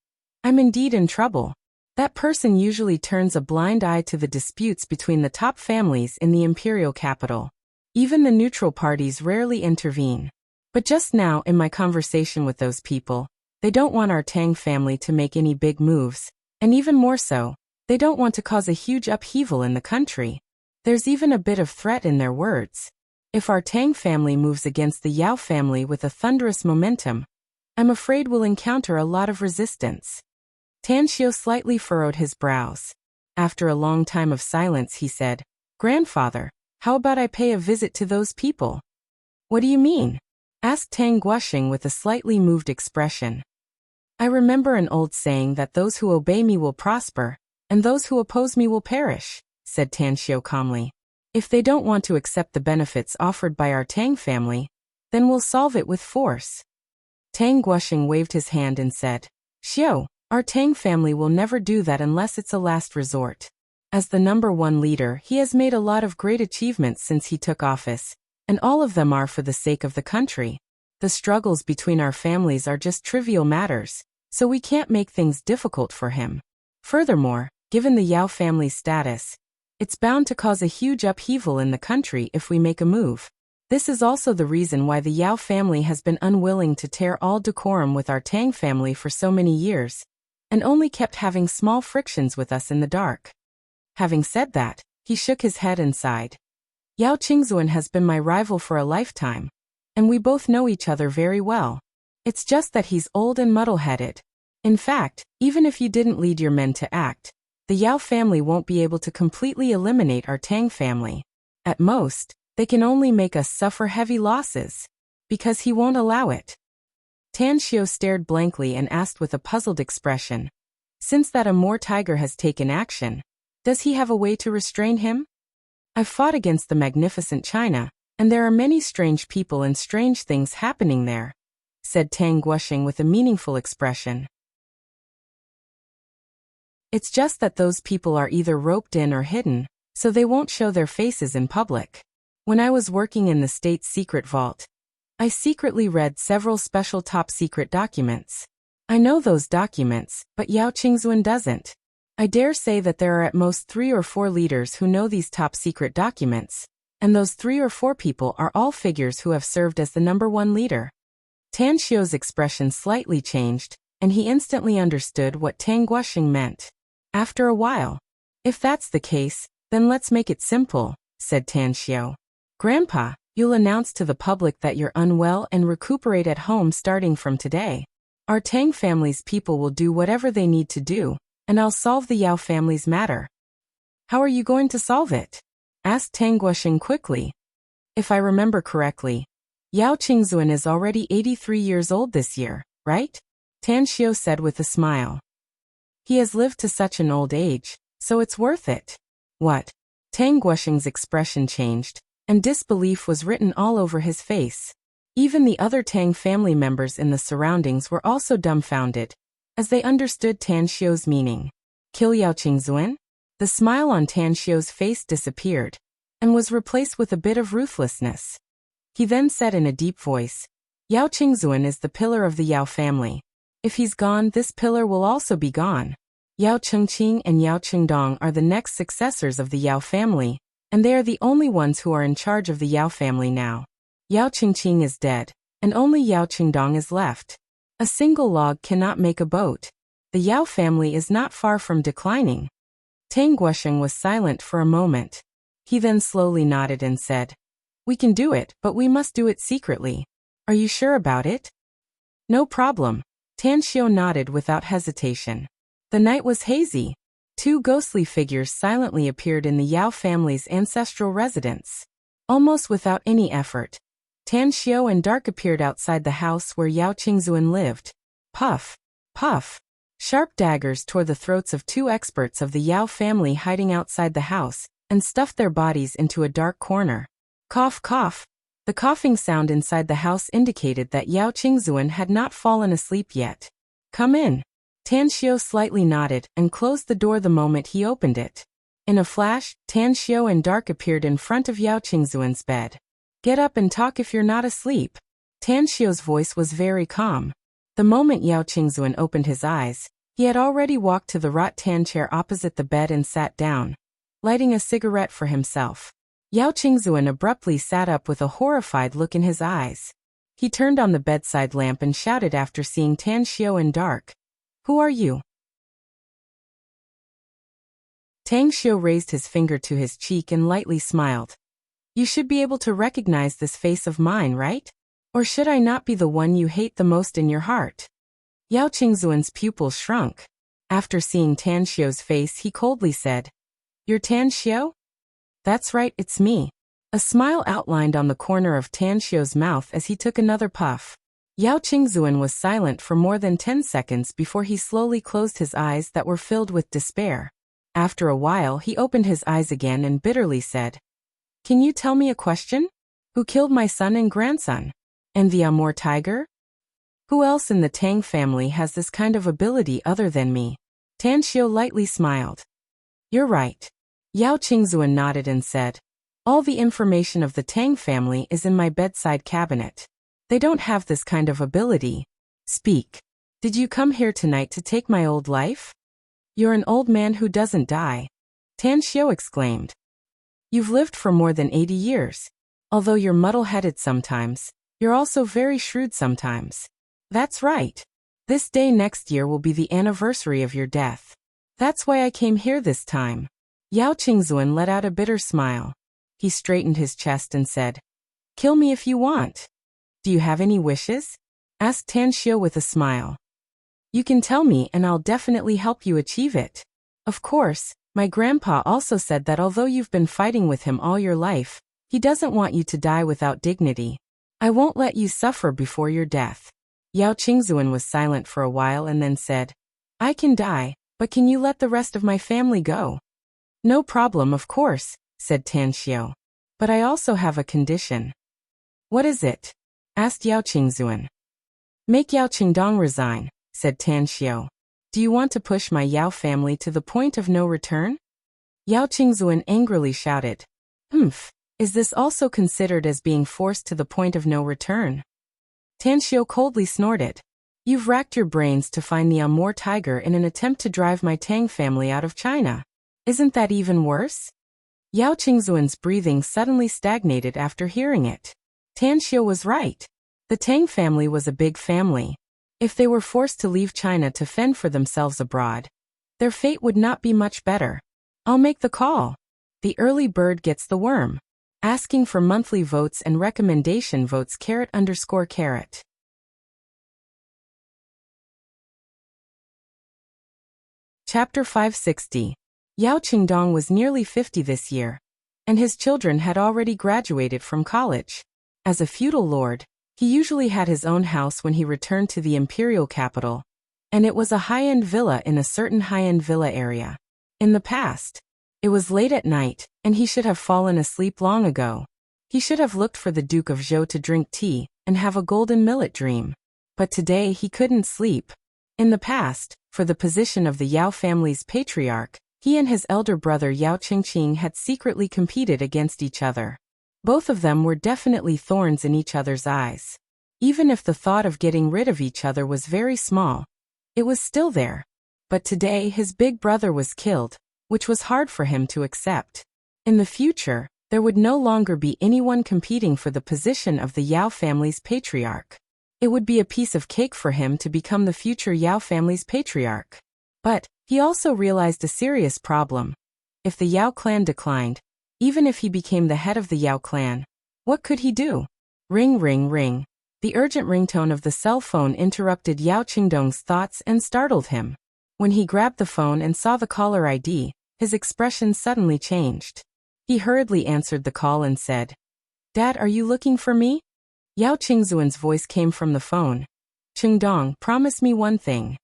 "I'm indeed in trouble. That person usually turns a blind eye to the disputes between the top families in the imperial capital. Even the neutral parties rarely intervene. But just now in my conversation with those people, they don't want our Tang family to make any big moves, and even more so, they don't want to cause a huge upheaval in the country. There's even a bit of threat in their words. If our Tang family moves against the Yao family with a thunderous momentum, I'm afraid we'll encounter a lot of resistance." Tan Xiu slightly furrowed his brows. After a long time of silence, he said, "Grandfather, how about I pay a visit to those people?" "What do you mean?" asked Tang Guosheng with a slightly moved expression. "I remember an old saying that those who obey me will prosper, and those who oppose me will perish," said Tan Xiu calmly. "If they don't want to accept the benefits offered by our Tang family, then we'll solve it with force." Tang Guosheng waved his hand and said, "Xiu, our Tang family will never do that unless it's a last resort. As the #1 leader, he has made a lot of great achievements since he took office, and all of them are for the sake of the country. The struggles between our families are just trivial matters, so we can't make things difficult for him. Furthermore, given the Yao family's status, it's bound to cause a huge upheaval in the country if we make a move. This is also the reason why the Yao family has been unwilling to tear all decorum with our Tang family for so many years, and only kept having small frictions with us in the dark." Having said that, he shook his head and sighed. "Yao Qingzuan has been my rival for a lifetime, and we both know each other very well. It's just that he's old and muddle-headed. In fact, even if you didn't lead your men to act, the Yao family won't be able to completely eliminate our Tang family. At most, they can only make us suffer heavy losses, because he won't allow it." Tan Xiu stared blankly and asked with a puzzled expression, "Since that Amur tiger has taken action, does he have a way to restrain him?" "I've fought against the magnificent China, and there are many strange people and strange things happening there," said Tang Guosheng with a meaningful expression. "It's just that those people are either roped in or hidden, so they won't show their faces in public. When I was working in the state's secret vault, I secretly read several special top-secret documents. I know those documents, but Yao Qingzuan doesn't. I dare say that there are at most 3 or 4 leaders who know these top-secret documents, and those 3 or 4 people are all figures who have served as the number 1 leader. Tan Xiu's expression slightly changed, and he instantly understood what Tang Guoxing meant. After a while, "If that's the case, then let's make it simple," said Tan Xiu. "Grandpa, you'll announce to the public that you're unwell and recuperate at home starting from today. Our Tang family's people will do whatever they need to do, and I'll solve the Yao family's matter." "How are you going to solve it?" asked Tang Guoxing quickly. "If I remember correctly, Yao Qingzuan is already 83 years old this year, right?" Tan Xiu said with a smile. "He has lived to such an old age, so it's worth it." "What?" Tang Guoxing's expression changed, and disbelief was written all over his face. Even the other Tang family members in the surroundings were also dumbfounded, as they understood Tan Xiu's meaning. "Kill Yao Qingzuan?" The smile on Tan Xiu's face disappeared, and was replaced with a bit of ruthlessness. He then said in a deep voice, "Yao Qingzuan is the pillar of the Yao family. If he's gone, this pillar will also be gone. Yao Chengqing and Yao Qingdong are the next successors of the Yao family, and they are the only ones who are in charge of the Yao family now. Yao Chengqing is dead, and only Yao Qingdong is left. A single log cannot make a boat. The Yao family is not far from declining." Tang Guoxing was silent for a moment. He then slowly nodded and said, "We can do it, but we must do it secretly. Are you sure about it?" "No problem." Tan Xiu nodded without hesitation. The night was hazy. 2 ghostly figures silently appeared in the Yao family's ancestral residence. Almost without any effort, Tan Xiu and Dark appeared outside the house where Yao Qingzuan lived. Puff, puff. Sharp daggers tore the throats of 2 experts of the Yao family hiding outside the house, and stuffed their bodies into a dark corner. Cough, cough. The coughing sound inside the house indicated that Yao Qingzuan had not fallen asleep yet. "Come in." Tan Xiu slightly nodded and closed the door the moment he opened it. In a flash, Tan Xiu and Dark appeared in front of Yao Qingzuan's bed. "Get up and talk if you're not asleep." Tan Xiu's voice was very calm. The moment Yao Qingzuan opened his eyes, he had already walked to the rattan chair opposite the bed and sat down, lighting a cigarette for himself. Yao Qingzuan abruptly sat up with a horrified look in his eyes. He turned on the bedside lamp and shouted after seeing Tan Xiu and Dark, "Who are you?" Tang Xiu raised his finger to his cheek and lightly smiled. "You should be able to recognize this face of mine, right? Or should I not be the one you hate the most in your heart?" Yao Qingzuan's pupils shrunk. After seeing Tan Xiu's face, he coldly said, "You're Tan Xiu?" "That's right, it's me." A smile outlined on the corner of Tan Xiu's mouth as he took another puff. Yao Qingzuan was silent for more than 10 seconds before he slowly closed his eyes that were filled with despair. After a while, he opened his eyes again and bitterly said, "Can you tell me a question? Who killed my son and grandson? And the Amur tiger? Who else in the Tang family has this kind of ability other than me?" Tan Xiu lightly smiled. "You're right." Yao Qingzuan nodded and said, "All the information of the Tang family is in my bedside cabinet. They don't have this kind of ability. Speak. Did you come here tonight to take my old life?" "You're an old man who doesn't die," Tan Xiu exclaimed. "You've lived for more than 80 years. Although you're muddle-headed sometimes, you're also very shrewd sometimes." "That's right. This day next year will be the anniversary of your death. That's why I came here this time." Yao Qingzuan let out a bitter smile. He straightened his chest and said, "Kill me if you want." "Do you have any wishes?" asked Tan Xiu with a smile. "You can tell me and I'll definitely help you achieve it. Of course, my grandpa also said that although you've been fighting with him all your life, he doesn't want you to die without dignity. I won't let you suffer before your death." Yao Qingzuan was silent for a while and then said, "I can die, but can you let the rest of my family go?" "No problem, of course," said Tan Xiu. "But I also have a condition." "What is it?" asked Yao Qingzuan. "Make Yao Qingdong resign," said Tan Xiu. "Do you want to push my Yao family to the point of no return?" Yao Qingzuan angrily shouted, "Is this also considered as being forced to the point of no return?" Tanxiu coldly snorted. You've racked your brains to find the Amur tiger in an attempt to drive my Tang family out of China. Isn't that even worse? Yao Qingzuan's breathing suddenly stagnated after hearing it. Tanxiu was right. The Tang family was a big family. If they were forced to leave China to fend for themselves abroad, their fate would not be much better. I'll make the call. The early bird gets the worm. Asking for monthly votes and recommendation votes _. Chapter 560. Yao Qingdong was nearly 50 this year, and his children had already graduated from college. As a feudal lord, he usually had his own house when he returned to the imperial capital, and it was a high-end villa in a certain high-end villa area. In the past, it was late at night, and he should have fallen asleep long ago. He should have looked for the Duke of Zhou to drink tea and have a golden millet dream. But today he couldn't sleep. In the past, for the position of the Yao family's patriarch, he and his elder brother Yao Qingqing had secretly competed against each other. Both of them were definitely thorns in each other's eyes. Even if the thought of getting rid of each other was very small, it was still there. But today his big brother was killed, which was hard for him to accept. In the future, there would no longer be anyone competing for the position of the Yao family's patriarch. It would be a piece of cake for him to become the future Yao family's patriarch. But he also realized a serious problem. If the Yao clan declined, even if he became the head of the Yao clan, what could he do? Ring, ring, ring. The urgent ringtone of the cell phone interrupted Yao Qingdong's thoughts and startled him. When he grabbed the phone and saw the caller ID, his expression suddenly changed. He hurriedly answered the call and said, "Dad, are you looking for me?" Yao Qingzuan's voice came from the phone. "Qingdong, promise me one thing."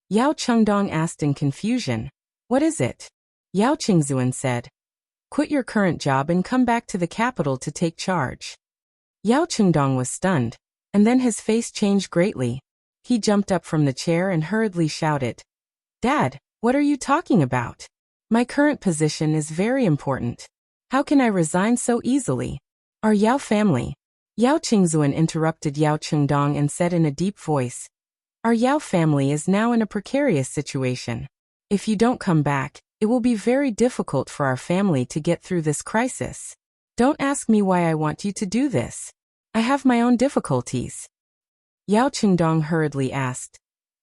Yao Qingdong asked in confusion, "What is it?" Yao Qingzuan said, "Quit your current job and come back to the capital to take charge." Yao Qingdong was stunned, and then his face changed greatly. He jumped up from the chair and hurriedly shouted, "Dad, what are you talking about? My current position is very important. How can I resign so easily? Our Yao family." Yao Qingzuan interrupted Yao Qingdong and said in a deep voice, "Our Yao family is now in a precarious situation. If you don't come back, it will be very difficult for our family to get through this crisis. Don't ask me why I want you to do this. I have my own difficulties." Yao Qingdong hurriedly asked,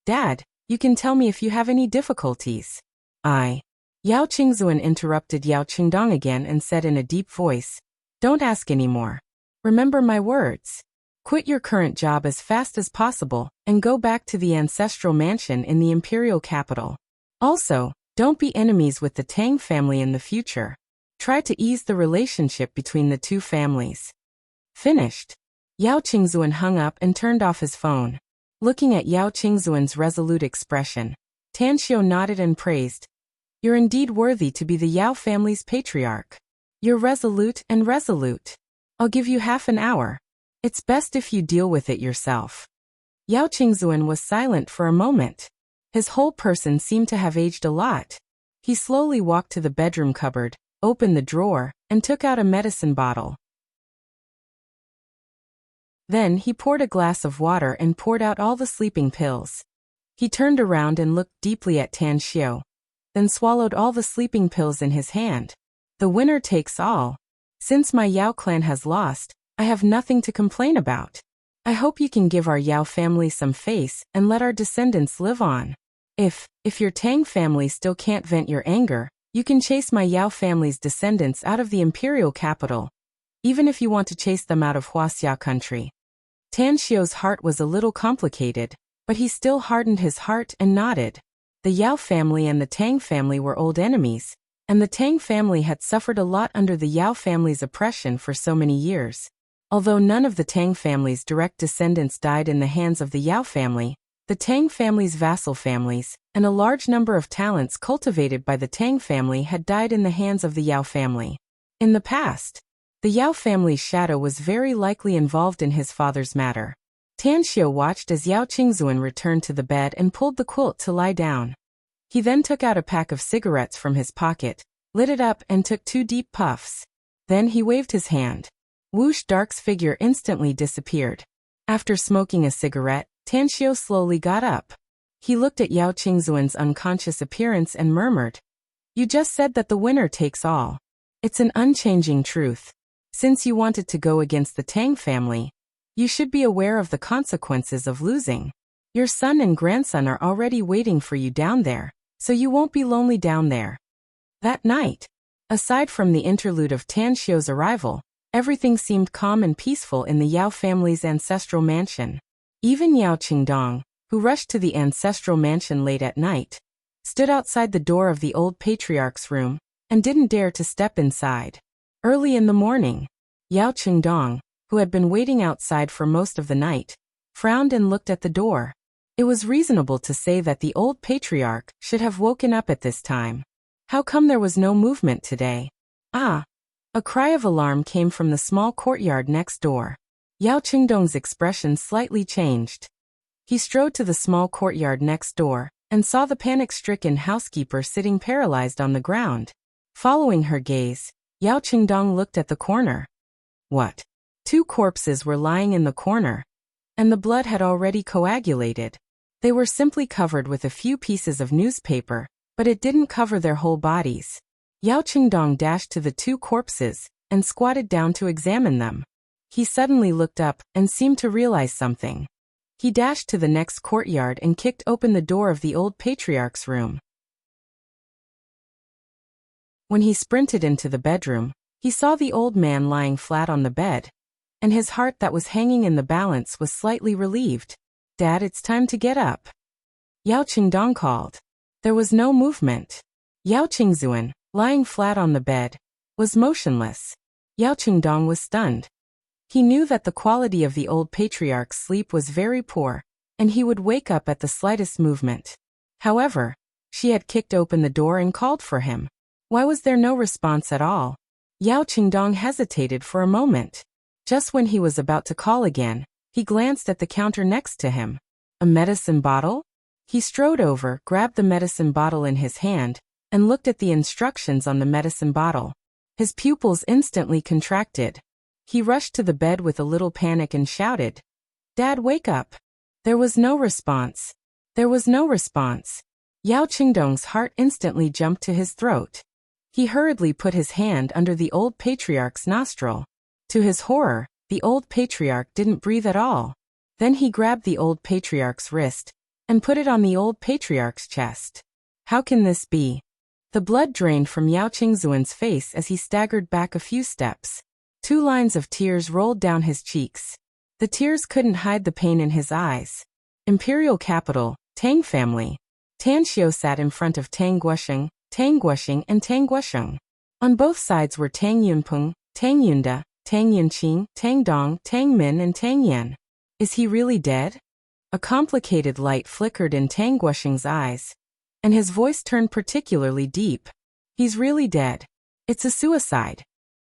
"Dad, you can tell me if you have any difficulties." Yao Qingzuan interrupted Yao Qingdong again and said in a deep voice, "Don't ask anymore. Remember my words. Quit your current job as fast as possible and go back to the ancestral mansion in the imperial capital. Also, don't be enemies with the Tang family in the future. Try to ease the relationship between the two families." Finished. Yao Qingzuan hung up and turned off his phone. Looking at Yao Qingzuan's resolute expression, Tanxiu nodded and praised, "You're indeed worthy to be the Yao family's patriarch. You're resolute and resolute. I'll give you half an hour. It's best if you deal with it yourself." Yao Qingzuan was silent for a moment. His whole person seemed to have aged a lot. He slowly walked to the bedroom cupboard, opened the drawer, and took out a medicine bottle. Then he poured a glass of water and poured out all the sleeping pills. He turned around and looked deeply at Tanxiu, then swallowed all the sleeping pills in his hand. The winner takes all. Since my Yao clan has lost, I have nothing to complain about. I hope you can give our Yao family some face and let our descendants live on. If your Tang family still can't vent your anger, you can chase my Yao family's descendants out of the imperial capital, even if you want to chase them out of Wuxia country. Tanxiu's heart was a little complicated, but he still hardened his heart and nodded. The Yao family and the Tang family were old enemies, and the Tang family had suffered a lot under the Yao family's oppression for so many years. Although none of the Tang family's direct descendants died in the hands of the Yao family, the Tang family's vassal families, and a large number of talents cultivated by the Tang family had died in the hands of the Yao family. In the past, the Yao family's shadow was very likely involved in his father's matter. Tanxiu watched as Yao Qingzuan returned to the bed and pulled the quilt to lie down. He then took out a pack of cigarettes from his pocket, lit it up and took 2 deep puffs. Then he waved his hand. Whoosh! Dark's figure instantly disappeared. After smoking a cigarette, Tanxiu slowly got up. He looked at Yao Qingzuan's unconscious appearance and murmured, "You just said that the winner takes all. It's an unchanging truth. Since you wanted to go against the Tang family, you should be aware of the consequences of losing. Your son and grandson are already waiting for you down there, so you won't be lonely down there." That night, aside from the interlude of Tanxiu's arrival, everything seemed calm and peaceful in the Yao family's ancestral mansion. Even Yao Qingdong, who rushed to the ancestral mansion late at night, stood outside the door of the old patriarch's room and didn't dare to step inside. Early in the morning, Yao Qingdong, who had been waiting outside for most of the night, frowned and looked at the door. It was reasonable to say that the old patriarch should have woken up at this time. How come there was no movement today? Ah! A cry of alarm came from the small courtyard next door. Yao Qingdong's expression slightly changed. He strode to the small courtyard next door and saw the panic-stricken housekeeper sitting paralyzed on the ground. Following her gaze, Yao Qingdong looked at the corner. What? 2 corpses were lying in the corner, and the blood had already coagulated. They were simply covered with a few pieces of newspaper, but it didn't cover their whole bodies. Yao Qingdong dashed to the 2 corpses and squatted down to examine them. He suddenly looked up and seemed to realize something. He dashed to the next courtyard and kicked open the door of the old patriarch's room. When he sprinted into the bedroom, he saw the old man lying flat on the bed, and his heart that was hanging in the balance was slightly relieved. "Dad, it's time to get up," Yao Qingdong called. There was no movement. Yao Qingzuan, lying flat on the bed, was motionless. Yao Qingdong was stunned. He knew that the quality of the old patriarch's sleep was very poor, and he would wake up at the slightest movement. However, she had kicked open the door and called for him. Why was there no response at all? Yao Qingdong hesitated for a moment. Just when he was about to call again, he glanced at the counter next to him. A medicine bottle? He strode over, grabbed the medicine bottle in his hand, and looked at the instructions on the medicine bottle. His pupils instantly contracted. He rushed to the bed with a little panic and shouted, "Dad, wake up!" There was no response. There was no response. Yao Qingdong's heart instantly jumped to his throat. He hurriedly put his hand under the old patriarch's nostril. To his horror, the old patriarch didn't breathe at all. Then he grabbed the old patriarch's wrist and put it on the old patriarch's chest. How can this be? The blood drained from Yao Qingzuan's face as he staggered back a few steps. 2 lines of tears rolled down his cheeks. The tears couldn't hide the pain in his eyes. Imperial capital, Tang family. Tanxiu sat in front of Tang Guosheng, and Tang Guosheng. On both sides were Tang Yunpeng, Tang Yunda, Tang Yunqing, Tang Dong, Tang Min and Tang Yan. Is he really dead? A complicated light flickered in Tang Guosheng's eyes, and his voice turned particularly deep. He's really dead. It's a suicide.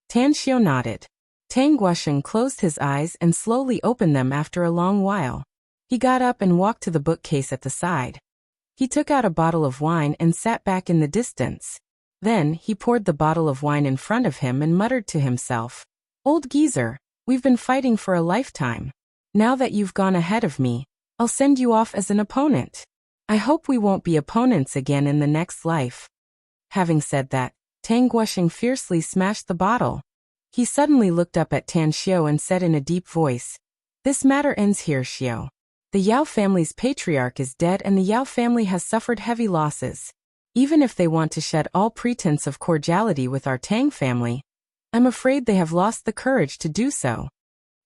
Tanxiu nodded. Tang Guosheng closed his eyes and slowly opened them after a long while. He got up and walked to the bookcase at the side. He took out a bottle of wine and sat back in the distance. Then he poured the bottle of wine in front of him and muttered to himself, "Old geezer, we've been fighting for a lifetime. Now that you've gone ahead of me, I'll send you off as an opponent. I hope we won't be opponents again in the next life." Having said that, Tang Guosheng fiercely smashed the bottle. He suddenly looked up at Tanxiu and said in a deep voice, "This matter ends here, Xiu. The Yao family's patriarch is dead and the Yao family has suffered heavy losses. Even if they want to shed all pretense of cordiality with our Tang family, I'm afraid they have lost the courage to do so."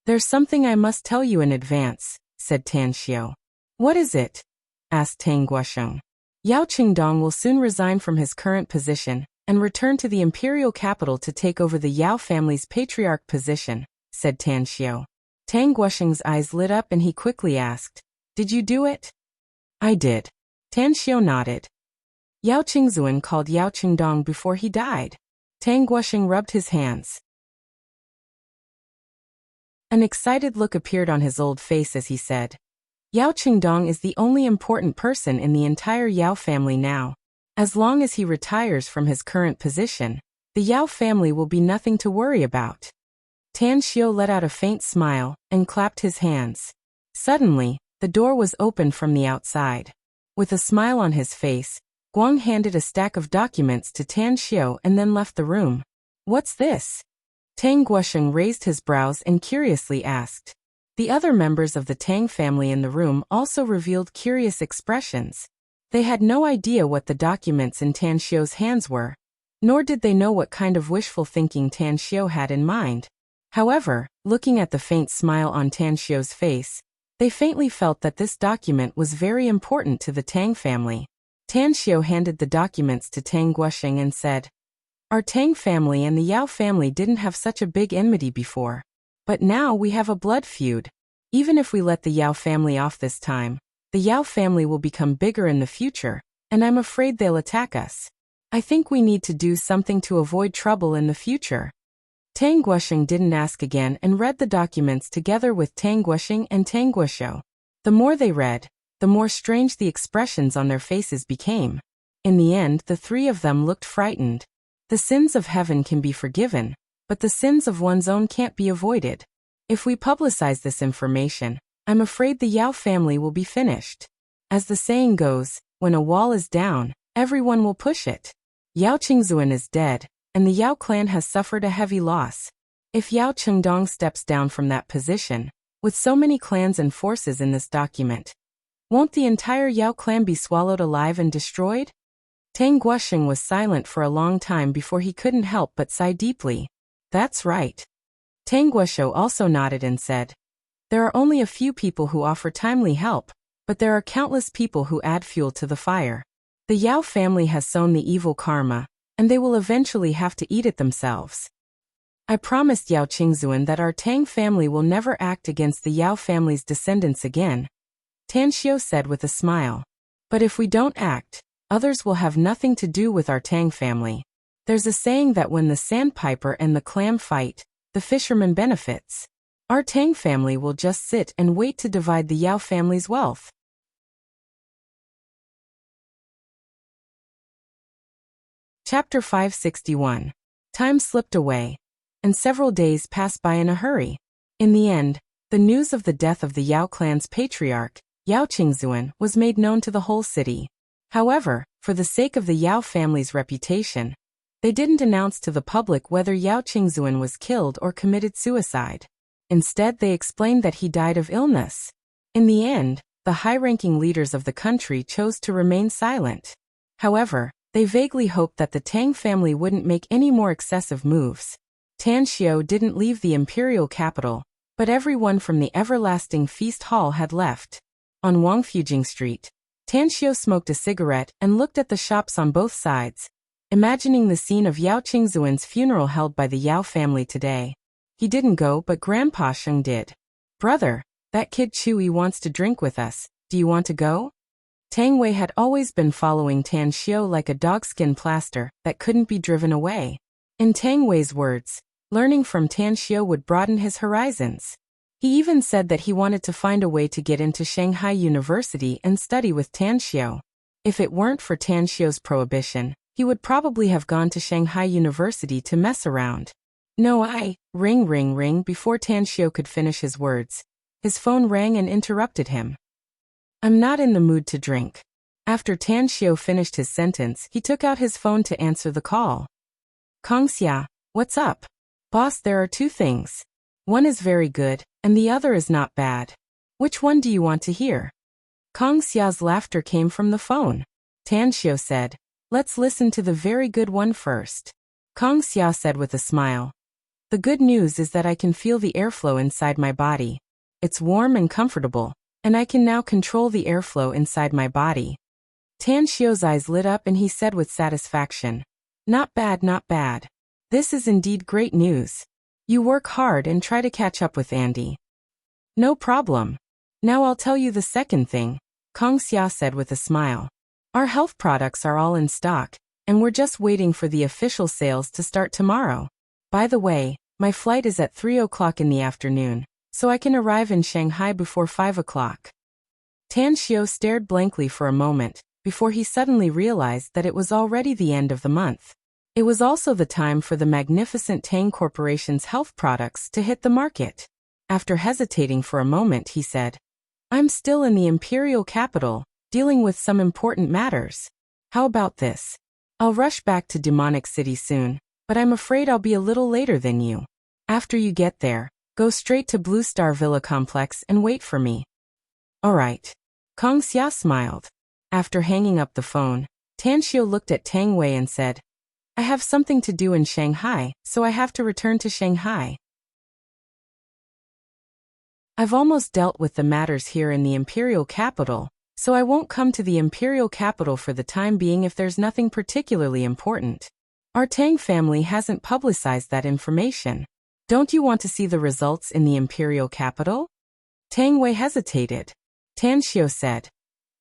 "There's something I must tell you in advance," said Tanxiu. "What is it?" asked Tang Guosheng. "Yao Qingdong will soon resign from his current position and return to the imperial capital to take over the Yao family's patriarch position," said Tanxiu. Tang Guosheng's eyes lit up and he quickly asked, "Did you do it?" "I did." Tanxiu nodded. "Yao Qingzuan called Yao Qingdong before he died." Tang Guosheng rubbed his hands. An excited look appeared on his old face as he said, "Yao Qingdong is the only important person in the entire Yao family now. As long as he retires from his current position, the Yao family will be nothing to worry about." Tan Xiao let out a faint smile and clapped his hands. Suddenly, the door was opened from the outside. With a smile on his face, Guang handed a stack of documents to Tan Xiao and then left the room. What's this? Tang Guosheng raised his brows and curiously asked. The other members of the Tang family in the room also revealed curious expressions. They had no idea what the documents in Tan Xiao's hands were, nor did they know what kind of wishful thinking Tan Xiao had in mind. However, looking at the faint smile on Tan Xiao's face, they faintly felt that this document was very important to the Tang family. Tan Xiao handed the documents to Tang Guosheng and said, Our Tang family and the Yao family didn't have such a big enmity before. But now we have a blood feud. Even if we let the Yao family off this time, the Yao family will become bigger in the future, and I'm afraid they'll attack us. I think we need to do something to avoid trouble in the future. Tang Guosheng didn't ask again and read the documents together with Tang Guosheng and Tang Guoshou. The more they read, the more strange the expressions on their faces became. In the end, the three of them looked frightened. The sins of heaven can be forgiven, but the sins of one's own can't be avoided. If we publicize this information, I'm afraid the Yao family will be finished. As the saying goes, when a wall is down, everyone will push it. Yao Qingzuan is dead, and the Yao clan has suffered a heavy loss. If Yao Chengdong steps down from that position, with so many clans and forces in this document, won't the entire Yao clan be swallowed alive and destroyed? Tang Guosheng was silent for a long time before he couldn't help but sigh deeply. That's right. Tang Guoshou also nodded and said, There are only a few people who offer timely help, but there are countless people who add fuel to the fire. The Yao family has sown the evil karma, and they will eventually have to eat it themselves. I promised Yao Qingzuan that our Tang family will never act against the Yao family's descendants again, Tan Xiao said with a smile. But if we don't act, others will have nothing to do with our Tang family. There's a saying that when the sandpiper and the clam fight, the fisherman benefits. Our Tang family will just sit and wait to divide the Yao family's wealth. Chapter 561. Time slipped away, and several days passed by in a hurry. In the end, the news of the death of the Yao clan's patriarch, Yao Qingzuan, was made known to the whole city. However, for the sake of the Yao family's reputation, they didn't announce to the public whether Yao Qingzuan was killed or committed suicide. Instead, they explained that he died of illness. In the end, the high-ranking leaders of the country chose to remain silent. However, they vaguely hoped that the Tang family wouldn't make any more excessive moves. Tan Xiao didn't leave the imperial capital, but everyone from the everlasting feast hall had left. On Wangfujing Street, Tan Xiao smoked a cigarette and looked at the shops on both sides, imagining the scene of Yao Qingzuan's funeral held by the Yao family today. He didn't go, but Grandpa Sheng did. Brother, that kid Chui wants to drink with us. Do you want to go? Tang Wei had always been following Tan Xiao like a dogskin plaster that couldn't be driven away. In Tang Wei's words, learning from Tan Xiao would broaden his horizons. He even said that he wanted to find a way to get into Shanghai University and study with Tan Xiao. If it weren't for Tan Xiao's prohibition, he would probably have gone to Shanghai University to mess around. No, ring ring ring. Before Tan Xiao could finish his words, his phone rang and interrupted him. I'm not in the mood to drink. After Tan Xiao finished his sentence, he took out his phone to answer the call. Kongxia, what's up? Boss, there are two things. One is very good, and the other is not bad. Which one do you want to hear? Kongxia's laughter came from the phone. Tan Xiao said, Let's listen to the very good one first. Kongxia said with a smile. The good news is that I can feel the airflow inside my body. It's warm and comfortable, and I can now control the airflow inside my body. Tan Xiao's eyes lit up and he said with satisfaction, Not bad, not bad. This is indeed great news. You work hard and try to catch up with Andy. No problem. Now I'll tell you the second thing, Kongxia said with a smile. Our health products are all in stock, and we're just waiting for the official sales to start tomorrow. By the way, my flight is at 3 o'clock in the afternoon, so I can arrive in Shanghai before 5 o'clock. Tan Xiao stared blankly for a moment, before he suddenly realized that it was already the end of the month. It was also the time for the magnificent Tang Corporation's health products to hit the market. After hesitating for a moment, he said, "I'm still in the imperial capital, dealing with some important matters. How about this? I'll rush back to Demonic City soon, but I'm afraid I'll be a little later than you. After you get there, go straight to Blue Star Villa Complex and wait for me." "All right." Kang Xia smiled. After hanging up the phone, Tan Xiu looked at Tang Wei and said, "I have something to do in Shanghai, so I have to return to Shanghai. I've almost dealt with the matters here in the imperial capital, so I won't come to the imperial capital for the time being if there's nothing particularly important. Our Tang family hasn't publicized that information. Don't you want to see the results in the imperial capital?" Tang Wei hesitated. Tan Xiu said,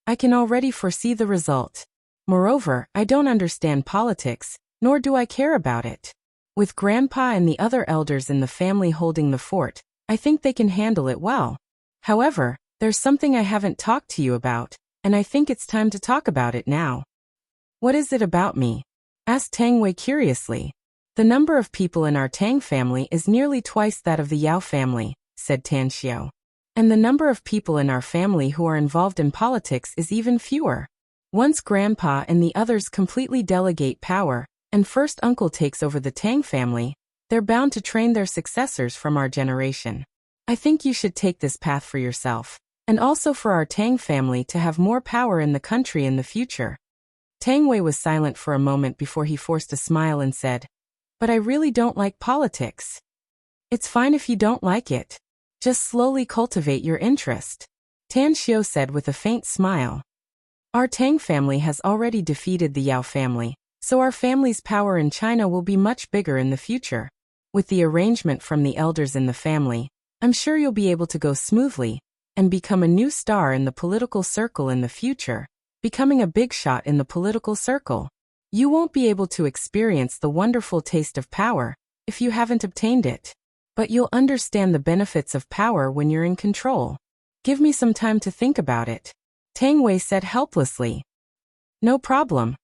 "I can already foresee the result. Moreover, I don't understand politics, nor do I care about it. With Grandpa and the other elders in the family holding the fort, I think they can handle it well. However, there's something I haven't talked to you about, and I think it's time to talk about it now." "What is it about me?" asked Tang Wei curiously. "The number of people in our Tang family is nearly twice that of the Yao family," said Tan Xiu. "And the number of people in our family who are involved in politics is even fewer. Once Grandpa and the others completely delegate power, and first uncle takes over the Tang family, they're bound to train their successors from our generation. I think you should take this path for yourself, and also for our Tang family to have more power in the country in the future." Tang Wei was silent for a moment before he forced a smile and said, "But I really don't like politics." "It's fine if you don't like it. Just slowly cultivate your interest," Tan Xiu said with a faint smile. "Our Tang family has already defeated the Yao family, so our family's power in China will be much bigger in the future. With the arrangement from the elders in the family, I'm sure you'll be able to go smoothly and become a new star in the political circle in the future, becoming a big shot in the political circle. You won't be able to experience the wonderful taste of power if you haven't obtained it, but you'll understand the benefits of power when you're in control. Give me some time to think about it," Tang Wei said helplessly. "No problem,"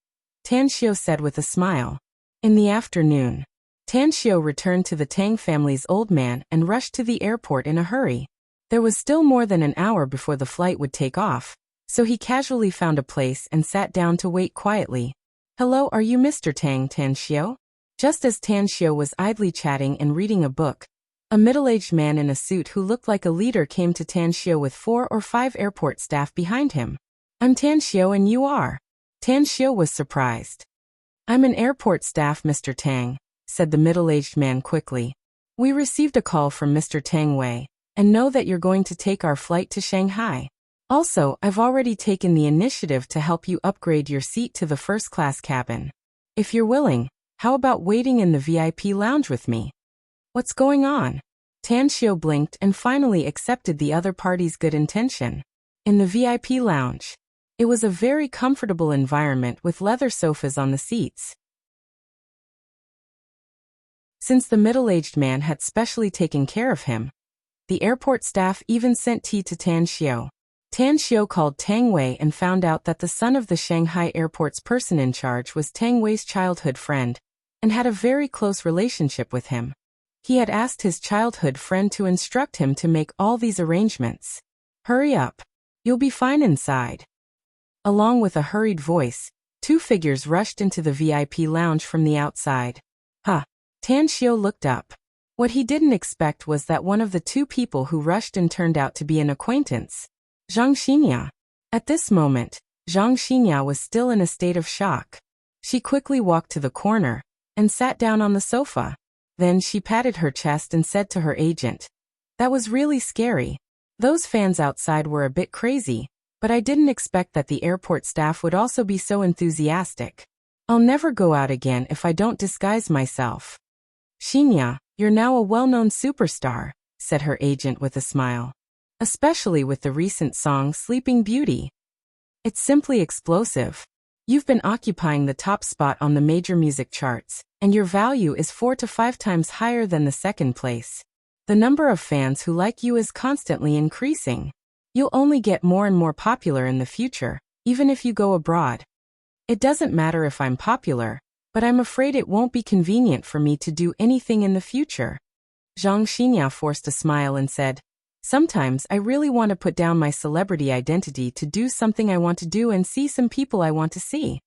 Tan Xiu said with a smile. In the afternoon, Tan Xiu returned to the Tang family's old man and rushed to the airport in a hurry. There was still more than an hour before the flight would take off, so he casually found a place and sat down to wait quietly. "Hello, are you Mr. Tang?" Tan Xiu. Just as Tan Xiu was idly chatting and reading a book, a middle-aged man in a suit who looked like a leader came to Tan Xiu with 4 or 5 airport staff behind him. "I'm Tan Xiu and you are?" Tan Xiu was surprised. "I'm an airport staff, Mr. Tang," said the middle-aged man quickly. "We received a call from Mr. Tang Wei, and know that you're going to take our flight to Shanghai. Also, I've already taken the initiative to help you upgrade your seat to the first-class cabin. If you're willing, how about waiting in the VIP lounge with me?" "What's going on?" Tan Xiu blinked and finally accepted the other party's good intention. In the VIP lounge, it was a very comfortable environment with leather sofas on the seats. Since the middle-aged man had specially taken care of him, the airport staff even sent tea to Tan Xiu. Tan Xiu called Tang Wei and found out that the son of the Shanghai airport's person in charge was Tang Wei's childhood friend, and had a very close relationship with him. He had asked his childhood friend to instruct him to make all these arrangements. "Hurry up. You'll be fine inside." Along with a hurried voice, 2 figures rushed into the VIP lounge from the outside. "Huh." Tan Xiu looked up. What he didn't expect was that one of the 2 people who rushed in turned out to be an acquaintance, Zhang Xinya. At this moment, Zhang Xinya was still in a state of shock. She quickly walked to the corner and sat down on the sofa. Then she patted her chest and said to her agent, "That was really scary. Those fans outside were a bit crazy, but I didn't expect that the airport staff would also be so enthusiastic. I'll never go out again if I don't disguise myself." "Xinya, you're now a well-known superstar," said her agent with a smile. "Especially with the recent song Sleeping Beauty. It's simply explosive. You've been occupying the top spot on the major music charts, and your value is 4 to 5 times higher than the second place. The number of fans who like you is constantly increasing. You'll only get more and more popular in the future, even if you go abroad. It doesn't matter if I'm popular, but I'm afraid it won't be convenient for me to do anything in the future. Zhang Xinya forced a smile and said, sometimes I really want to put down my celebrity identity to do something I want to do and see some people I want to see.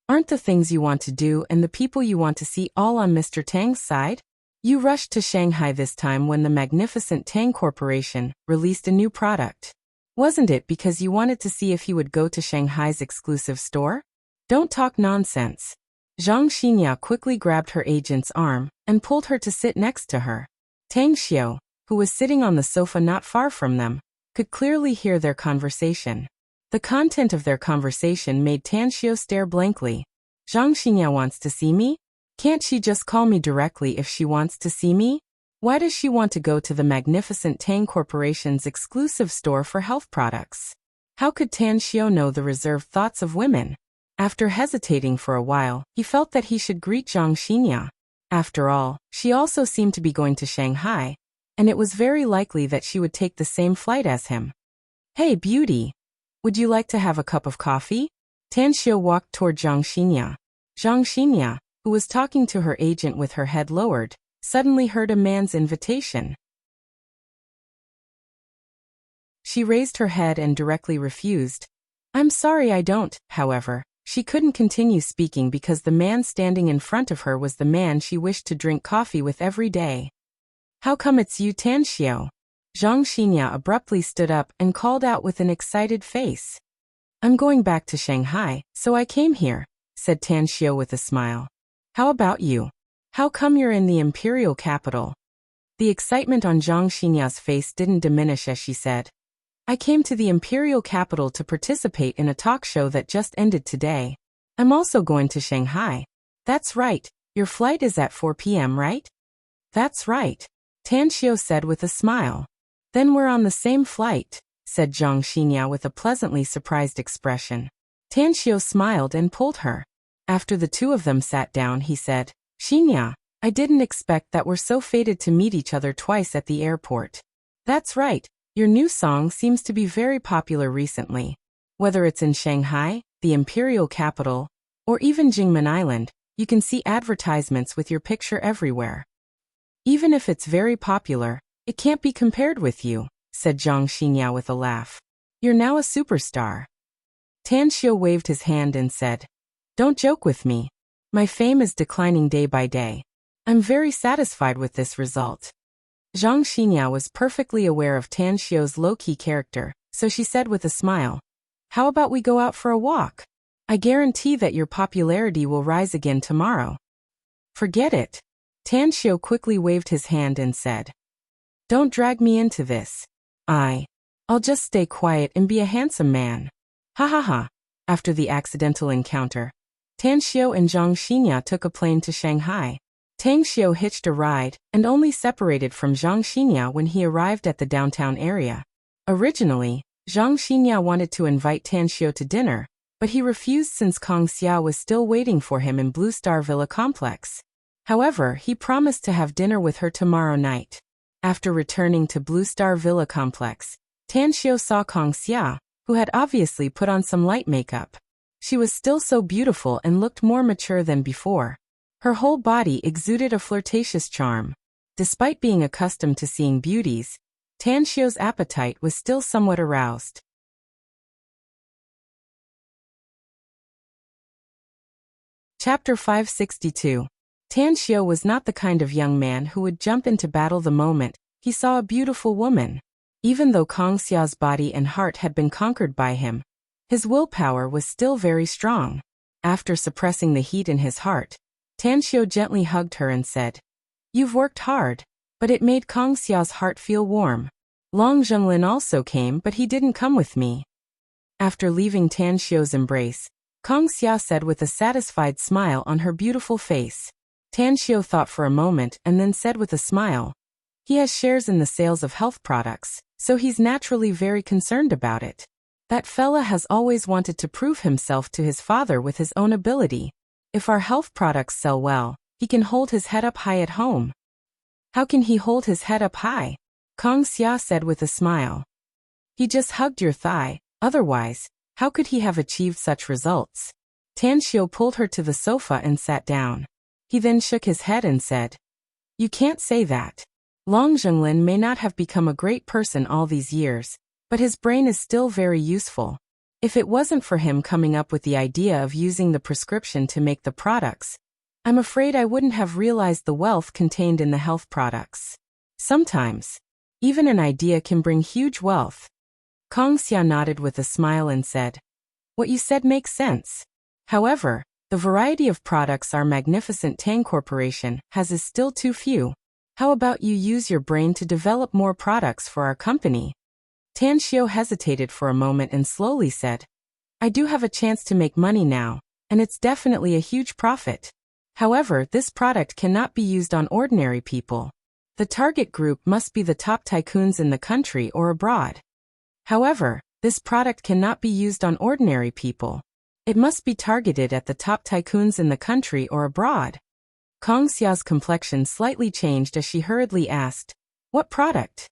Aren't the things you want to do and the people you want to see all on Mr. Tang's side? You rushed to Shanghai this time when the magnificent Tang Corporation released a new product. Wasn't it because you wanted to see if he would go to Shanghai's exclusive store? Don't talk nonsense. Zhang Xinya quickly grabbed her agent's arm and pulled her to sit next to her. Tang Xiao, who was sitting on the sofa not far from them, could clearly hear their conversation. The content of their conversation made Tang Xiao stare blankly. Zhang Xinya wants to see me? Can't she just call me directly if she wants to see me? Why does she want to go to the magnificent Tang Corporation's exclusive store for health products? How could Tang Xiao know the reserved thoughts of women? After hesitating for a while, he felt that he should greet Zhang Xinya. After all, she also seemed to be going to Shanghai, and it was very likely that she would take the same flight as him. Hey, beauty! Would you like to have a cup of coffee? Tang Xiao walked toward Zhang Xinya. Zhang Xinya, who was talking to her agent with her head lowered, suddenly heard a man's invitation. She raised her head and directly refused. I'm sorry I don't, however. She couldn't continue speaking because the man standing in front of her was the man she wished to drink coffee with every day. How come it's you, Tang Xiao? Zhang Xinya abruptly stood up and called out with an excited face. I'm going back to Shanghai, so I came here, said Tang Xiao with a smile. How about you? How come you're in the imperial capital? The excitement on Zhang Xinya's face didn't diminish as she said, I came to the imperial capital to participate in a talk show that just ended today. I'm also going to Shanghai. That's right, your flight is at 4 p.m., right? That's right, Tang Xiao said with a smile. Then we're on the same flight, said Zhang Xinya with a pleasantly surprised expression. Tang Xiao smiled and pulled her. After the two of them sat down, he said, Xinya, I didn't expect that we're so fated to meet each other twice at the airport. That's right. Your new song seems to be very popular recently. Whether it's in Shanghai, the imperial capital, or even Jingmen Island, you can see advertisements with your picture everywhere. Even if it's very popular, it can't be compared with you, said Zhang Xinya with a laugh. You're now a superstar. Tang Xiao waved his hand and said, Don't joke with me. My fame is declining day by day. I'm very satisfied with this result. Zhang Xinya was perfectly aware of Tang Xiao's low-key character, so she said with a smile, How about we go out for a walk? I guarantee that your popularity will rise again tomorrow. Forget it. Tang Xiao quickly waved his hand and said, Don't drag me into this. I'll just stay quiet and be a handsome man. Ha ha ha. After the accidental encounter, Tang Xiao and Zhang Xinya took a plane to Shanghai. Tang Xiao hitched a ride and only separated from Zhang Xinya when he arrived at the downtown area. Originally, Zhang Xinya wanted to invite Tang Xiao to dinner, but he refused since Kong Xia was still waiting for him in Blue Star Villa Complex. However, he promised to have dinner with her tomorrow night. After returning to Blue Star Villa Complex, Tang Xiao saw Kong Xia, who had obviously put on some light makeup. She was still so beautiful and looked more mature than before. Her whole body exuded a flirtatious charm. Despite being accustomed to seeing beauties, Tang Xiao's appetite was still somewhat aroused. Chapter 562. Tang Xiao was not the kind of young man who would jump into battle the moment he saw a beautiful woman. Even though Kong Xia's body and heart had been conquered by him, his willpower was still very strong. After suppressing the heat in his heart, Tang Xiao gently hugged her and said, You've worked hard, but it made Kong Xia's heart feel warm. Long Zhenglin also came, but he didn't come with me. After leaving Tang Xiao's embrace, Kong Xia said with a satisfied smile on her beautiful face. Tang Xiao thought for a moment and then said with a smile, He has shares in the sales of health products, so he's naturally very concerned about it. That fella has always wanted to prove himself to his father with his own ability. If our health products sell well, he can hold his head up high at home. How can he hold his head up high? Kong Xia said with a smile. He just hugged your thigh, otherwise, how could he have achieved such results? Tan Xiu pulled her to the sofa and sat down. He then shook his head and said, "You can't say that. Long Zhenglin may not have become a great person all these years, but his brain is still very useful. If it wasn't for him coming up with the idea of using the prescription to make the products, I'm afraid I wouldn't have realized the wealth contained in the health products. Sometimes, even an idea can bring huge wealth." Kong Xia nodded with a smile and said, "What you said makes sense. However, the variety of products our magnificent Tang Corporation has is still too few. How about you use your brain to develop more products for our company?" Tan Xiu hesitated for a moment and slowly said, "I do have a chance to make money now, and it's definitely a huge profit. However, this product cannot be used on ordinary people. The target group must be the top tycoons in the country or abroad. However, this product cannot be used on ordinary people. It must be targeted at the top tycoons in the country or abroad." Kong Xia's complexion slightly changed as she hurriedly asked, "What product?"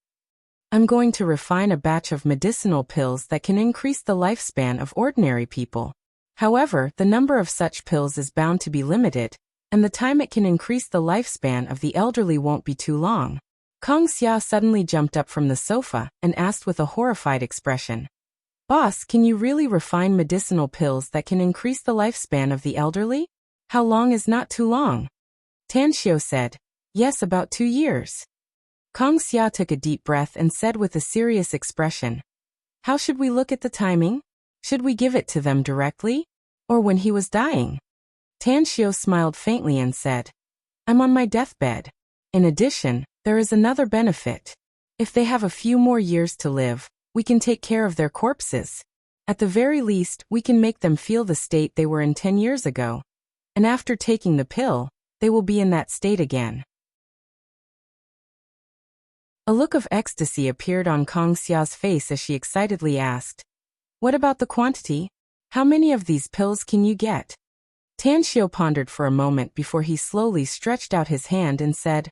"I'm going to refine a batch of medicinal pills that can increase the lifespan of ordinary people. However, the number of such pills is bound to be limited, and the time it can increase the lifespan of the elderly won't be too long." Kong Xia suddenly jumped up from the sofa and asked with a horrified expression, "Boss, can you really refine medicinal pills that can increase the lifespan of the elderly? How long is not too long?" Tan Xiu said, "Yes, about 2 years." Kong Xia took a deep breath and said with a serious expression, "How should we look at the timing? Should we give it to them directly? Or when he was dying?" Tan Xiu smiled faintly and said, "I'm on my deathbed. In addition, there is another benefit. If they have a few more years to live, we can take care of their corpses. At the very least, we can make them feel the state they were in 10 years ago. And after taking the pill, they will be in that state again." A look of ecstasy appeared on Kong Xia's face as she excitedly asked, "What about the quantity? How many of these pills can you get?" Tan Xiu pondered for a moment before he slowly stretched out his hand and said,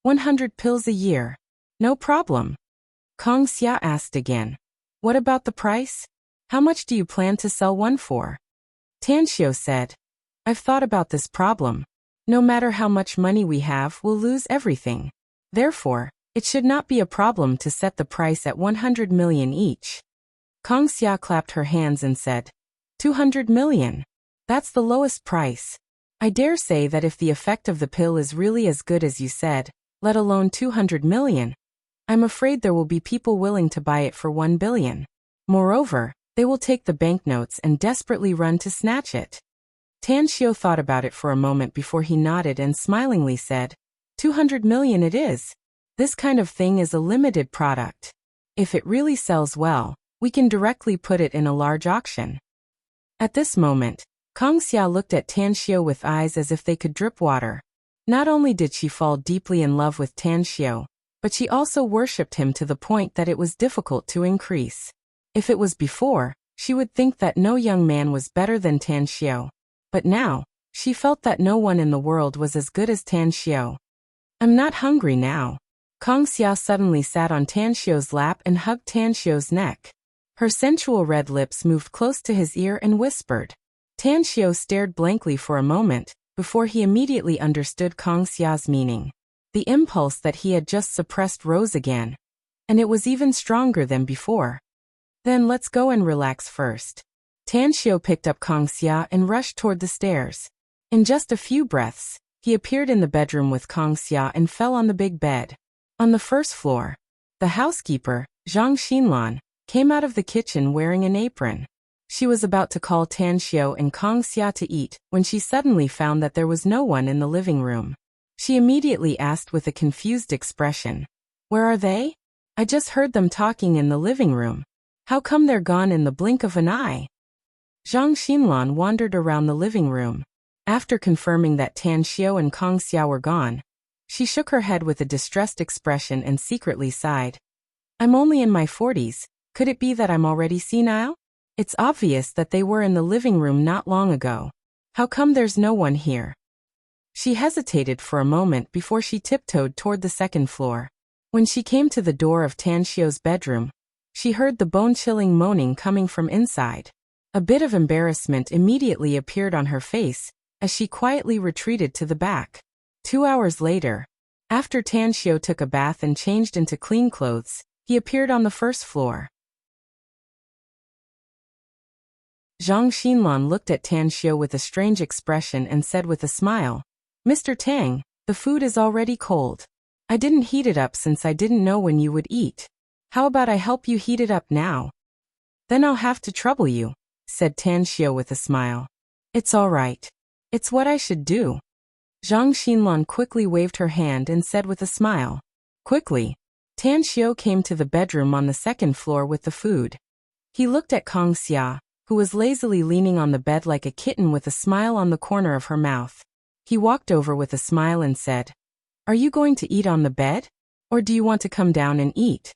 100 pills a year. No problem." Kong Xia asked again, "What about the price? How much do you plan to sell one for?" Tan Xiu said, "I've thought about this problem. No matter how much money we have, we'll lose everything. Therefore, it should not be a problem to set the price at 100 million each." Kong Xia clapped her hands and said, 200 million. That's the lowest price. I dare say that if the effect of the pill is really as good as you said, let alone 200 million, I'm afraid there will be people willing to buy it for 1 billion. Moreover, they will take the banknotes and desperately run to snatch it. Tan Xiu thought about it for a moment before he nodded and smilingly said, 200 million it is. This kind of thing is a limited product. If it really sells well, we can directly put it in a large auction. At this moment, Kong Xia looked at Tan Xiu with eyes as if they could drip water. Not only did she fall deeply in love with Tan Xiu, but she also worshipped him to the point that it was difficult to increase. If it was before, she would think that no young man was better than Tan Xiu. But now, she felt that no one in the world was as good as Tan Xiu. "I'm not hungry now." Kong Xia suddenly sat on Tan Xiu's lap and hugged Tan Xiu's neck. Her sensual red lips moved close to his ear and whispered. Tan Xiu stared blankly for a moment, before he immediately understood Kong Xia's meaning. The impulse that he had just suppressed rose again. And it was even stronger than before. "Then let's go and relax first." Tan Xiu picked up Kong Xia and rushed toward the stairs. In just a few breaths, he appeared in the bedroom with Kong Xia and fell on the big bed. On the first floor, the housekeeper, Zhang Xinlan, came out of the kitchen wearing an apron. She was about to call Tan Xiu and Kong Xia to eat when she suddenly found that there was no one in the living room. She immediately asked with a confused expression, "Where are they? I just heard them talking in the living room. How come they're gone in the blink of an eye?" Zhang Xinlan wandered around the living room. After confirming that Tan Xiu and Kong Xia were gone, she shook her head with a distressed expression and secretly sighed. "I'm only in my 40s. Could it be that I'm already senile? It's obvious that they were in the living room not long ago. How come there's no one here?" She hesitated for a moment before she tiptoed toward the second floor. When she came to the door of Tan Xiu's bedroom, she heard the bone-chilling moaning coming from inside. A bit of embarrassment immediately appeared on her face, as she quietly retreated to the back. 2 hours later, after Tan Xiu took a bath and changed into clean clothes, he appeared on the first floor. Zhang Xinlan looked at Tan Xiu with a strange expression and said with a smile, "Mr. Tang, the food is already cold. I didn't heat it up since I didn't know when you would eat. How about I help you heat it up now?" "Then I'll have to trouble you," said Tan Xiu with a smile. "It's all right. It's what I should do." Zhang Xinlan quickly waved her hand and said with a smile. Quickly, Tan Xiu came to the bedroom on the second floor with the food. He looked at Kang Xia, who was lazily leaning on the bed like a kitten with a smile on the corner of her mouth. He walked over with a smile and said, "Are you going to eat on the bed? Or do you want to come down and eat?"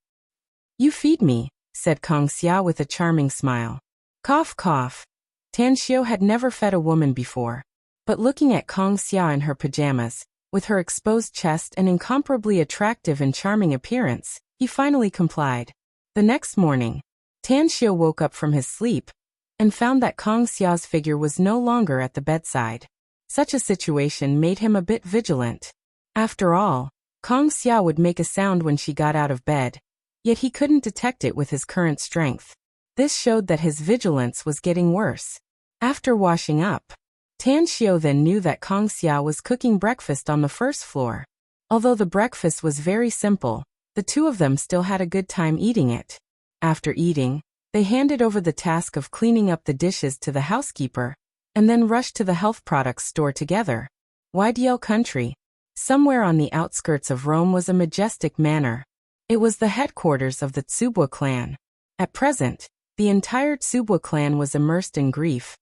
"You feed me," said Kang Xia with a charming smile. Cough cough. Tan Xiu had never fed a woman before. But looking at Kang Xia in her pajamas, with her exposed chest and incomparably attractive and charming appearance, he finally complied. The next morning, Tan Xiu woke up from his sleep and found that Kang Xia's figure was no longer at the bedside. Such a situation made him a bit vigilant. After all, Kang Xia would make a sound when she got out of bed, yet he couldn't detect it with his current strength. This showed that his vigilance was getting worse. After washing up, Tan Xiu then knew that Kang Xia was cooking breakfast on the first floor. Although the breakfast was very simple, the two of them still had a good time eating it. After eating, they handed over the task of cleaning up the dishes to the housekeeper, and then rushed to the health products store together. Ydiel country. Somewhere on the outskirts of Rome was a majestic manor. It was the headquarters of the Tsubwa clan. At present, the entire Tsubwa clan was immersed in grief,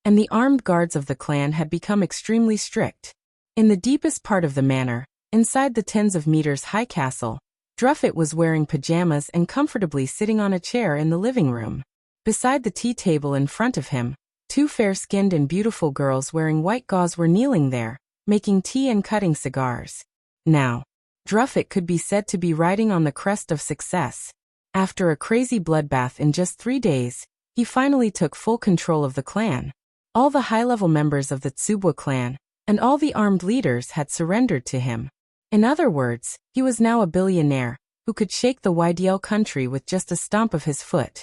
and the armed guards of the clan had become extremely strict. In the deepest part of the manor, inside the tens of meters high castle, Druffet was wearing pajamas and comfortably sitting on a chair in the living room. Beside the tea table in front of him, two fair-skinned and beautiful girls wearing white gauze were kneeling there, making tea and cutting cigars. Now, Druffet could be said to be riding on the crest of success. After a crazy bloodbath in just 3 days, he finally took full control of the clan. All the high-level members of the Tsubwa clan, and all the armed leaders had surrendered to him. In other words, he was now a billionaire, who could shake the Ydiel country with just a stomp of his foot.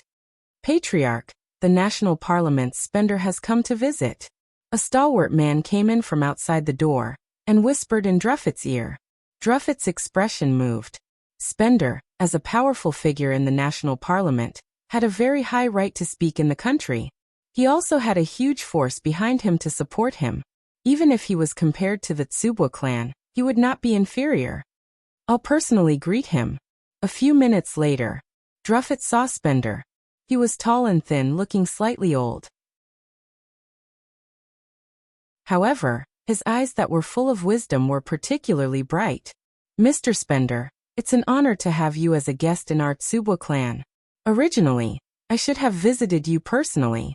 Patriarch, the national parliament's spender has come to visit. A stalwart man came in from outside the door, and whispered in Druffet's ear. Druffet's expression moved. Spender, as a powerful figure in the national parliament, had a very high right to speak in the country. He also had a huge force behind him to support him. Even if he was compared to the Tsubwa clan, he would not be inferior. "I'll personally greet him." A few minutes later, Druffet saw Spender. He was tall and thin, looking slightly old. However, his eyes that were full of wisdom were particularly bright. "Mr. Spender, it's an honor to have you as a guest in our Tsubwa clan. Originally, I should have visited you personally."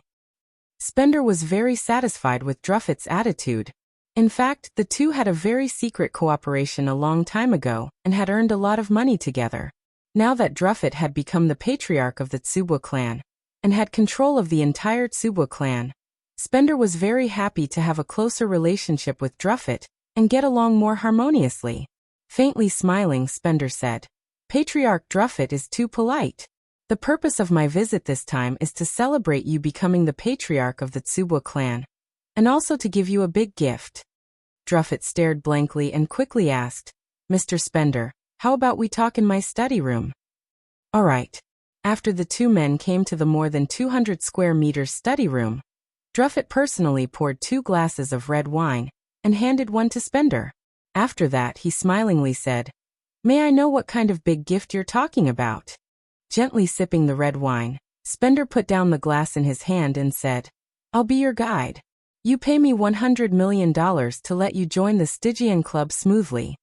Spender was very satisfied with Druffet's attitude. In fact, the two had a very secret cooperation a long time ago, and had earned a lot of money together. Now that Druffet had become the patriarch of the Tsubwa clan, and had control of the entire Tsubwa clan, Spender was very happy to have a closer relationship with Druffet, and get along more harmoniously. Faintly smiling, Spender said, "Patriarch Druffet is too polite. The purpose of my visit this time is to celebrate you becoming the patriarch of the Tsubwa clan, and also to give you a big gift." Druffet stared blankly and quickly asked, "Mr. Spender, how about we talk in my study room?" "All right." After the two men came to the more than 200 square meters study room, Druffet personally poured 2 glasses of red wine, and handed one to Spender. After that he smilingly said, "May I know what kind of big gift you're talking about?" Gently sipping the red wine, Spender put down the glass in his hand and said, "I'll be your guide. You pay me $100 million to let you join the Stygian Club smoothly."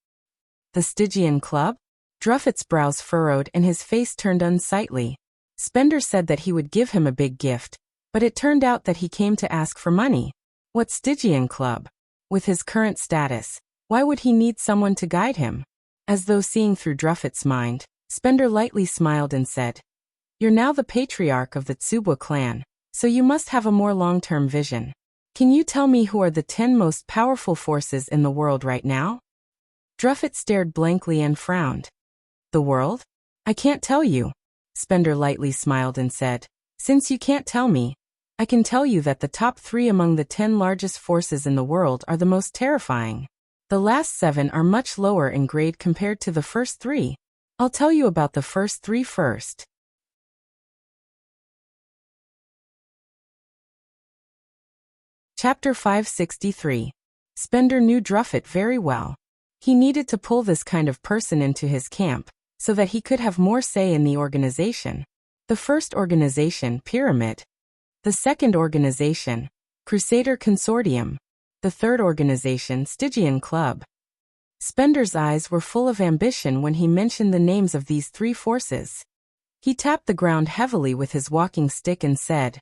"The Stygian Club?" Druffet's brows furrowed and his face turned unsightly. Spender said that he would give him a big gift, but it turned out that he came to ask for money. What Stygian Club? With his current status, why would he need someone to guide him? As though seeing through Druffet's mind, Spender lightly smiled and said, "You're now the patriarch of the Tsubwa clan, So you must have a more long-term vision. Can you tell me who are the 10 most powerful forces in the world right now? Druffet stared blankly and frowned. The world? I can't tell you. Spender lightly smiled and said, since you can't tell me, I can tell you that the top 3 among the 10 largest forces in the world are the most terrifying. The last 7 are much lower in grade compared to the first 3. I'll tell you about the first 3 first. Chapter 563. Spender knew Druffet very well. He needed to pull this kind of person into his camp, so that he could have more say in the organization. The first organization, Pyramid. The second organization, Crusader Consortium. The third organization, Stygian Club. Spender's eyes were full of ambition when he mentioned the names of these 3 forces. He tapped the ground heavily with his walking stick and said,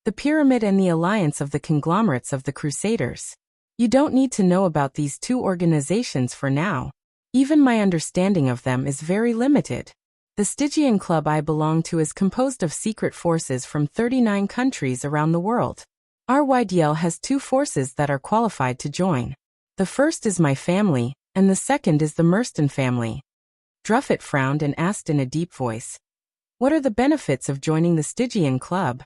the Pyramid and the alliance of the conglomerates of the Crusaders. You don't need to know about these 2 organizations for now. Even my understanding of them is very limited. The Stygian Club I belong to is composed of secret forces from 39 countries around the world. RYDL has 2 forces that are qualified to join. The first is my family, and the second is the Merston family. Druffet frowned and asked in a deep voice, what are the benefits of joining the Stygian Club?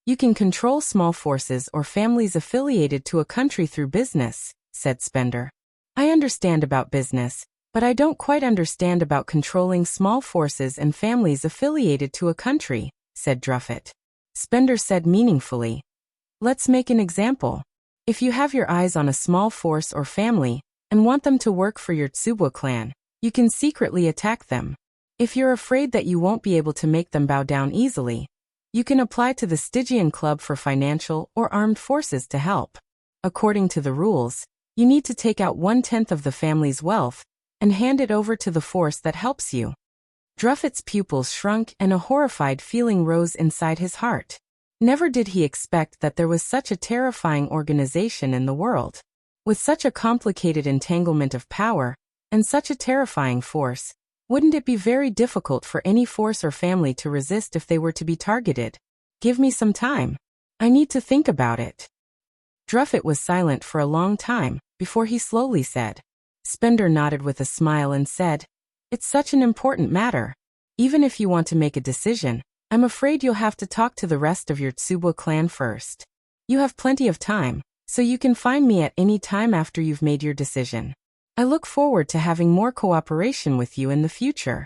You can control small forces or families affiliated to a country through business, said Spender. I understand about business, but I don't quite understand about controlling small forces and families affiliated to a country, said Druffet. Spender said meaningfully, let's make an example. If you have your eyes on a small force or family, and want them to work for your Tsubwa clan, you can secretly attack them. If you're afraid that you won't be able to make them bow down easily, you can apply to the Stygian Club for financial or armed forces to help. According to the rules, you need to take out 1/10 of the family's wealth and hand it over to the force that helps you. Druffet's pupils shrunk and a horrified feeling rose inside his heart. Never did he expect that there was such a terrifying organization in the world. With such a complicated entanglement of power and such a terrifying force, wouldn't it be very difficult for any force or family to resist if they were to be targeted? Give me some time. I need to think about it. Druffet was silent for a long time, before he slowly said. Spender nodded with a smile and said, it's such an important matter. Even if you want to make a decision, I'm afraid you'll have to talk to the rest of your Tsubwa clan first. You have plenty of time, so you can find me at any time after you've made your decision. I look forward to having more cooperation with you in the future.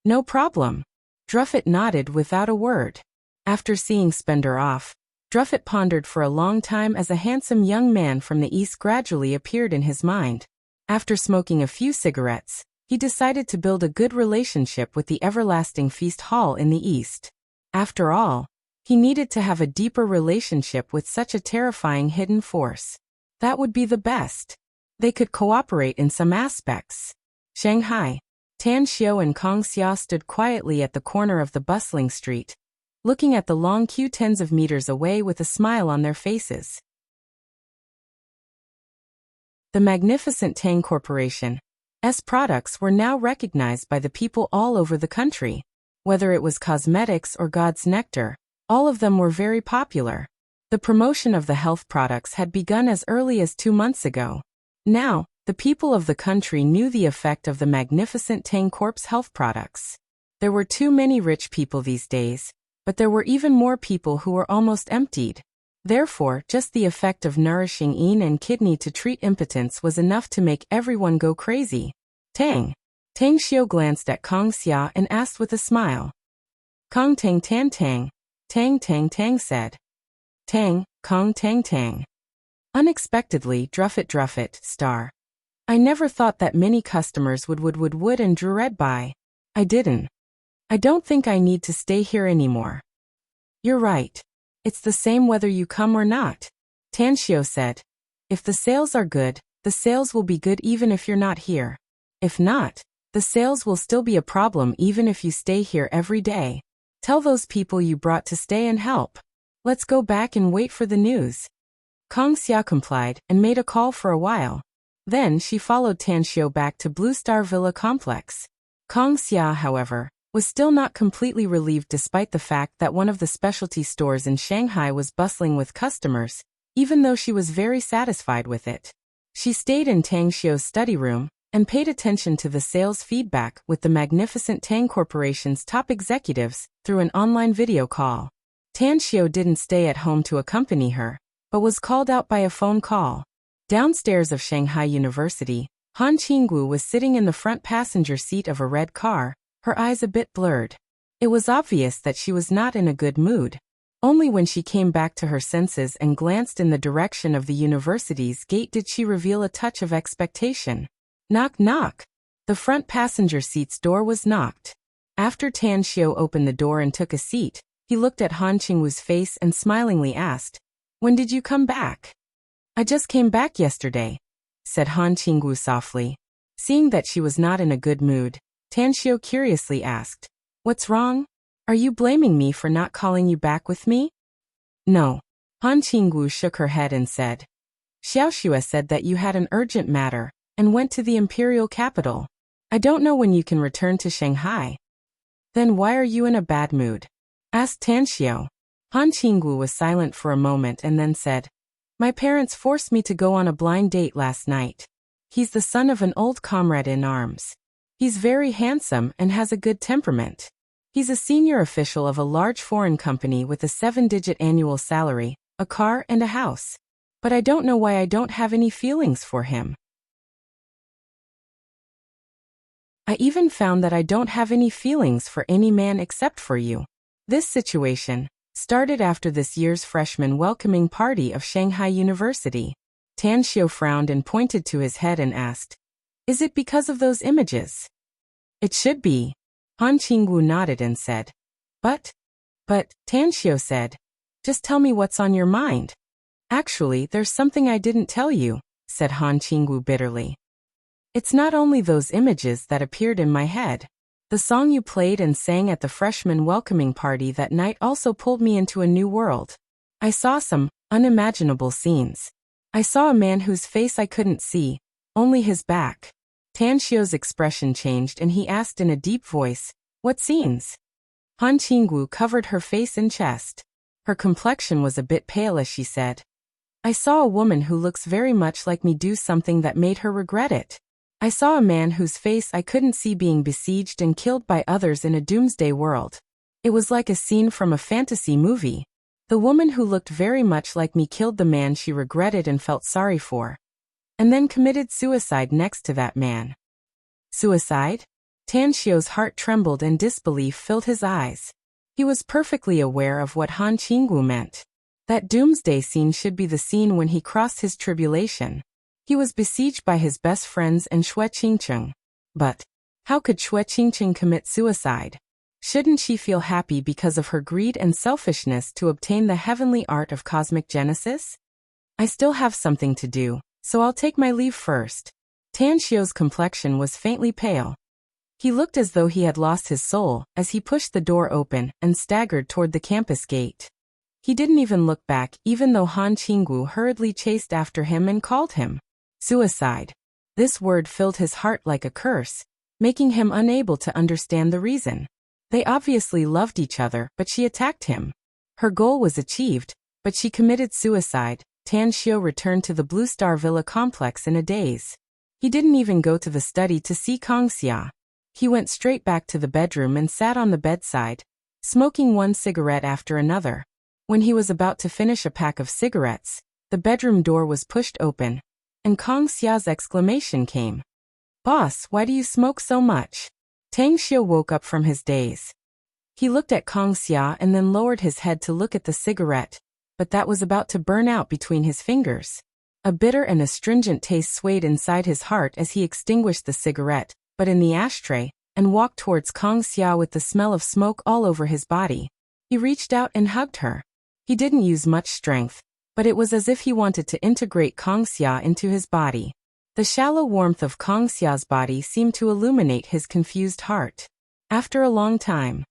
No problem. Druffet nodded without a word. After seeing Spender off, Druffet pondered for a long time as a handsome young man from the east gradually appeared in his mind. After smoking a few cigarettes, he decided to build a good relationship with the Everlasting Feast Hall in the east. After all, he needed to have a deeper relationship with such a terrifying hidden force. That would be the best. They could cooperate in some aspects. Shanghai. Tan Xiao and Kong Xia stood quietly at the corner of the bustling street, looking at the long queue tens of meters away with a smile on their faces. The magnificent Tang Corporation's products were now recognized by the people all over the country. Whether it was cosmetics or God's nectar, all of them were very popular. The promotion of the health products had begun as early as 2 months ago. Now, the people of the country knew the effect of the magnificent Tang Corp's health products. There were too many rich people these days, but there were even more people who were almost emptied. Therefore, just the effect of nourishing yin and kidney to treat impotence was enough to make everyone go crazy. Tang. Tang Xiao glanced at Kong Xia and asked with a smile. Kong Tang Tan Tang. Tang Tang Tang said. Tang, Kong Tang Tang. Unexpectedly, Druffet, star. I never thought that many customers would and dread by. I didn't. I don't think I need to stay here anymore. You're right. It's the same whether you come or not. Tan Xiao said. If the sales are good, the sales will be good even if you're not here. If not, the sales will still be a problem even if you stay here every day. Tell those people you brought to stay and help. Let's go back and wait for the news. Kong Xia complied and made a call for a while. Then she followed Tan Xiao back to Blue Star Villa complex. Kong Xia, however, was still not completely relieved despite the fact that one of the specialty stores in Shanghai was bustling with customers, even though she was very satisfied with it. She stayed in Tang Xiu's study room and paid attention to the sales feedback with the magnificent Tang Corporation's top executives through an online video call. Tan Xiu didn't stay at home to accompany her, but was called out by a phone call. Downstairs of Shanghai University, Han Qinggu was sitting in the front passenger seat of a red car, her eyes a bit blurred. It was obvious that she was not in a good mood. Only when she came back to her senses and glanced in the direction of the university's gate did she reveal a touch of expectation. Knock knock. The front passenger seat's door was knocked. After Tan Xiu opened the door and took a seat, he looked at Han Qingwu's face and smilingly asked, "When did you come back?" "I just came back yesterday," said Han Qingwu softly. Seeing that she was not in a good mood, Tan Xiu curiously asked, "What's wrong? Are you blaming me for not calling you back with me?" "No." Han Qingwu shook her head and said, "Xiaoxue said that you had an urgent matter and went to the imperial capital. I don't know when you can return to Shanghai." "Then why are you in a bad mood?" asked Tan Xiu. Han Qingwu was silent for a moment and then said, "My parents forced me to go on a blind date last night. He's the son of an old comrade in arms. He's very handsome and has a good temperament. He's a senior official of a large foreign company with a 7-digit annual salary, a car and a house. But I don't know why I don't have any feelings for him. I even found that I don't have any feelings for any man except for you." This situation started after this year's freshman welcoming party of Shanghai University. Tan Xiu frowned and pointed to his head and asked, "Is it because of those images?" "It should be." Han Qingwu nodded and said, But, Tan Xiu said, "Just tell me what's on your mind." "Actually, there's something I didn't tell you," said Han Qingwu bitterly. "It's not only those images that appeared in my head. The song you played and sang at the freshman welcoming party that night also pulled me into a new world. I saw some unimaginable scenes. I saw a man whose face I couldn't see, only his back." Tan Xiu's expression changed and he asked in a deep voice, "What scenes?" Han Qingwu covered her face and chest. Her complexion was a bit pale as she said, "I saw a woman who looks very much like me do something that made her regret it. I saw a man whose face I couldn't see being besieged and killed by others in a doomsday world. It was like a scene from a fantasy movie. The woman who looked very much like me killed the man she regretted and felt sorry for, and then committed suicide next to that man." "Suicide?" Tan Xiu's heart trembled and disbelief filled his eyes. He was perfectly aware of what Han Qingwu meant. That doomsday scene should be the scene when he crossed his tribulation. He was besieged by his best friends and Xue Qingcheng. But how could Xue Qingcheng commit suicide? Shouldn't she feel happy because of her greed and selfishness to obtain the heavenly art of cosmic genesis? "I still have something to do, so I'll take my leave first." Tan Xiu's complexion was faintly pale. He looked as though he had lost his soul as he pushed the door open and staggered toward the campus gate. He didn't even look back even though Han Qingwu hurriedly chased after him and called him suicide. This word filled his heart like a curse, making him unable to understand the reason. They obviously loved each other, but she attacked him. Her goal was achieved, but she committed suicide. Tan Xiu returned to the Blue Star Villa complex in a daze. He didn't even go to the study to see Kongxia. He went straight back to the bedroom and sat on the bedside, smoking one cigarette after another. When he was about to finish a pack of cigarettes, the bedroom door was pushed open, and Kongxia's exclamation came. "Boss, why do you smoke so much?" Tang Xiu woke up from his daze. He looked at Kongxia and then lowered his head to look at the cigarette, but that was about to burn out between his fingers. A bitter and astringent taste swayed inside his heart as he extinguished the cigarette, but in the ashtray, and walked towards Kongxia with the smell of smoke all over his body. He reached out and hugged her. He didn't use much strength, but it was as if he wanted to integrate Kongxia into his body. The shallow warmth of Kongxia's body seemed to illuminate his confused heart. After a long time,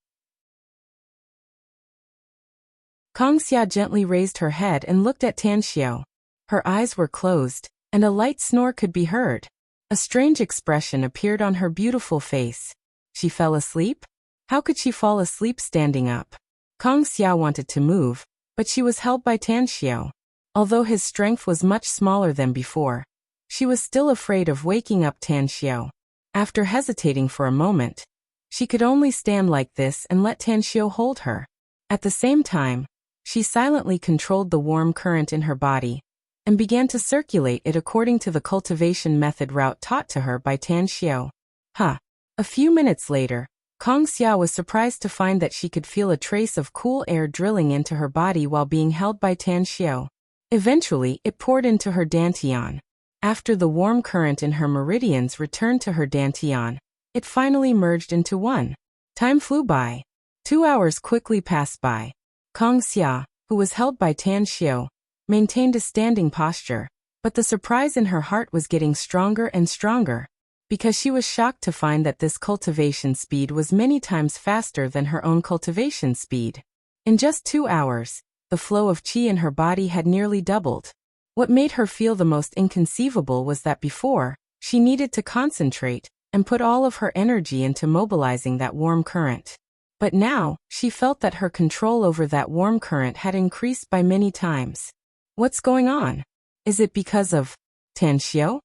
Kongxia gently raised her head and looked at Tan Xiu. Her eyes were closed, and a light snore could be heard. A strange expression appeared on her beautiful face. She fell asleep? How could she fall asleep standing up? Kang Xia wanted to move, but she was held by Tan Xiao. Although his strength was much smaller than before, she was still afraid of waking up Tan Xiao. After hesitating for a moment, she could only stand like this and let Tan Xiao hold her. At the same time, she silently controlled the warm current in her body and began to circulate it according to the cultivation method route taught to her by Tan Xiao. A few minutes later, Kang Xia was surprised to find that she could feel a trace of cool air drilling into her body while being held by Tan Xiao. Eventually, it poured into her dantian. After the warm current in her meridians returned to her dantian, it finally merged into one. Time flew by. 2 hours quickly passed by. Kang Xia, who was held by Tan Xiao, maintained a standing posture, but the surprise in her heart was getting stronger and stronger, because she was shocked to find that this cultivation speed was many times faster than her own cultivation speed. In just 2 hours, the flow of qi in her body had nearly doubled. What made her feel the most inconceivable was that before, she needed to concentrate and put all of her energy into mobilizing that warm current. But now, she felt that her control over that warm current had increased by many times. What's going on? Is it because of Tan Xiao?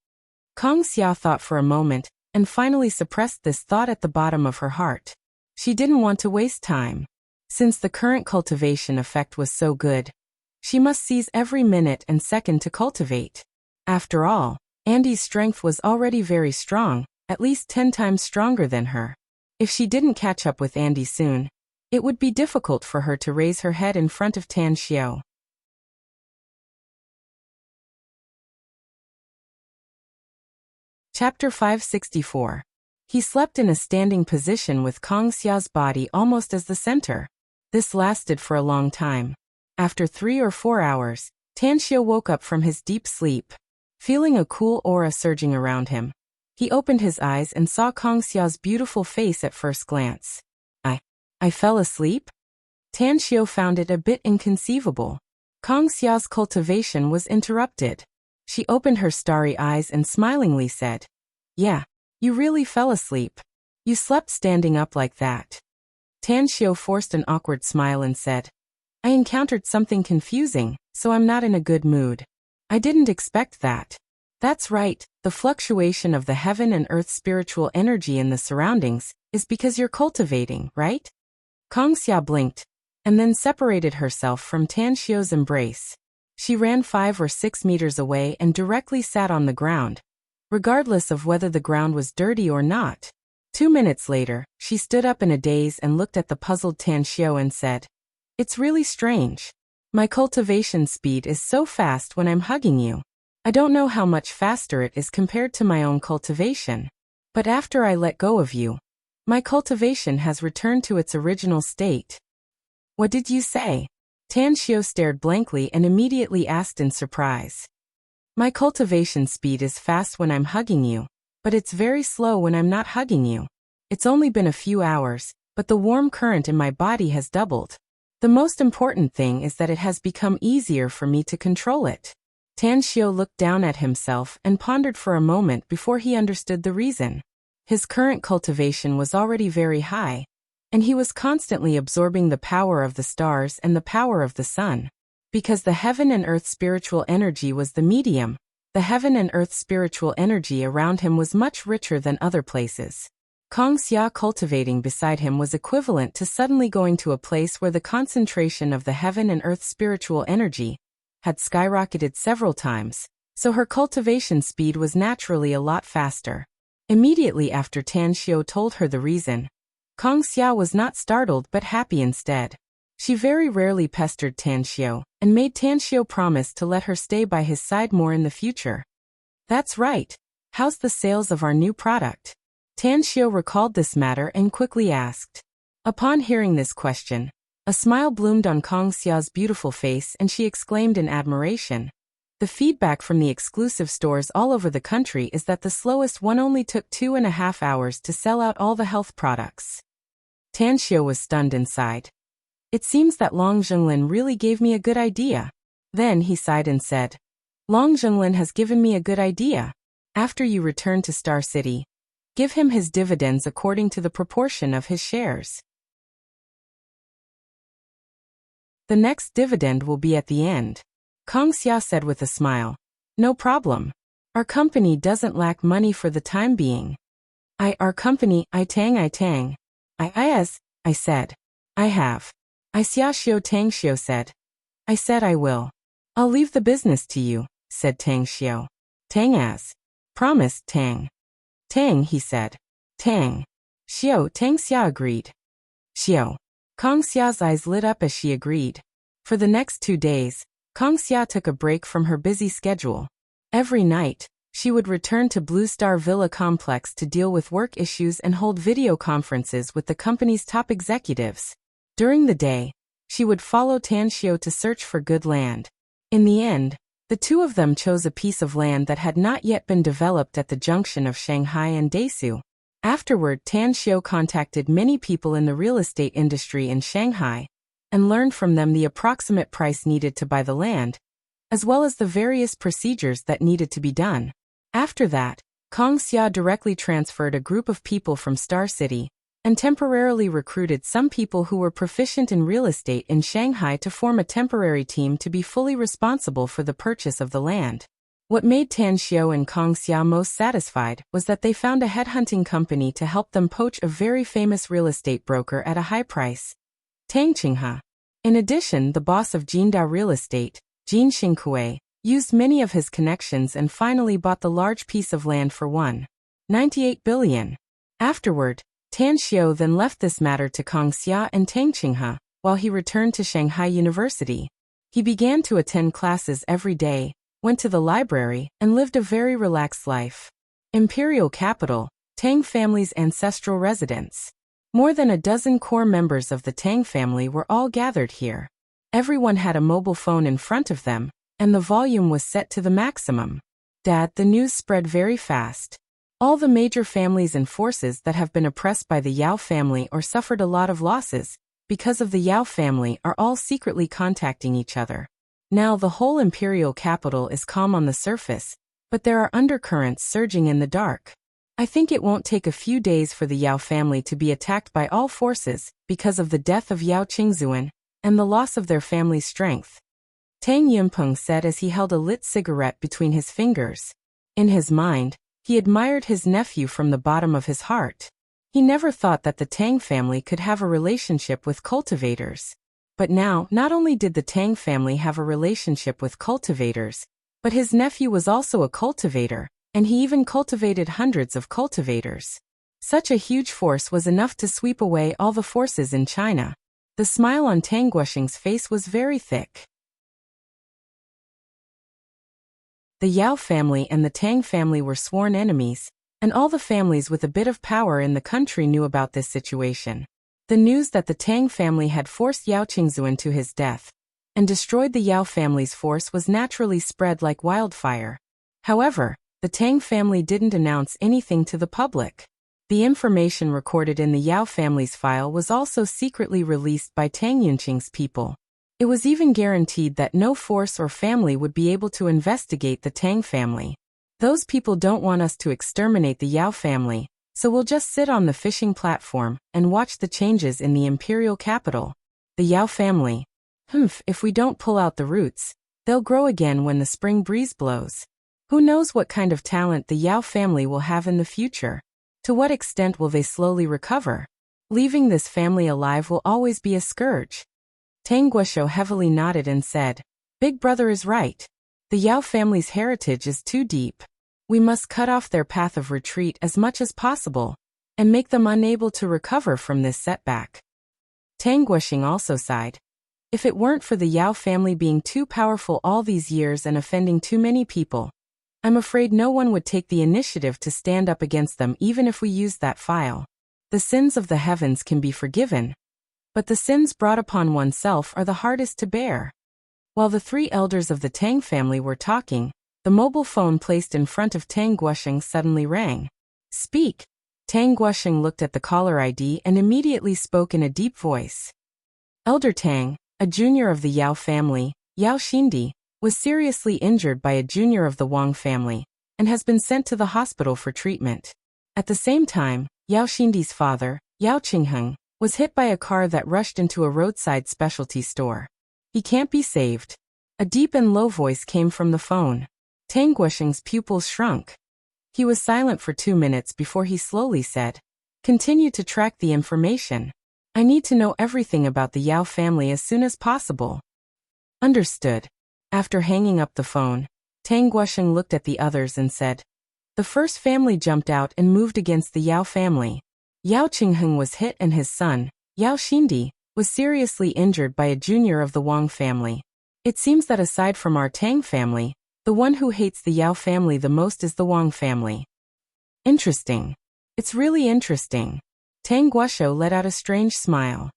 Kang Xia thought for a moment, and finally suppressed this thought at the bottom of her heart. She didn't want to waste time. Since the current cultivation effect was so good, she must seize every minute and second to cultivate. After all, Andy's strength was already very strong, at least 10 times stronger than her. If she didn't catch up with Andy soon, it would be difficult for her to raise her head in front of Tan Xiao. Chapter 564. He slept in a standing position with Kang Xia's body almost as the center. This lasted for a long time. After 3 or 4 hours, Tan Xiao woke up from his deep sleep. Feeling a cool aura surging around him, he opened his eyes and saw Kang Xiao's beautiful face at first glance. I fell asleep? Tan Xiao found it a bit inconceivable. Kang Xiao's cultivation was interrupted. She opened her starry eyes and smilingly said, "Yeah, you really fell asleep. You slept standing up like that." Tan Xiao forced an awkward smile and said, "I encountered something confusing, so I'm not in a good mood. I didn't expect that." That's right, the fluctuation of the heaven and earth spiritual energy in the surroundings is because you're cultivating, right? Kang Xia blinked, and then separated herself from Tan Xiao's embrace. She ran 5 or 6 meters away and directly sat on the ground, regardless of whether the ground was dirty or not. 2 minutes later, she stood up in a daze and looked at the puzzled Tan Xiao and said, "It's really strange. My cultivation speed is so fast when I'm hugging you. I don't know how much faster it is compared to my own cultivation. But after I let go of you, my cultivation has returned to its original state." "What did you say?" Tan Xiao stared blankly and immediately asked in surprise. "My cultivation speed is fast when I'm hugging you, but it's very slow when I'm not hugging you. It's only been a few hours, but the warm current in my body has doubled. The most important thing is that it has become easier for me to control it." Tan Xiao looked down at himself and pondered for a moment before he understood the reason. His current cultivation was already very high, and he was constantly absorbing the power of the stars and the power of the sun. Because the heaven and earth spiritual energy was the medium, the heaven and earth spiritual energy around him was much richer than other places. Kang Xia cultivating beside him was equivalent to suddenly going to a place where the concentration of the heaven and earth spiritual energy had skyrocketed several times, so her cultivation speed was naturally a lot faster. Immediately after Tan Xiao told her the reason, Kang Xia was not startled but happy instead. She very rarely pestered Tan Xiao, and made Tan Xiao promise to let her stay by his side more in the future. "That's right. How's the sales of our new product?" Tan Xiao recalled this matter and quickly asked. Upon hearing this question, a smile bloomed on Kang Xia's beautiful face and she exclaimed in admiration, "The feedback from the exclusive stores all over the country is that the slowest one only took 2.5 hours to sell out all the health products." Tan Xiao was stunned and sighed. "It seems that Long Zhenglin really gave me a good idea." Then he sighed and said, "Long Zhenglin has given me a good idea. After you return to Star City, give him his dividends according to the proportion of his shares. The next dividend will be at the end. Kang Xia said with a smile. No problem. Our company doesn't lack money for the time being. Our company, I tang. I said. I have. Tang Xiao said. I said I will. I'll leave the business to you, said Tang Xiao. Tang as. Promised Tang. Tang, he said. Tang. Xiao, Tang Xia agreed. Xiao. Kang Xia's eyes lit up as she agreed. For the next 2 days, Kang Xia took a break from her busy schedule. Every night, she would return to Blue Star Villa complex to deal with work issues and hold video conferences with the company's top executives. During the day, she would follow Tan Xiao to search for good land. In the end, the two of them chose a piece of land that had not yet been developed at the junction of Shanghai and Daisu. Afterward, Tan Xiao contacted many people in the real estate industry in Shanghai and learned from them the approximate price needed to buy the land, as well as the various procedures that needed to be done. After that, Kang Xia directly transferred a group of people from Star City and temporarily recruited some people who were proficient in real estate in Shanghai to form a temporary team to be fully responsible for the purchase of the land. What made Tan Xiao and Kang Xia most satisfied was that they found a headhunting company to help them poach a very famous real estate broker at a high price, Tang Qinghe. In addition, the boss of Jindao Real Estate, Jin Xingkui, used many of his connections and finally bought the large piece of land for 1.98 billion. Afterward, Tan Xiao then left this matter to Kang Xia and Tang Qinghe, while he returned to Shanghai University. He began to attend classes every day, went to the library, and lived a very relaxed life. Imperial capital, Tang family's ancestral residence. More than a dozen core members of the Tang family were all gathered here. Everyone had a mobile phone in front of them, and the volume was set to the maximum. Dad, the news spread very fast. All the major families and forces that have been oppressed by the Yao family or suffered a lot of losses because of the Yao family are all secretly contacting each other. Now the whole imperial capital is calm on the surface, but there are undercurrents surging in the dark. I think it won't take a few days for the Yao family to be attacked by all forces because of the death of Yao Qingzuan and the loss of their family's strength. Tang Yunpeng said as he held a lit cigarette between his fingers. In his mind, he admired his nephew from the bottom of his heart. He never thought that the Tang family could have a relationship with cultivators. But now, not only did the Tang family have a relationship with cultivators, but his nephew was also a cultivator, and he even cultivated hundreds of cultivators. Such a huge force was enough to sweep away all the forces in China. The smile on Tang Guosheng's face was very thick. The Yao family and the Tang family were sworn enemies, and all the families with a bit of power in the country knew about this situation. The news that the Tang family had forced Yao Qingzuan to his death and destroyed the Yao family's force was naturally spread like wildfire. However, the Tang family didn't announce anything to the public. The information recorded in the Yao family's file was also secretly released by Tang Yunqing's people. It was even guaranteed that no force or family would be able to investigate the Tang family. Those people don't want us to exterminate the Yao family, so we'll just sit on the fishing platform and watch the changes in the imperial capital. The Yao family. If we don't pull out the roots, they'll grow again when the spring breeze blows. Who knows what kind of talent the Yao family will have in the future? To what extent will they slowly recover? Leaving this family alive will always be a scourge. Tang Guoshou heavily nodded and said, Big brother is right. The Yao family's heritage is too deep. We must cut off their path of retreat as much as possible, and make them unable to recover from this setback. Tang Guosheng also sighed. If it weren't for the Yao family being too powerful all these years and offending too many people, I'm afraid no one would take the initiative to stand up against them even if we used that file. The sins of the heavens can be forgiven, but the sins brought upon oneself are the hardest to bear. While the three elders of the Tang family were talking, the mobile phone placed in front of Tang Guosheng suddenly rang. Speak. Tang Guosheng looked at the caller ID and immediately spoke in a deep voice. Elder Tang, a junior of the Yao family, Yao Xindi, was seriously injured by a junior of the Wang family, and has been sent to the hospital for treatment. At the same time, Yao Xindi's father, Yao Qingheng, was hit by a car that rushed into a roadside specialty store. He can't be saved. A deep and low voice came from the phone. Tang Guosheng's pupils shrunk. He was silent for 2 minutes before he slowly said, "Continue to track the information. I need to know everything about the Yao family as soon as possible." Understood. After hanging up the phone, Tang Guosheng looked at the others and said, "The first family jumped out and moved against the Yao family. Yao Qingheng was hit and his son, Yao Xindi, was seriously injured by a junior of the Wang family. It seems that aside from our Tang family, the one who hates the Yao family the most is the Wang family." Interesting. It's really interesting. Tang Guosho let out a strange smile.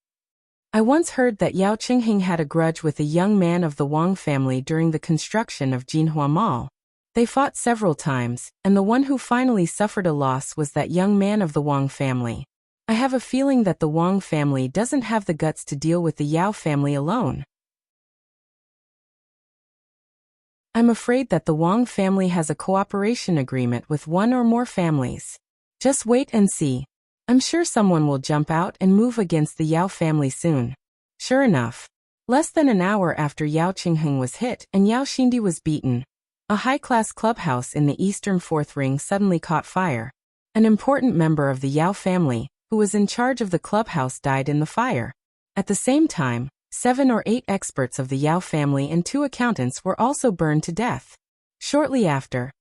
I once heard that Yao Qingheng had a grudge with a young man of the Wang family during the construction of Jinhua Mall. They fought several times, and the one who finally suffered a loss was that young man of the Wang family. I have a feeling that the Wang family doesn't have the guts to deal with the Yao family alone. I'm afraid that the Wang family has a cooperation agreement with one or more families. Just wait and see. I'm sure someone will jump out and move against the Yao family soon. Sure enough. Less than an hour after Yao Qingheng was hit and Yao Xindi was beaten, a high-class clubhouse in the eastern fourth ring suddenly caught fire. An important member of the Yao family, who was in charge of the clubhouse, died in the fire. At the same time, 7 or 8 experts of the Yao family and 2 accountants were also burned to death. Shortly after,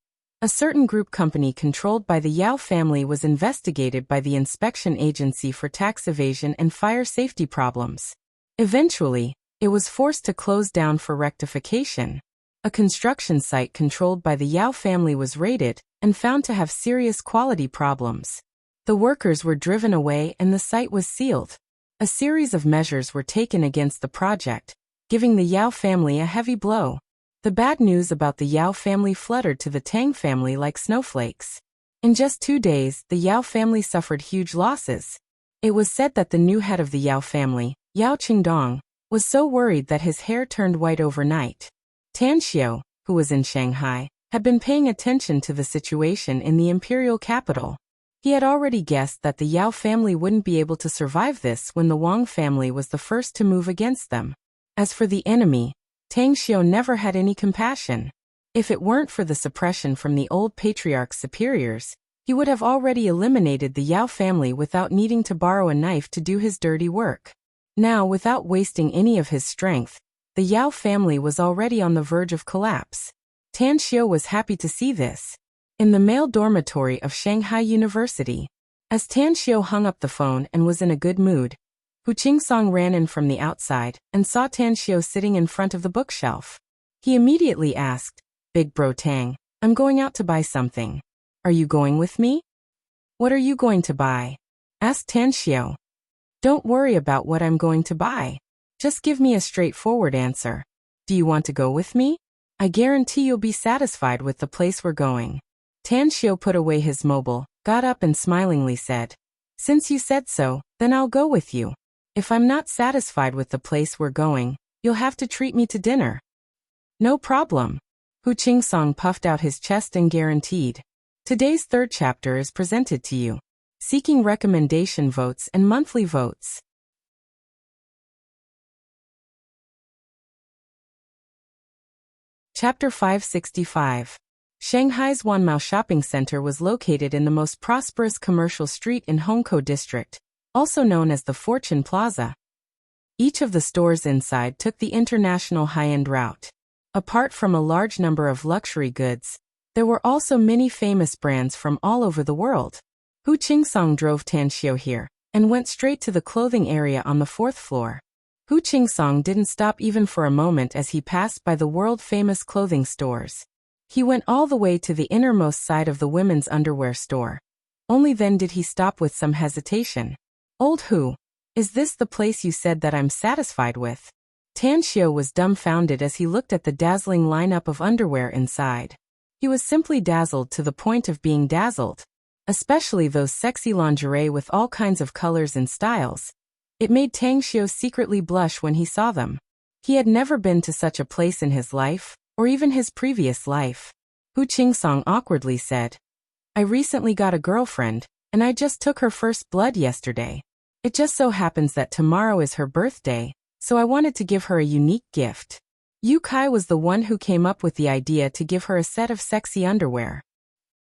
a certain group company controlled by the Yao family was investigated by the Inspection Agency for tax evasion and fire safety problems. Eventually, it was forced to close down for rectification. A construction site controlled by the Yao family was raided and found to have serious quality problems. The workers were driven away and the site was sealed. A series of measures were taken against the project, giving the Yao family a heavy blow. The bad news about the Yao family fluttered to the Tang family like snowflakes. In just 2 days, the Yao family suffered huge losses. It was said that the new head of the Yao family, Yao Qingdong, was so worried that his hair turned white overnight. Tan Xiao, who was in Shanghai, had been paying attention to the situation in the imperial capital. He had already guessed that the Yao family wouldn't be able to survive this when the Wang family was the first to move against them. As for the enemy, Tang Xiao never had any compassion. If it weren't for the suppression from the old patriarch's superiors, he would have already eliminated the Yao family without needing to borrow a knife to do his dirty work. Now, without wasting any of his strength, the Yao family was already on the verge of collapse. Tan Xiao was happy to see this. In the male dormitory of Shanghai University, as Tan Xiao hung up the phone and was in a good mood, Hu Qingsong ran in from the outside and saw Tan Xiao sitting in front of the bookshelf. He immediately asked, "Big Bro Tang, I'm going out to buy something. Are you going with me?" "What are you going to buy?" asked Tan Xiao. "Don't worry about what I'm going to buy. Just give me a straightforward answer. Do you want to go with me? I guarantee you'll be satisfied with the place we're going." Tan Xiao put away his mobile, got up and smilingly said, "Since you said so, then I'll go with you. If I'm not satisfied with the place we're going, you'll have to treat me to dinner." "No problem." Hu Qingsong puffed out his chest and guaranteed. Today's 3rd chapter is presented to you. Seeking recommendation votes and monthly votes. Chapter 565. Shanghai's Wanmao Shopping Center was located in the most prosperous commercial street in Hongkou District, also known as the Fortune Plaza. Each of the stores inside took the international high-end route. Apart from a large number of luxury goods, there were also many famous brands from all over the world. Hu Qingsong drove Tan Xiao here and went straight to the clothing area on the 4th floor. Hu Qingsong didn't stop even for a moment as he passed by the world-famous clothing stores. He went all the way to the innermost side of the women's underwear store. Only then did he stop with some hesitation. "Old Hu, is this the place you said that I'm satisfied with?" Tan Xiao was dumbfounded as he looked at the dazzling lineup of underwear inside. He was simply dazzled to the point of being dazzled. Especially those sexy lingerie with all kinds of colors and styles. It made Tang Xiao secretly blush when he saw them. He had never been to such a place in his life, or even his previous life. Hu Qingsong awkwardly said, "I recently got a girlfriend, and I just took her first blood yesterday. It just so happens that tomorrow is her birthday, so I wanted to give her a unique gift. Yu Kai was the one who came up with the idea to give her a set of sexy underwear.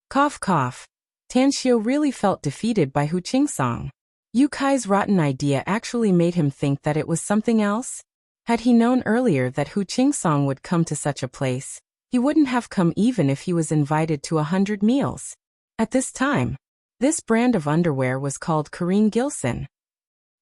Cough cough. Tan Xiu really felt defeated by Hu Qingsong. Yu Kai's rotten idea actually made him think that it was something else. Had he known earlier that Hu Qingsong would come to such a place, he wouldn't have come even if he was invited to 100 meals. At this time, this brand of underwear was called Karin Gilson.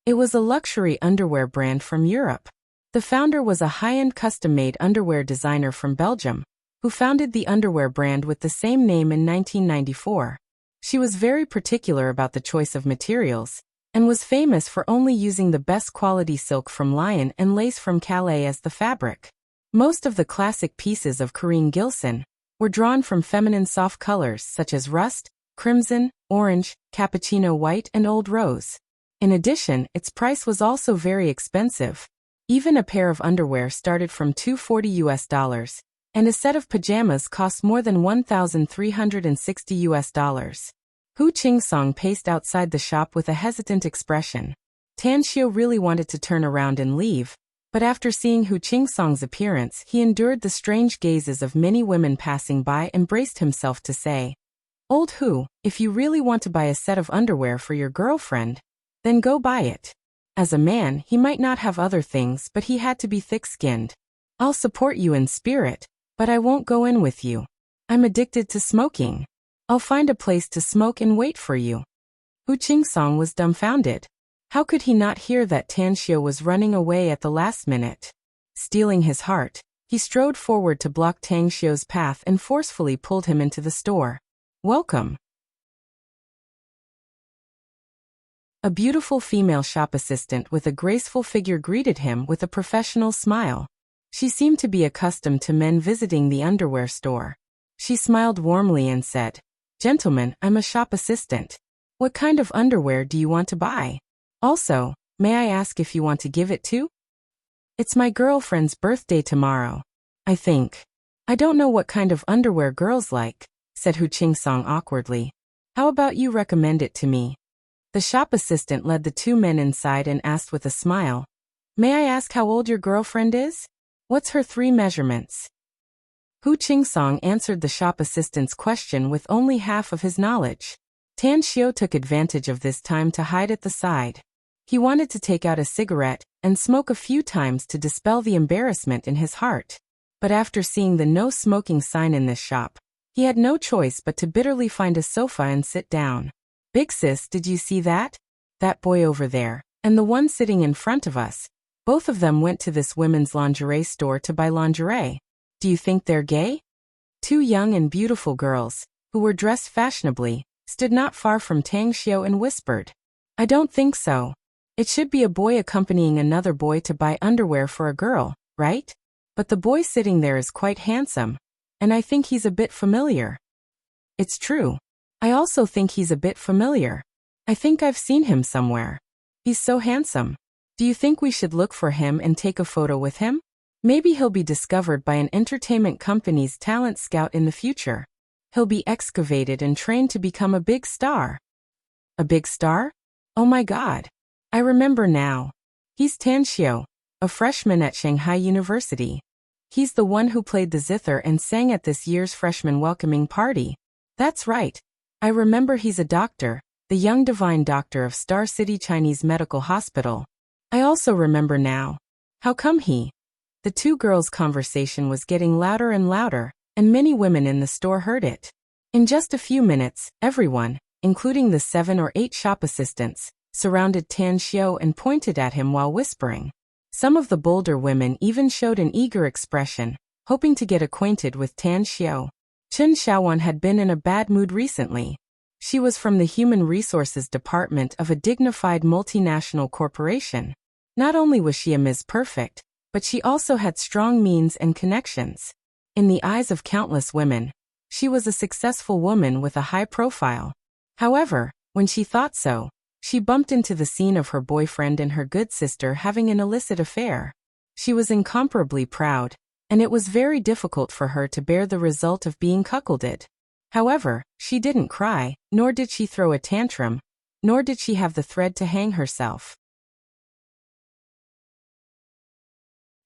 It was a luxury underwear brand from Europe. The founder was a high-end custom-made underwear designer from Belgium, who founded the underwear brand with the same name in 1994. She was very particular about the choice of materials, and was famous for only using the best quality silk from Lion and lace from Calais as the fabric. Most of the classic pieces of Karin Gilson were drawn from feminine soft colors such as rust, crimson, orange, cappuccino white and old rose. In addition, its price was also very expensive. Even a pair of underwear started from $240, and a set of pajamas cost more than $1,360. Hu Qingsong paced outside the shop with a hesitant expression. Tan Xiu really wanted to turn around and leave, but after seeing Hu Qingsong's appearance, he endured the strange gazes of many women passing by and braced himself to say, "Old Hu, if you really want to buy a set of underwear for your girlfriend, then go buy it." As a man, he might not have other things, but he had to be thick-skinned. "I'll support you in spirit, but I won't go in with you. I'm addicted to smoking. I'll find a place to smoke and wait for you." Hu Qingsong was dumbfounded. How could he not hear that Tan Xiu was running away at the last minute? Steeling his heart, he strode forward to block Tan Xiu's path and forcefully pulled him into the store. "Welcome." A beautiful female shop assistant with a graceful figure greeted him with a professional smile. She seemed to be accustomed to men visiting the underwear store. She smiled warmly and said, "Gentlemen, I'm a shop assistant. What kind of underwear do you want to buy? Also, may I ask if you want to give it to?" "It's my girlfriend's birthday tomorrow, I think. I don't know what kind of underwear girls like," said Hu Qingsong awkwardly. "How about you recommend it to me?" The shop assistant led the two men inside and asked with a smile, "May I ask how old your girlfriend is? What's her 3 measurements?" Hu Qingsong answered the shop assistant's question with only half of his knowledge. Tan Xiu took advantage of this time to hide at the side. He wanted to take out a cigarette and smoke a few times to dispel the embarrassment in his heart. But after seeing the no smoking sign in this shop, he had no choice but to bitterly find a sofa and sit down. "Big sis, did you see that? That boy over there, and the one sitting in front of us. Both of them went to this women's lingerie store to buy lingerie. Do you think they're gay?" 2 young and beautiful girls, who were dressed fashionably, stood not far from Tan Xiu and whispered, "I don't think so. It should be a boy accompanying another boy to buy underwear for a girl, right? But the boy sitting there is quite handsome, and I think he's a bit familiar." "It's true. I also think he's a bit familiar. I think I've seen him somewhere. He's so handsome. Do you think we should look for him and take a photo with him? Maybe he'll be discovered by an entertainment company's talent scout in the future. He'll be excavated and trained to become a big star." "A big star? Oh my God. I remember now. He's Tan Xiu, a freshman at Shanghai University. He's the one who played the zither and sang at this year's freshman welcoming party. That's right. I remember he's a doctor, the young divine doctor of Star City Chinese Medical Hospital. I also remember now. How come he?" The 2 girls' conversation was getting louder and louder, and many women in the store heard it. In just a few minutes, everyone, including the 7 or 8 shop assistants, surrounded Tan Xiu and pointed at him while whispering. Some of the bolder women even showed an eager expression, hoping to get acquainted with Tan Xiu. Chen Xiaowan had been in a bad mood recently. She was from the Human Resources Department of a dignified multinational corporation. Not only was she a Ms. Perfect, but she also had strong means and connections. In the eyes of countless women, she was a successful woman with a high profile. However, when she thought so, she bumped into the scene of her boyfriend and her good sister having an illicit affair. She was incomparably proud, and it was very difficult for her to bear the result of being cuckolded. However, she didn't cry, nor did she throw a tantrum, nor did she have the thread to hang herself.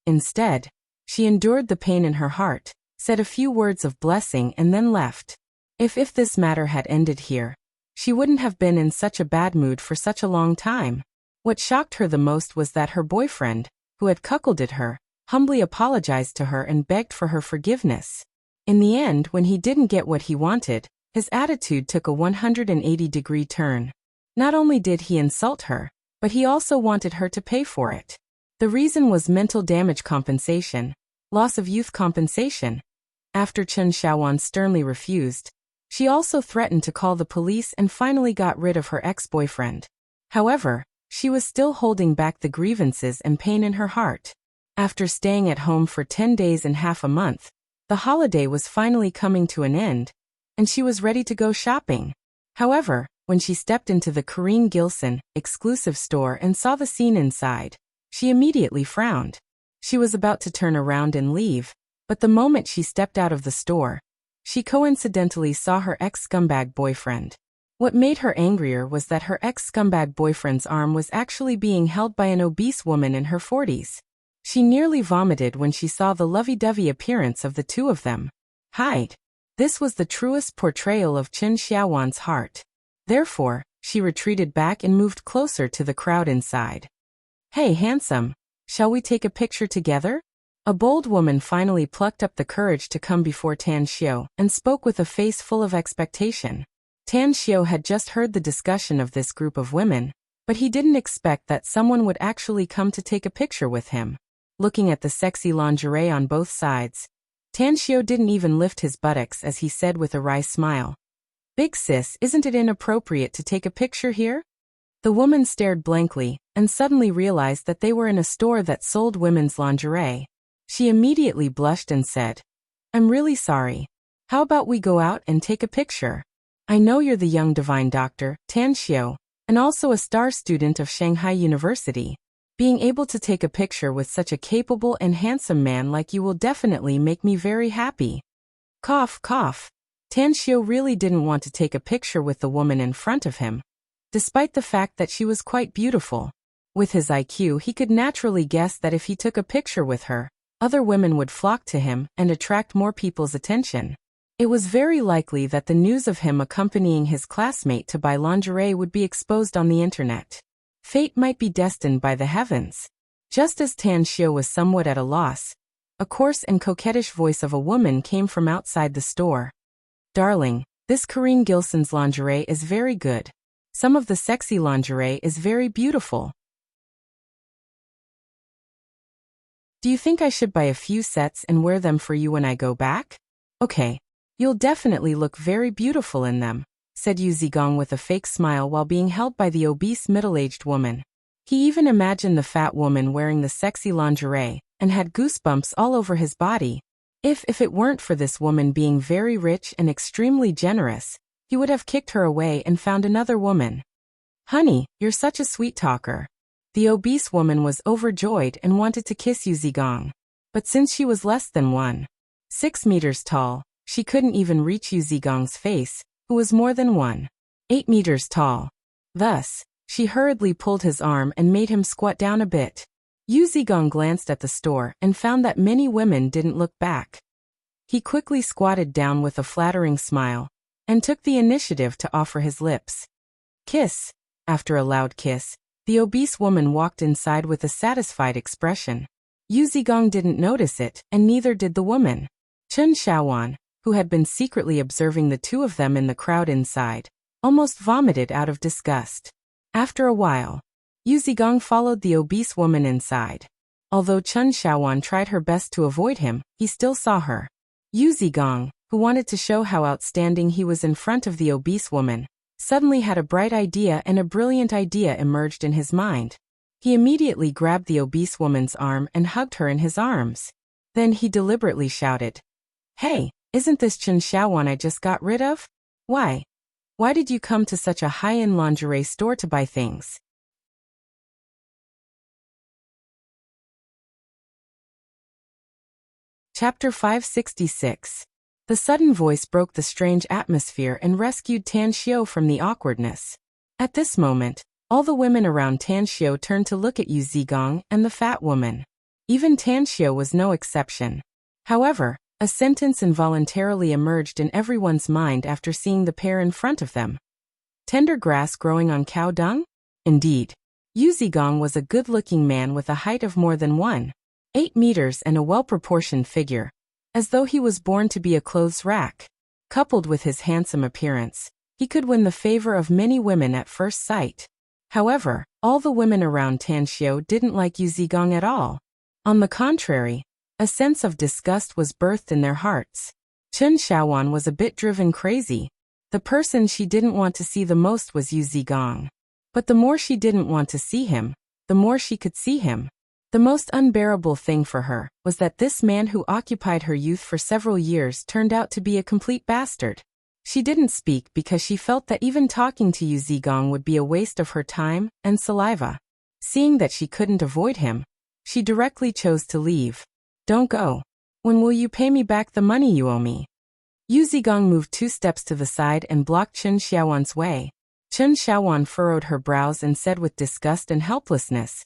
Instead, she endured the pain in her heart, said a few words of blessing and then left. If this matter had ended here, she wouldn't have been in such a bad mood for such a long time. What shocked her the most was that her boyfriend, who had cuckolded her, humbly apologized to her and begged for her forgiveness. In the end, when he didn't get what he wanted, his attitude took a 180-degree turn. Not only did he insult her, but he also wanted her to pay for it. The reason was mental damage compensation, loss of youth compensation. After Chen Xiaowan sternly refused, she also threatened to call the police and finally got rid of her ex-boyfriend. However, she was still holding back the grievances and pain in her heart. After staying at home for 10 days and half a month, the holiday was finally coming to an end, and she was ready to go shopping. However, when she stepped into the Corinne Gilson exclusive store and saw the scene inside, she immediately frowned. She was about to turn around and leave, but the moment she stepped out of the store, she coincidentally saw her ex-scumbag boyfriend. What made her angrier was that her ex-scumbag boyfriend's arm was actually being held by an obese woman in her 40s. She nearly vomited when she saw the lovey-dovey appearance of the two of them. Hide. This was the truest portrayal of Chen Xiaowan's heart. Therefore, she retreated back and moved closer to the crowd inside. "Hey, handsome, shall we take a picture together?" A bold woman finally plucked up the courage to come before Tan Xiao and spoke with a face full of expectation. Tan Xiao had just heard the discussion of this group of women, but he didn't expect that someone would actually come to take a picture with him. Looking at the sexy lingerie on both sides, Tan Xiao didn't even lift his buttocks as he said with a wry smile, "Big sis, isn't it inappropriate to take a picture here?" The woman stared blankly and suddenly realized that they were in a store that sold women's lingerie. She immediately blushed and said, "I'm really sorry. How about we go out and take a picture? I know you're the young divine doctor, Tan Xiao, and also a star student of Shanghai University. Being able to take a picture with such a capable and handsome man like you will definitely make me very happy." Cough, cough. Tan Xiao really didn't want to take a picture with the woman in front of him, despite the fact that she was quite beautiful. With his IQ, he could naturally guess that if he took a picture with her, other women would flock to him and attract more people's attention. It was very likely that the news of him accompanying his classmate to buy lingerie would be exposed on the internet. Fate might be destined by the heavens. Just as Tan Xiao was somewhat at a loss, a coarse and coquettish voice of a woman came from outside the store. "Darling, this Corinne Gilson's lingerie is very good. Some of the sexy lingerie is very beautiful. Do you think I should buy a few sets and wear them for you when I go back?" "Okay. You'll definitely look very beautiful in them," said Yu Zigong with a fake smile while being held by the obese middle-aged woman. He even imagined the fat woman wearing the sexy lingerie and had goosebumps all over his body. If it weren't for this woman being very rich and extremely generous, he would have kicked her away and found another woman. "Honey, you're such a sweet talker." The obese woman was overjoyed and wanted to kiss Yu Zigong. But since she was less than 1.6 meters tall, she couldn't even reach Yu Zigong's face, who was more than 1.8 meters tall. Thus, she hurriedly pulled his arm and made him squat down a bit. Yu Zigong glanced at the store and found that many women didn't look back. He quickly squatted down with a flattering smile and took the initiative to offer his lips. "Kiss." After a loud kiss, the obese woman walked inside with a satisfied expression. Yu Zigong didn't notice it, and neither did the woman. Chen Xiaowan, who had been secretly observing the two of them in the crowd inside, almost vomited out of disgust. After a while, Yu Zigong followed the obese woman inside. Although Chen Xiaowan tried her best to avoid him, he still saw her. Yu Zigong, who wanted to show how outstanding he was in front of the obese woman, suddenly had a bright idea, and a brilliant idea emerged in his mind. He immediately grabbed the obese woman's arm and hugged her in his arms. Then he deliberately shouted, "Hey, isn't this Chen Xiaowan I just got rid of? Why did you come to such a high-end lingerie store to buy things?" Chapter 566. The sudden voice broke the strange atmosphere and rescued Tan Xiao from the awkwardness. At this moment, all the women around Tan Xiao turned to look at Yu Zigong and the fat woman. Even Tanxio was no exception. However, a sentence involuntarily emerged in everyone's mind after seeing the pair in front of them. Tender grass growing on cow dung? Indeed. Yu Zigong was a good-looking man with a height of more than 1.8 meters and a well-proportioned figure, as though he was born to be a clothes rack. Coupled with his handsome appearance, he could win the favor of many women at first sight. However, all the women around Tanxio didn't like Yu Zigong at all. On the contrary, a sense of disgust was birthed in their hearts. Chen Xiaowan was a bit driven crazy. The person she didn't want to see the most was Yu Zigong. But the more she didn't want to see him, the more she could see him. The most unbearable thing for her was that this man who occupied her youth for several years turned out to be a complete bastard. She didn't speak because she felt that even talking to Yu Zigong would be a waste of her time and saliva. Seeing that she couldn't avoid him, she directly chose to leave. Don't go. When will you pay me back the money you owe me? Yu Zigong moved 2 steps to the side and blocked Chen Xiaowan's way. Chen Xiaowan furrowed her brows and said with disgust and helplessness,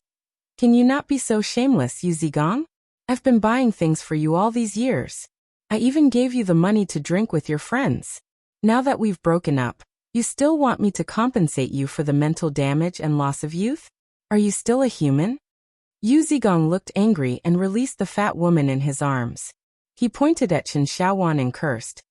"Can you not be so shameless, Yu Zigong? I've been buying things for you all these years. I even gave you the money to drink with your friends. Now that we've broken up, you still want me to compensate you for the mental damage and loss of youth? Are you still a human?" Yu Zigong looked angry and released the fat woman in his arms. He pointed at Chen Xiaowan and cursed,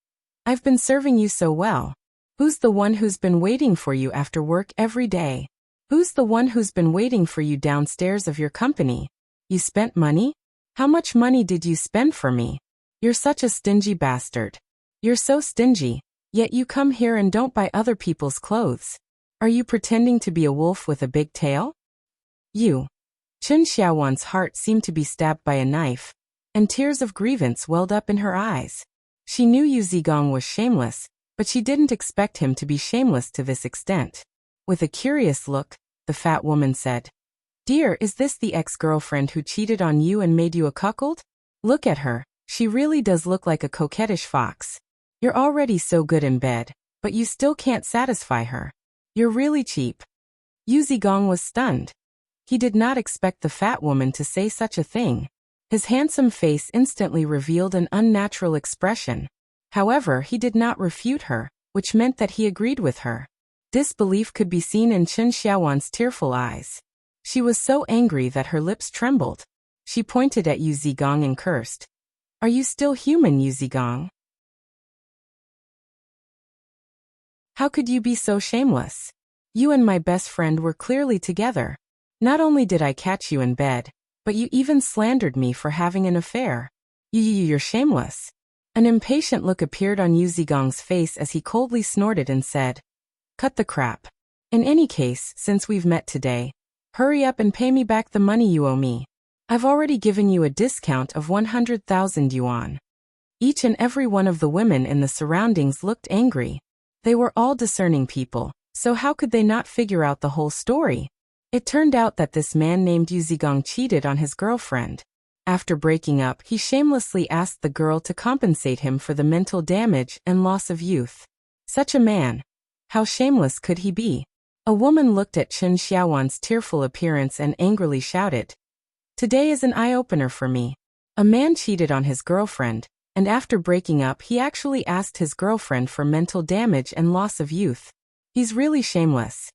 "I've been serving you so well. Who's the one who's been waiting for you after work every day? Who's the one who's been waiting for you downstairs of your company? You spent money? How much money did you spend for me? You're such a stingy bastard. You're so stingy, yet you come here and don't buy other people's clothes. Are you pretending to be a wolf with a big tail?" You. Chen Xiaowan's heart seemed to be stabbed by a knife, and tears of grievance welled up in her eyes. She knew Yu Zigong was shameless, but she didn't expect him to be shameless to this extent. With a curious look, the fat woman said, "Dear, is this the ex-girlfriend who cheated on you and made you a cuckold? Look at her, she really does look like a coquettish fox. You're already so good in bed, but you still can't satisfy her. You're really cheap." Yu Zigong was stunned. He did not expect the fat woman to say such a thing. His handsome face instantly revealed an unnatural expression. However, he did not refute her, which meant that he agreed with her. Disbelief could be seen in Chen Xiaowan's tearful eyes. She was so angry that her lips trembled. She pointed at Yu Zigong and cursed, "Are you still human, Yu Zigong? How could you be so shameless? You and my best friend were clearly together. Not only did I catch you in bed, but you even slandered me for having an affair. You're shameless." An impatient look appeared on Yu Zigong's face as he coldly snorted and said, "Cut the crap. In any case, since we've met today, hurry up and pay me back the money you owe me. I've already given you a discount of 100,000 yuan. Each and every one of the women in the surroundings looked angry. They were all discerning people, so how could they not figure out the whole story? It turned out that this man named Yu Zigong cheated on his girlfriend. After breaking up, he shamelessly asked the girl to compensate him for the mental damage and loss of youth. Such a man. How shameless could he be? A woman looked at Chen Xiaowan's tearful appearance and angrily shouted, "Today is an eye-opener for me. A man cheated on his girlfriend, and after breaking up he actually asked his girlfriend for mental damage and loss of youth. He's really shameless."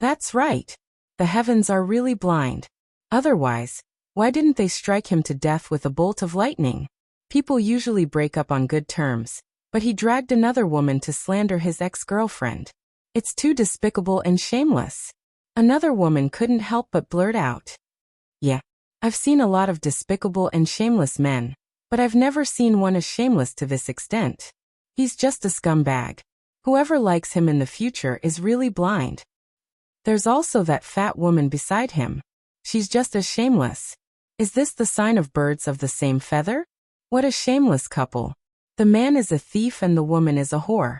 That's right. The heavens are really blind. Otherwise, why didn't they strike him to death with a bolt of lightning? People usually break up on good terms, but he dragged another woman to slander his ex-girlfriend. It's too despicable and shameless. Another woman couldn't help but blurt out, "Yeah, I've seen a lot of despicable and shameless men, but I've never seen one as shameless to this extent. He's just a scumbag. Whoever likes him in the future is really blind." There's also that fat woman beside him. She's just as shameless. Is this the sign of birds of the same feather? What a shameless couple. The man is a thief and the woman is a whore.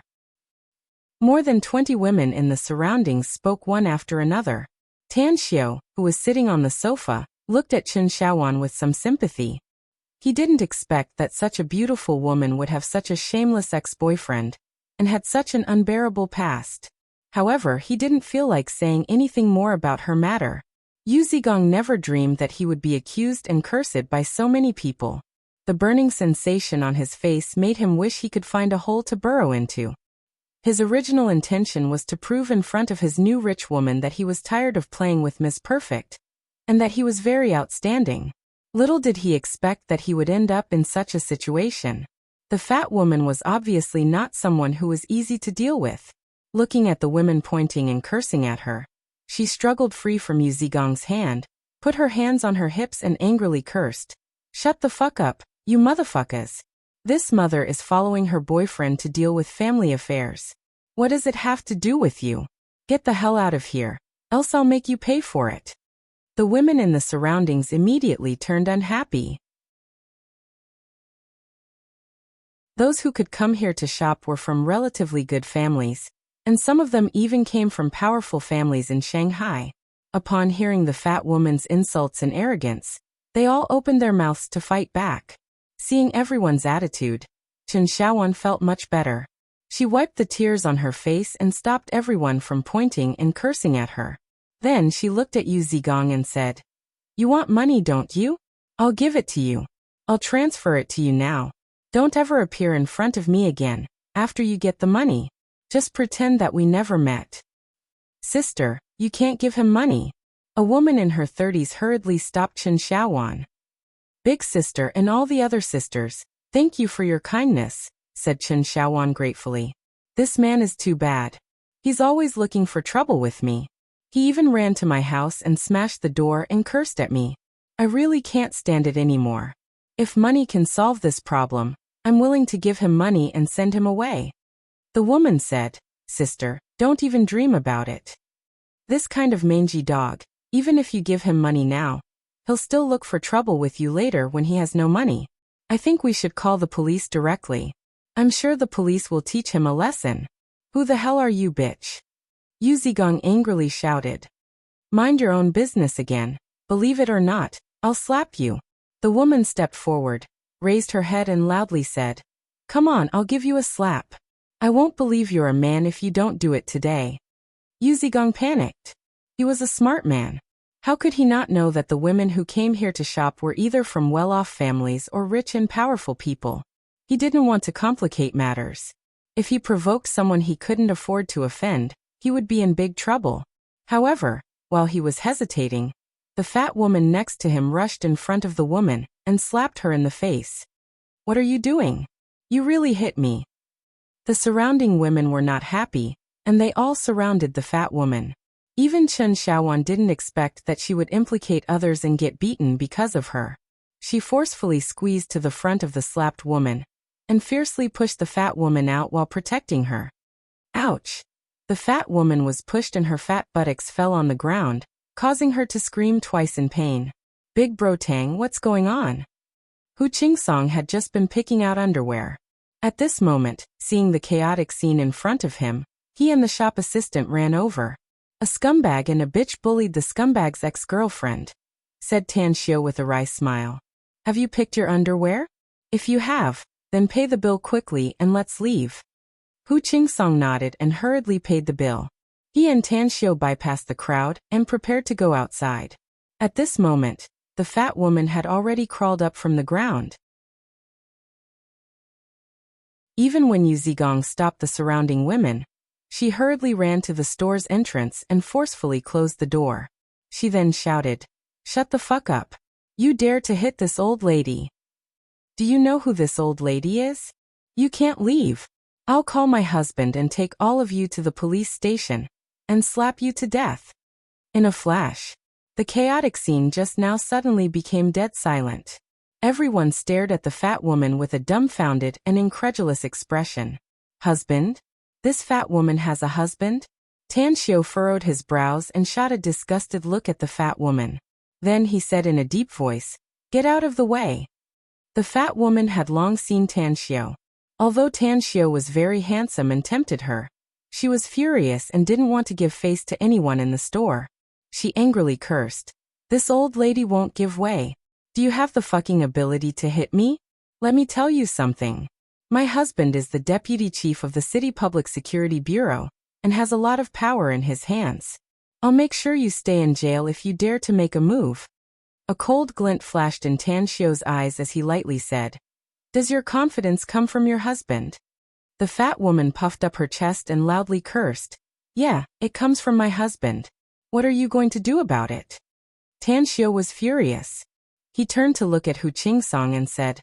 More than 20 women in the surroundings spoke one after another. Tanxio, who was sitting on the sofa, looked at Chen Xiaowan with some sympathy. He didn't expect that such a beautiful woman would have such a shameless ex-boyfriend, and had such an unbearable past. However, he didn't feel like saying anything more about her matter. Yu Zigong never dreamed that he would be accused and cursed by so many people. The burning sensation on his face made him wish he could find a hole to burrow into. His original intention was to prove in front of his new rich woman that he was tired of playing with Miss Perfect, and that he was very outstanding. Little did he expect that he would end up in such a situation. The fat woman was obviously not someone who was easy to deal with. Looking at the women pointing and cursing at her, she struggled free from Yu Zigong's hand, put her hands on her hips and angrily cursed. "Shut the fuck up, you motherfuckers. This mother is following her boyfriend to deal with family affairs. What does it have to do with you? Get the hell out of here, else I'll make you pay for it." The women in the surroundings immediately turned unhappy. Those who could come here to shop were from relatively good families, and some of them even came from powerful families in Shanghai. Upon hearing the fat woman's insults and arrogance, they all opened their mouths to fight back. Seeing everyone's attitude, Chen Xiaowan felt much better. She wiped the tears on her face and stopped everyone from pointing and cursing at her. Then she looked at Yu Zigong and said, "You want money, don't you? I'll give it to you. I'll transfer it to you now. Don't ever appear in front of me again after you get the money. Just pretend that we never met." "Sister, you can't give him money." A woman in her 30s hurriedly stopped Chen Xiaowan. "Big sister and all the other sisters, thank you for your kindness," said Chen Xiaowan gratefully. "This man is too bad. He's always looking for trouble with me. He even ran to my house and smashed the door and cursed at me. I really can't stand it anymore. If money can solve this problem, I'm willing to give him money and send him away." The woman said, "Sister, don't even dream about it. This kind of mangy dog, even if you give him money now, he'll still look for trouble with you later when he has no money. I think we should call the police directly. I'm sure the police will teach him a lesson." "Who the hell are you, bitch?" Yu Zigong angrily shouted. "Mind your own business again. Believe it or not, I'll slap you." The woman stepped forward, raised her head and loudly said, "Come on, I'll give you a slap. I won't believe you're a man if you don't do it today." Yu Zigong panicked. He was a smart man. How could he not know that the women who came here to shop were either from well-off families or rich and powerful people? He didn't want to complicate matters. If he provoked someone he couldn't afford to offend, he would be in big trouble. However, while he was hesitating, the fat woman next to him rushed in front of the woman and slapped her in the face. "What are you doing? You really hit me." The surrounding women were not happy, and they all surrounded the fat woman. Even Chen Xiaowan didn't expect that she would implicate others and get beaten because of her. She forcefully squeezed to the front of the slapped woman and fiercely pushed the fat woman out while protecting her. Ouch! The fat woman was pushed and her fat buttocks fell on the ground, causing her to scream twice in pain. "Big Bro Tang, what's going on?" Hu Qingsong had just been picking out underwear. At this moment, seeing the chaotic scene in front of him, he and the shop assistant ran over. "A scumbag and a bitch bullied the scumbag's ex-girlfriend," said Tan Xiu with a wry smile. "Have you picked your underwear? If you have, then pay the bill quickly and let's leave." Hu Qingsong nodded and hurriedly paid the bill. He and Tan Xiu bypassed the crowd and prepared to go outside. At this moment, the fat woman had already crawled up from the ground. Even when Yu Zigong stopped the surrounding women, she hurriedly ran to the store's entrance and forcefully closed the door. She then shouted, "Shut the fuck up. You dare to hit this old lady. Do you know who this old lady is? You can't leave. I'll call my husband and take all of you to the police station and slap you to death." In a flash, the chaotic scene just now suddenly became dead silent. Everyone stared at the fat woman with a dumbfounded and incredulous expression. "Husband? This fat woman has a husband?" Tan Xiu furrowed his brows and shot a disgusted look at the fat woman. Then he said in a deep voice, "Get out of the way." The fat woman had long seen Tan Xiu. Although Tan Xiu was very handsome and tempted her, she was furious and didn't want to give face to anyone in the store. She angrily cursed, "This old lady won't give way. Do you have the fucking ability to hit me? Let me tell you something. My husband is the deputy chief of the City Public Security Bureau and has a lot of power in his hands. I'll make sure you stay in jail if you dare to make a move. A cold glint flashed in Tan Xiu's eyes as he lightly said, "Does your confidence come from your husband?" The fat woman puffed up her chest and loudly cursed. "Yeah, it comes from my husband. What are you going to do about it?" Tan Xiu was furious. He turned to look at Hu Qingsong and said,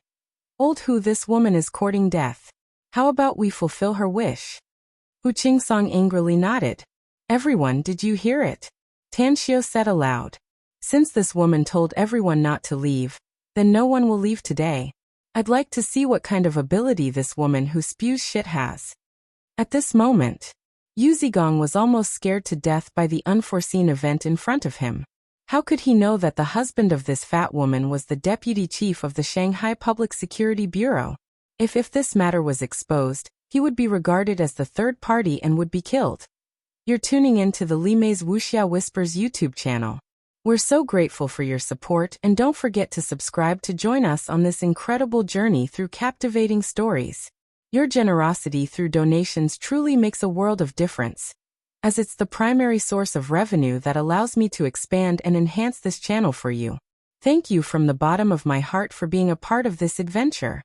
"Old Hu, this woman is courting death. How about we fulfill her wish?" Hu Qingsong angrily nodded. "Everyone, did you hear it?" Tan Xiu said aloud. "Since this woman told everyone not to leave, then no one will leave today. I'd like to see what kind of ability this woman who spews shit has." At this moment, Yu Zigong was almost scared to death by the unforeseen event in front of him. How could he know that the husband of this fat woman was the deputy chief of the Shanghai Public Security Bureau? If this matter was exposed, he would be regarded as the third party and would be killed. You're tuning in to the Li Mei's Wuxia Whispers YouTube channel. We're so grateful for your support, and don't forget to subscribe to join us on this incredible journey through captivating stories. Your generosity through donations truly makes a world of difference, as it's the primary source of revenue that allows me to expand and enhance this channel for you. Thank you from the bottom of my heart for being a part of this adventure.